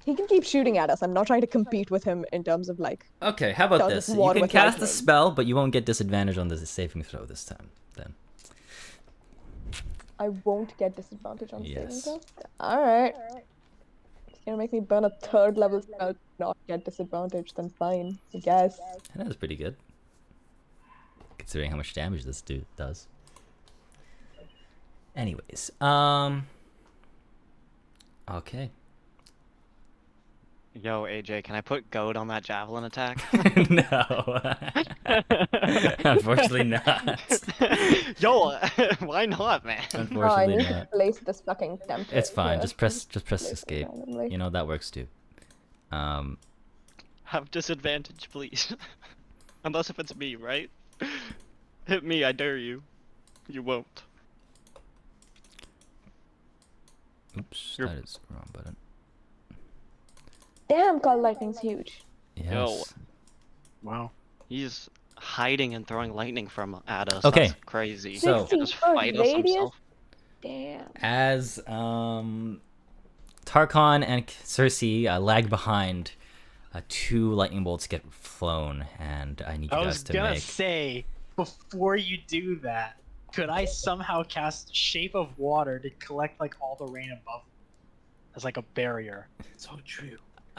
He can keep shooting at us. I'm not trying to compete with him in terms of like. Okay, how about Does this? war You can with cast a lightning. spell, but you won't get disadvantage on the saving throw this time. Then. I won't get disadvantage on Yes. saving throw. All right. It's gonna make me burn a 3rd level spell to not get disadvantage. Then fine, I guess. That was pretty good, considering how much damage this dude does. Anyways, okay. Yo, AJ, can I put goad on that javelin attack? No, unfortunately not. Yo, why not, man? Oh, I Unfortunately need to not. place this fucking template. It's fine. here. Just press Place it escape. randomly. You know that works too. Have disadvantage, please. Unless if it's me, right? Hit me, I dare you. You won't. Oops, You're- that is the wrong button. Damn, call lightning's huge. Yes. Wow. He's hiding and throwing lightning at us. Okay. That's crazy. So- He can just 60-foot fight us radius? himself. Damn. As Tarkon and Cersei lag behind, 2 lightning bolts get flown, and I need you I guys was to gonna make. say, before you do that, could I somehow cast Shape of Water to collect like all the rain above as like a barrier? So true.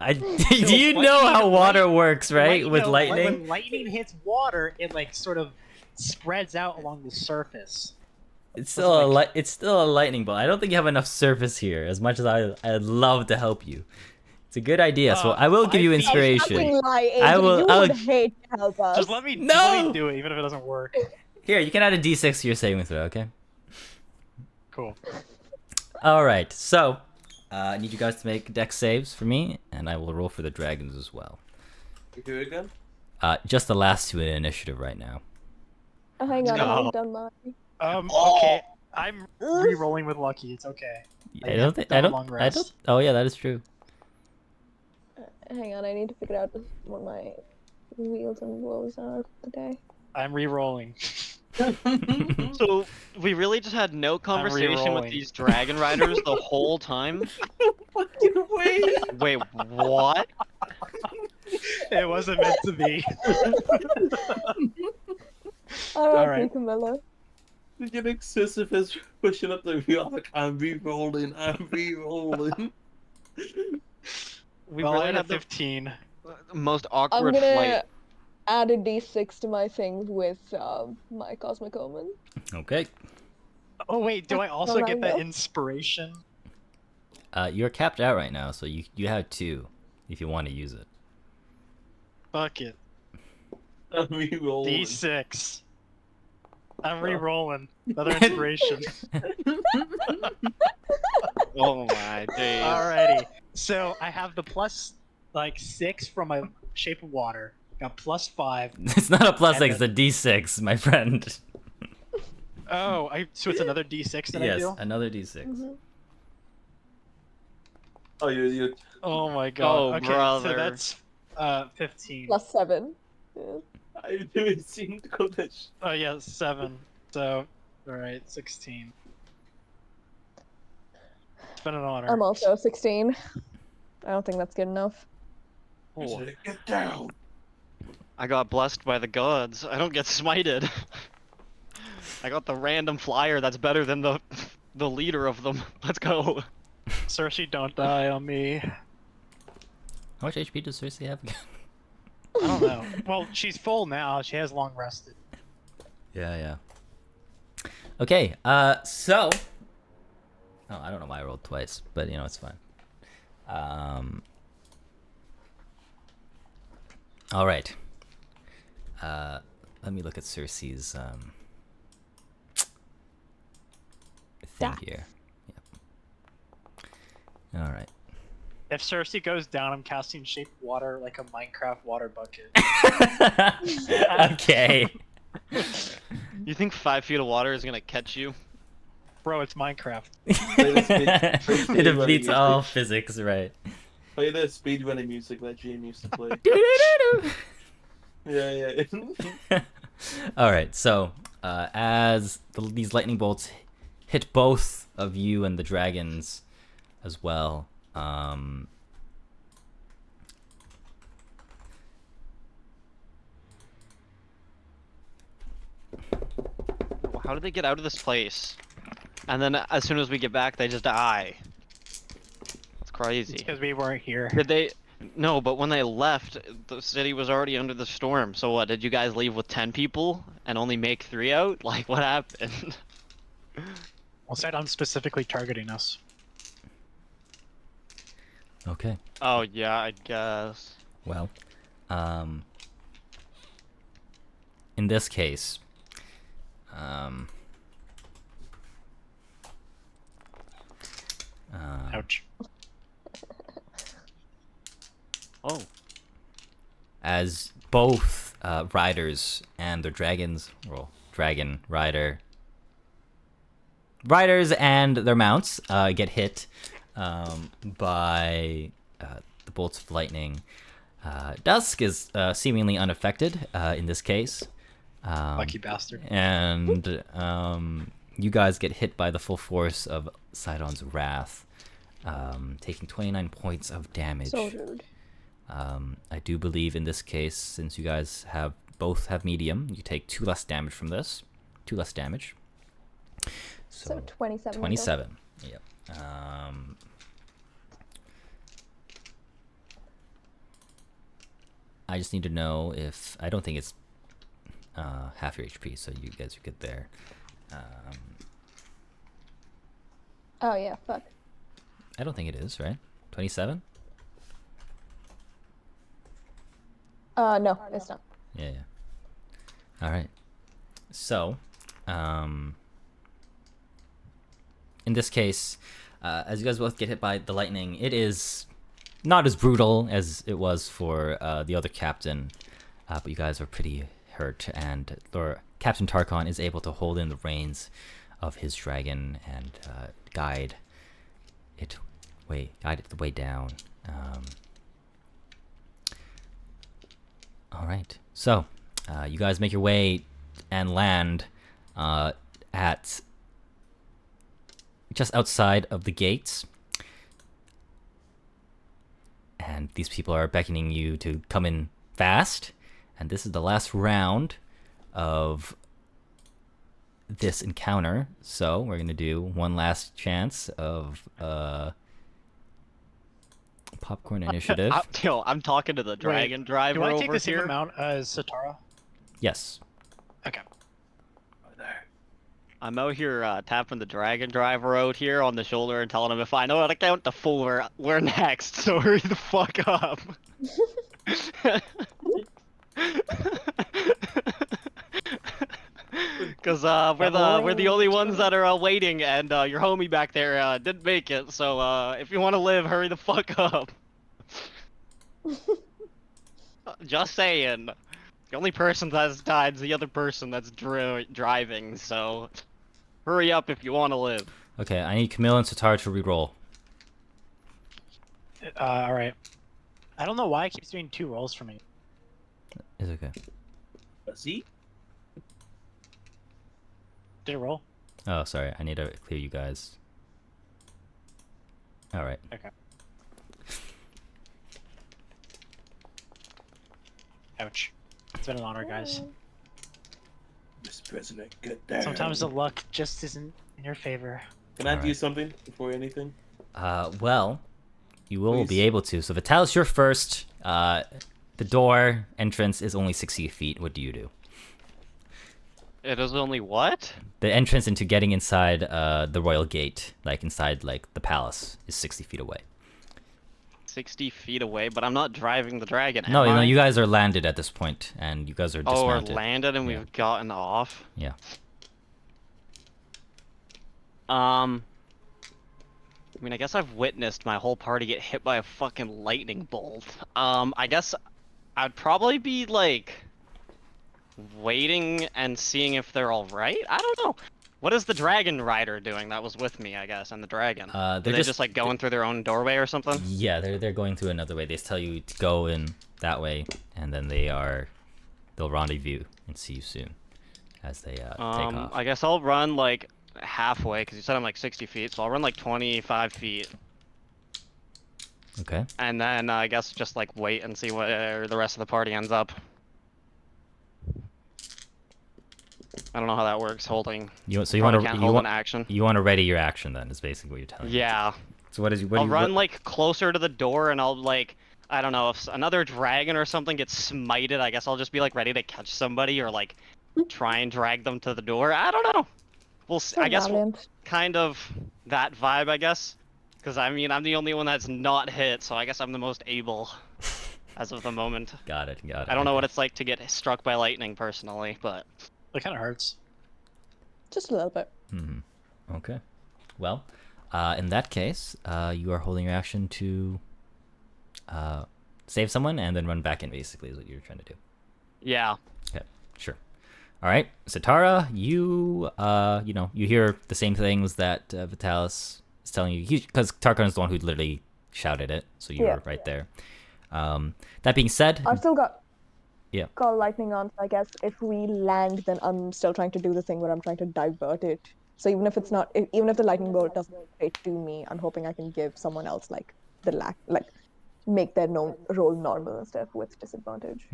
Do you know how water works, right? With no, lightning. When lightning hits water, it like sort of spreads out along the surface. It's still it's still a lightning bolt. I don't think you have enough surface here. As much as I'd love to help you, it's a good idea. So I will give you 5 feet. inspiration. Fucking lie, AJ. I will- You I'll- would hate to help us. Just let me No! do it, even if it doesn't work. Here, you can add a d6 to your saving throw. Okay. Cool. All right. So I need you guys to make dex saves for me, and I will roll for the dragons as well. You do it again? Just the last 2 in initiative right now. Oh, hang on, I No. haven't done mine. Okay. I'm re-rolling with Lucky. It's okay. I don't think I done a don't. long I don't. rest. Oh yeah, that is true. Hang on, I need to figure out what my wheels and woes are today. I'm re-rolling. So we really just had no conversation with re-rolling. these dragon riders the whole time. Fucking wait. Wait, what? It wasn't meant to be. Alright, Alright. Camilla. You get excessive as pushing up the rock. I'm re-rolling. I'm re-rolling. We Well, I really had a had the 15. most I'm awkward gonna flight. add a d6 to my thing with my Cosmic Omen. Okay. Oh wait, do I also Don't I get that know? inspiration? You're capped out right now, so you have 2 if you want to use it. Fuck it. I'm re-rolling. D6. I'm re-rolling. Another inspiration. Oh my days. Alrighty. So I have the plus 6 from my Shape of Water. Got plus 5. It's not a plus And 6, it's a D6, my friend. Oh, so it's another D6 that I Yes, do? another D6. Mm-hmm. Oh, you. Oh my god. Oh, Okay, brother. so that's 15. Plus 7. Yeah. I didn't seem to go that. Oh yeah, 7. So, alright, 16. It's been an honor. I'm also 16. I don't think that's good enough. Oh, Get down. I got blessed by the gods. I don't get smited. I got the random flyer that's better than the leader of them. Let's go. Cersei, don't die on me. How much HP does Cersei have again? I don't know. Well, she's full now. She has long rested. Yeah. Okay, so... Oh, I don't know why I rolled twice, but you know, it's fine. Alright. Let me look at Cersei's, thing Stats. here. Yep. Alright. If Cersei goes down, I'm casting Shape of Water like a Minecraft water bucket. Okay. You think 5 feet of water is gonna catch you? Bro, it's Minecraft. It defeats all physics, right? Play the speedrunning music that Jim used to play. Yeah. Alright, so, as these lightning bolts hit both of you and the dragons as well, How did they get out of this place? And then as soon as we get back, they just die. It's crazy. Because we weren't here. Did they? No, but when they left, the city was already under the storm. So what? Did you guys leave with 10 people and only make 3 out? Like, what happened? Well, Sidon's specifically targeting us. okay. Oh yeah, I guess. Well, in this case, Ouch. Oh. as both riders and their dragons, well, dragon rider, riders and their mounts get hit by the bolts of lightning. Dusk is seemingly unaffected in this case. Lucky bastard. And you guys get hit by the full force of Sidon's wrath, taking 29 points of damage. So rude. I do believe in this case, since you guys both have medium, you take 2 less damage from this. 2 less damage. So 27. 27. Yep. I just need to know if... I don't think it's half your HP, so you guys are good there. Oh yeah, fuck. I don't think it is, right? 27? No, it's not. Yeah. All right. So, in this case, as you guys both get hit by the lightning, it is not as brutal as it was for the other captain, but you guys are pretty hurt, and Captain Tarkon is able to hold in the reins of his dragon and guide it the way down. All right, so you guys make your way and land at just outside of the gates, and these people are beckoning you to come in fast. And this is the last round of this encounter. So we're gonna do one last chance of popcorn initiative. I'm talking to the dragon driver Do I over take the same here. amount as Satara? Yes. Okay. There. I'm out here tapping the dragon driver out here on the shoulder and telling him if I know how to count to 4, we're next. So hurry the fuck up. Because we're the only ones that are waiting, and your homie back there didn't make it. So if you want to live, hurry the fuck up. Just saying. The only person that's died is the other person that's driving. So hurry up if you want to live. Okay, I need Camille and Satara to reroll. All right. I don't know why it keeps doing 2 rolls for me. It's okay. See? Did it roll? Oh, sorry. I need to clear you guys. All right. Okay. Ouch. It's been an honor, guys. Mr. President, get there. Sometimes the luck just isn't in your favor. Can I do Alright. something before anything? Well, you will Please. be able to. So Vitalis, you're first. The door entrance is only 60 feet. What do you do? It is only what? The entrance into getting inside the royal gate, like inside like the palace, is 60 feet away. 60 feet away, but I'm not driving the dragon. No, am no, I? you guys are landed at this point, and you guys are Oh, we're dismounted. landed and Yeah. we've gotten off. Yeah. I mean, I guess I've witnessed my whole party get hit by a fucking lightning bolt. I guess I'd probably be like waiting and seeing if they're all right. I don't know. What is the dragon rider doing that was with me, I guess, and the dragon? They're They just like going through their own doorway or something? Yeah, they're going through another way. They tell you to go in that way, and then they'll rendezvous and see you soon, as they take off. I guess I'll run like halfway because you said I'm like 60 feet, so I'll run like 25 feet, Okay. and then I guess just like wait and see where the rest of the party ends up. I don't know how that works. Holding. You want Probably can't hold to an action. you want to ready your action then? Is basically what you're telling me. Yeah. So what is what? I'll do you, run what, like closer to the door, and I'll like, I don't know, if another dragon or something gets smited, I guess I'll just be like ready to catch somebody or like try and drag them to the door. I don't know. We'll see. So I guess valiant. kind of that vibe, I guess. Because I mean, I'm the only one that's not hit, so I guess I'm the most able as of the moment. Got it. I don't know what it's like to get struck by lightning personally, but It kind of hurts. Just a little bit. Mm-hmm. Okay. Well, in that case, you are holding your action to save someone and then run back in. Basically, is what you're trying to do. yeah. Okay. Sure. All right, Satara, you you hear the same things that Vitalis is telling you, because Tarkon is the one who literally shouted it, so you're Yeah. right there. That being said, I've still got Yeah. call lightning on, so I guess if we land, then I'm still trying to do the thing where I'm trying to divert it. So even if it's not, even if the lightning bolt doesn't go straight to me, I'm hoping I can give someone else like the make their roll normal instead of with disadvantage.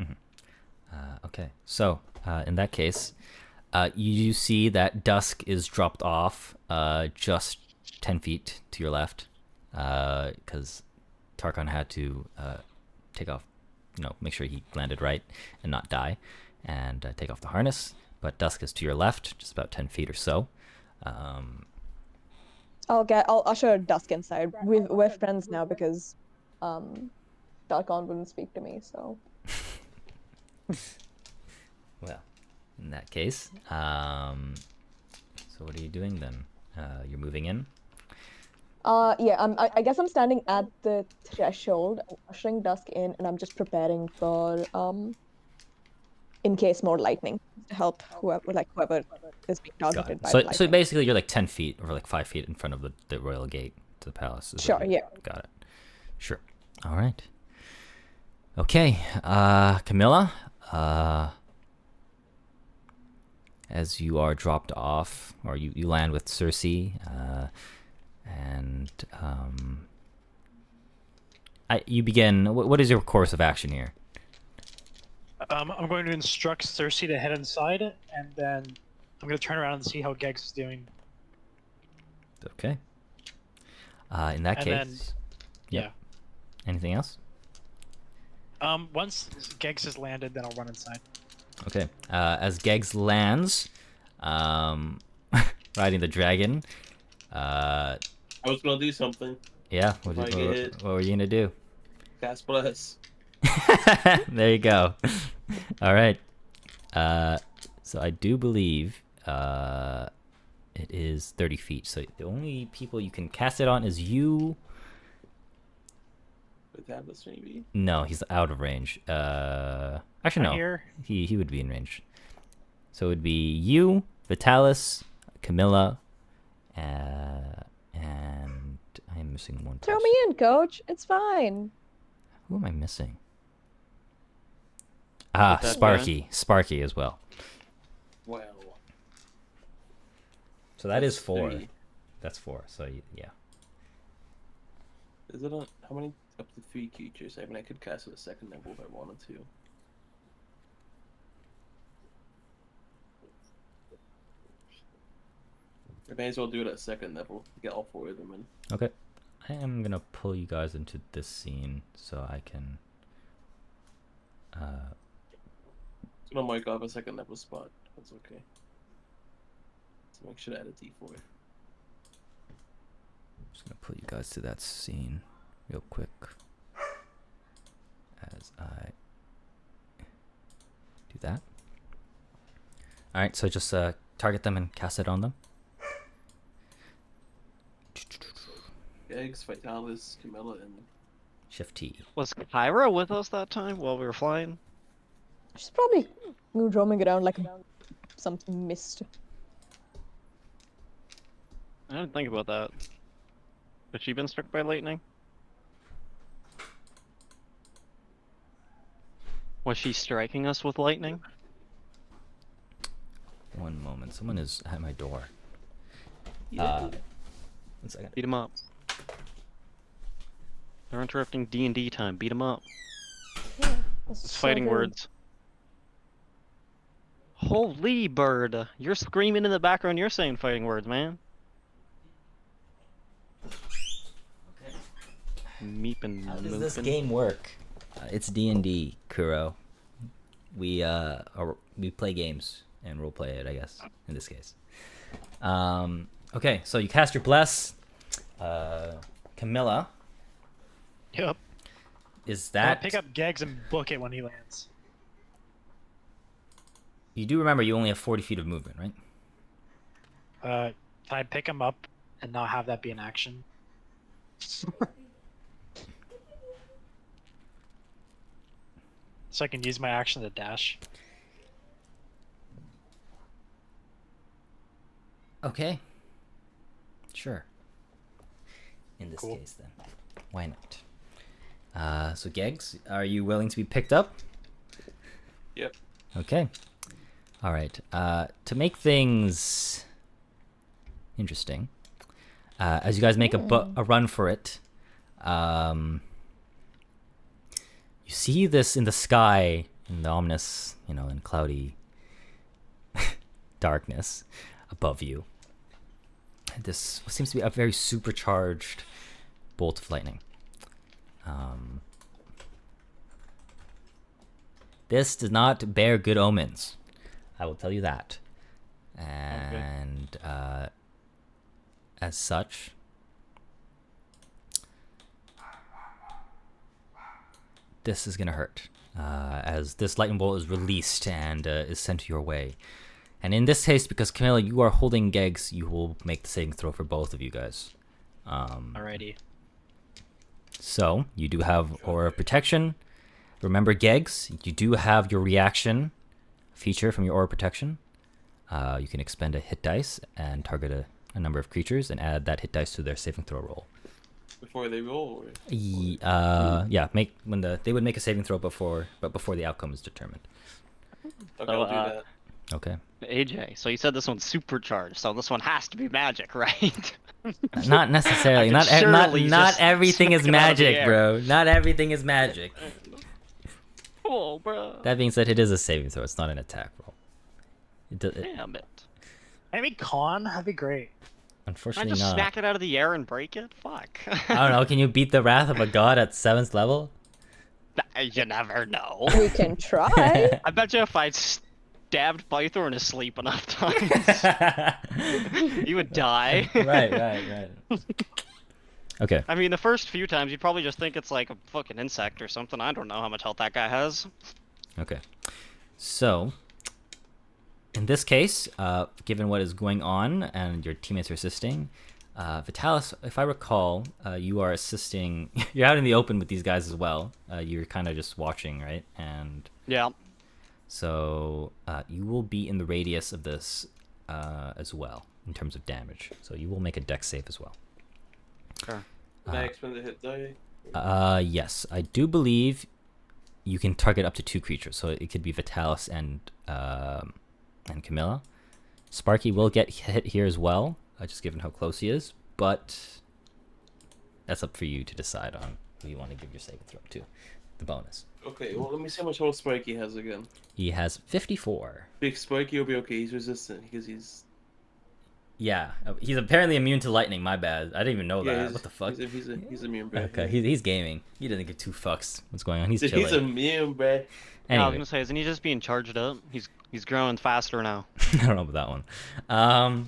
okay, so in that case, you see that Dusk is dropped off just 10 feet to your left, because Tarkon had to take off, make sure he landed right and not die, and take off the harness. But Dusk is to your left, just about 10 feet or so. I'll usher Dusk inside. We're friends now because Darkon wouldn't speak to me, so. Well, in that case, so what are you doing then? You're moving in? Yeah, I guess I'm standing at the threshold, ushering Dusk in, and I'm just preparing for in case more lightning to help whoever is being targeted by the So lightning. basically you're like 10 feet or like 5 feet in front of the royal gate to the palace. Is Sure, what you- yeah. Got it. Sure. All right. Okay, Camilla, as you are dropped off, or you land with Cersei, and you begin. What is your course of action here? I'm going to instruct Cersei to head inside, and then I'm gonna turn around and see how Gegs is doing. Okay. In that And case, then, yep. Anything else? Once Gegs has landed, then I'll run inside. Okay. As Gegs lands, riding the dragon, I was gonna do something. yeah. If I get hit. What were you gonna do? Cast bless. There you go. All right. So I do believe it is 30 feet. So the only people you can cast it on is you. With tablets, maybe. No, he's out of range. Actually, no. Here. He would be in range. So it would be you, Vitalis, Camilla, and I am missing one Throw person. me in, coach. It's fine. Who am I missing? Ah, Put that Sparky. Sparky as well. Well. So that is That's 4. 3. That's 4. So yeah. Is it on how many? Up to 3 creatures. I mean, I could cast it a second level if I wanted to. I may as well do it at second level. Get all 4 of them in. Okay. I am gonna pull you guys into this scene so I can. It's gonna mark off a second level spot. That's okay. So make sure to add a D4. Just gonna pull you guys to that scene real quick as I do that. All right, so just target them and cast it on them. Eggs, Vitalis, Camilla, and Shift T. Was Kyra with us that time while we were flying? She's probably roaming around like some mist. I didn't think about that. Has she been struck by lightning? Was she striking us with lightning? One moment. Someone is at my door. yeah. 1 second. Beat him up. They're interrupting D&D time. Beat him up. Yeah, that's It's so fighting rude. words. Holy bird! You're screaming in the background. You're saying fighting words, man. Meepin'. How does this moopin'. game work? It's D&D, Kuro. We play games and role play it, I guess, in this case. Okay, so you cast your bless. Camilla, Yep. is I'm gonna that pick up Gegs and book it when he lands. you do remember you only have 40 feet of movement, right? Can I pick him up and not have that be an action? So I can use my action to dash. Okay. Sure. In this Cool. case, then. Why not? So, Gegs, are you willing to be picked up? Yep. Okay. All right. To make things interesting, as you guys make a run for it, you see this in the sky, in the ominous, and cloudy darkness above you. This seems to be a very supercharged bolt of lightning. This does not bear good omens. I will tell you that. And as such, this is going to hurt. As this lightning bolt is released and is sent your way. And in this case, because Camilla, you are holding Gegs, you will make the saving throw for both of you guys. Alrighty. So, you do have Aura of Protection. Remember, Gegs, you do have your reaction feature from your Aura of Protection. You can expend a hit dice and target a number of creatures and add that hit dice to their saving throw roll. Before they roll, or Yeah, they would make a saving throw before the outcome is determined. okay, I'll do that. Okay. AJ, so you said this one's supercharged, so this one has to be magic, right? Not necessarily. I can surely Not just everything is smack it out of the magic, air. bro. Not everything is magic. Cool, bro. That being said, it is a saving throw. It's not an attack roll. Damn it. Maybe con? That'd be great. I Unfortunately just not. smack it out of the air and break it? Fuck. I don't know. Can you beat the wrath of a god at 7th level? You never know. We can try. I bet you if I stabbed Pythor in his sleep enough times, he would die. Right. Okay. I mean, the first few times you'd probably just think it's like a fucking insect or something. I don't know how much health that guy has. Okay. So, in this case, given what is going on and your teammates are assisting, Vitalis, if I recall, you are assisting. You're out in the open with these guys as well. You're kind of just watching, right? And Yeah. so you will be in the radius of this as well in terms of damage. So you will make a dex save as well. Sure. Can I expend the hit die? Yes, I do believe you can target up to 2 creatures. So it could be Vitalis and Camilla. Sparky will get hit here as well, just given how close he is. But that's up for you to decide on who you want to give your save throw to. The bonus. Okay, well, let me see how much health Spiky has again. He has 54. Big Spiky will be okay. He's resistant because he's... Yeah, he's apparently immune to lightning. My bad. I didn't even know that. What the fuck? He's immune, bro. Okay, he's gaming. He doesn't give 2 fucks. What's going on? He's He's chilling. immune, bro. Yeah, I was Anyway, gonna say, isn't he just being charged up? He's growing faster now. I don't know about that one.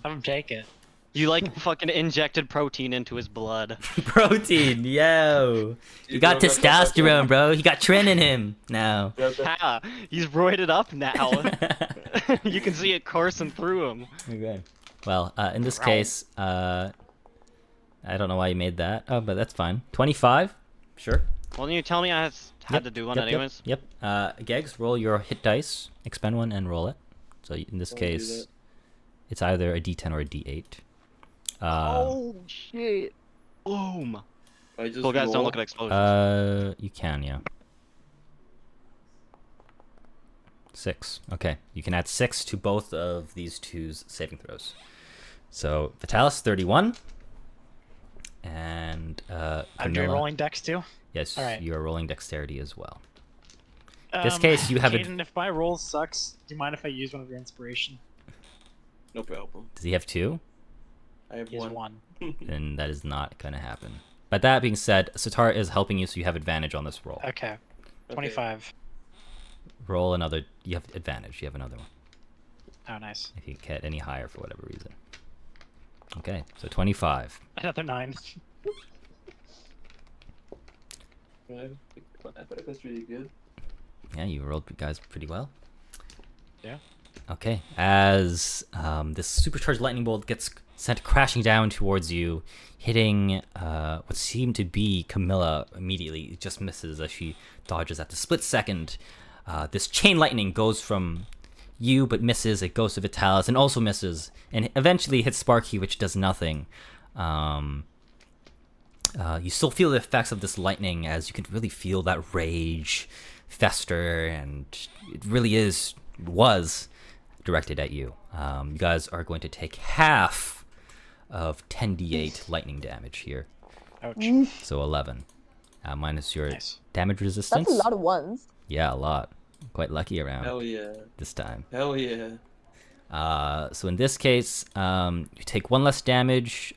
Have him take it. You like fucking injected protein into his blood. Protein, yo. You got testosterone, bro. You got Trin in him now. Ha! He's roided up now. You can see it coursing through him. Okay. Well, in this case, I don't know why you made that. Oh, but that's fine. 25? Sure. Well, then you tell me I had to do one anyways. Yep. Gegs, roll your hit dice. Expend one and roll it. So in this I'll do case, that. it's either a D10 or a D8. Oh shit! Boom! I just Cool guys, don't roll. look at explosions. You can, yeah. 6. Okay. You can add 6 to both of these two's saving throws. So Vitalis 31. And I'm Camilla, doing rolling dex too. yes, Alright. you are rolling dexterity as well. In this case, you have a. Jaden, if my roll sucks, do you mind if I use one of your inspiration? No problem. Does he have 2? I have He has one. one. Then that is not going to happen. But that being said, Sitar is helping you, so you have advantage on this roll. Okay. 25. Roll another. You have advantage. You have another one. Oh, nice. If you get any higher for whatever reason. Okay, so 25. Another 9. That's really good. Yeah, you rolled guys pretty well. Yeah. Okay, as this supercharged lightning bolt gets sent crashing down towards you, hitting what seemed to be Camilla immediately. It just misses as she dodges at the split second. This chain lightning goes from you but misses. It goes to Vitalis and also misses, and eventually hits Sparky, which does nothing. You still feel the effects of this lightning, as you can really feel that rage fester, and it really was directed at you. You guys are going to take half of 10d8 lightning damage here. Ouch. So 11. Minus your Nice. damage resistance. That's a lot of ones. Yeah, a lot. Quite lucky around Hell yeah. this time. Hell yeah. So in this case, you take 1 less damage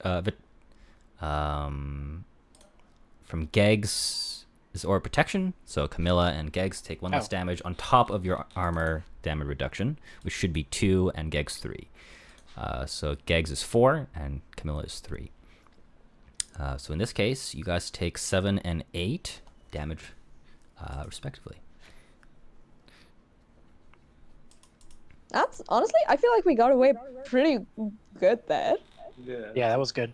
from Geg's aura protection. So Camilla and Geg's take 1 less damage on top of your armor damage reduction, which should be 2 and Geg's 3. So Geg's is 4 and Camilla is 3. So in this case, you guys take 7 and 8 damage, respectively. That's honestly, I feel like we got away pretty good there. Yeah. Yeah, that was good.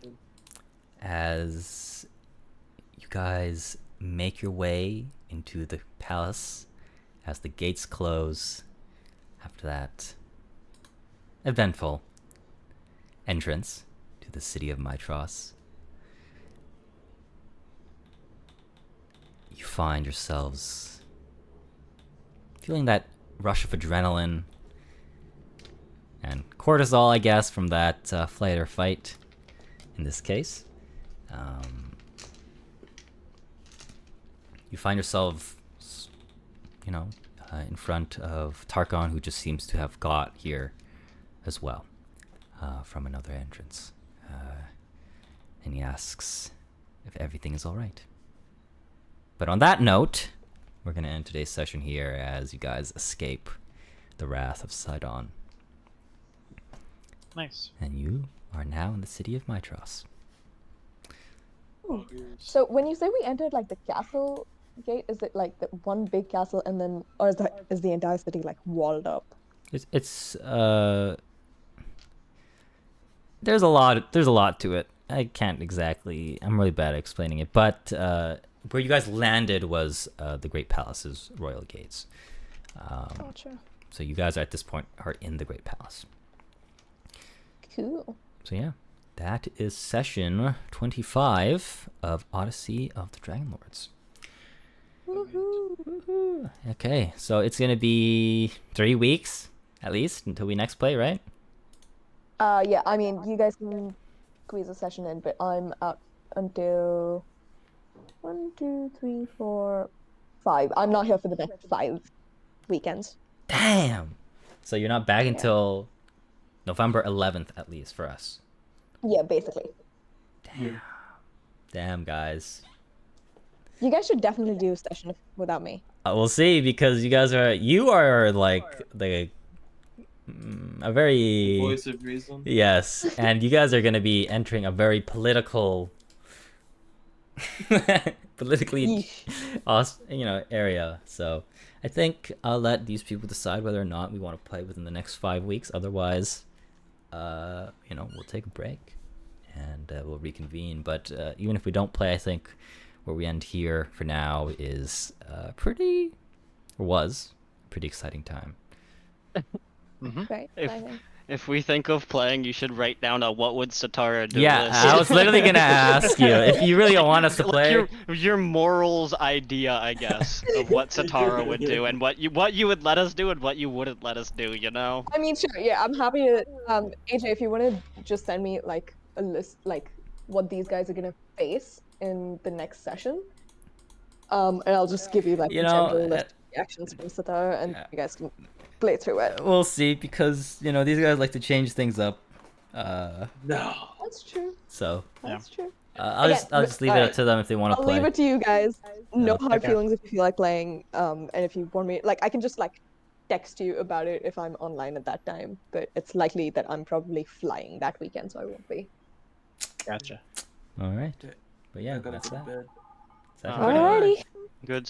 As you guys make your way into the palace, as the gates close after that eventful entrance to the city of Mitros, you find yourselves feeling that rush of adrenaline and cortisol, I guess, from that flight or fight in this case. You find yourself, in front of Tarkon, who just seems to have got here as well. from another entrance. And he asks if everything is all right. But on that note, we're going to end today's session here as you guys escape the wrath of Sidon. Nice. And you are now in the city of Mitros. So when you say we entered like the castle gate, is it like the one big castle and then, or is the entire city like walled up? It's there's a lot to it. I can't exactly. I'm really bad at explaining it, but where you guys landed was the Great Palace's royal gates. Gotcha. So you guys at this point are in the Great Palace. Cool. So yeah, that is session 25 of Odyssey of the Dragonlords. Woohoo! Okay, so it's gonna be 3 weeks at least until we next play, right? Yeah, I mean, you guys can squeeze a session in, but I'm out until 1, 2, 3, 4, 5. I'm not here for the next 5 weekends. Damn. So you're not back Yeah. until November 11th at least for us. Yeah, basically. Damn, guys. You guys should definitely do a session without me. We'll see, because you are like a very Voice of reason. yes, and you guys are going to be entering a very politically area. So I think I'll let these people decide whether or not we want to play within the next 5 weeks. Otherwise, we'll take a break and we'll reconvene. But even if we don't play, I think where we end here for now is pretty exciting time. Right? If we think of playing, you should write down a what would Satara do Yeah, list. I was literally gonna ask you if you really don't want us to play. Like your morals idea, I guess, of what Satara would do and what you would let us do and what you wouldn't let us do. You know. I mean, sure, yeah, I'm happy to, AJ, if you want to just send me, like, a list, like, what these guys are gonna face in the next session, and I'll just give you, like, a general list of reactions from Satara, and you guys can play through it. We'll see, because, these guys like to change things up. No. That's true. So, That's true. I'll just leave it up to them if they want to I'll play. leave it to you guys. No hard Okay. feelings if you feel like playing, and if you want me, like, I can just, like, text you about it if I'm online at that time, but it's likely that I'm probably flying that weekend, so I won't be. Gotcha. All right. But yeah, I gotta that's go to that. bed. Session Alrighty. 25. Good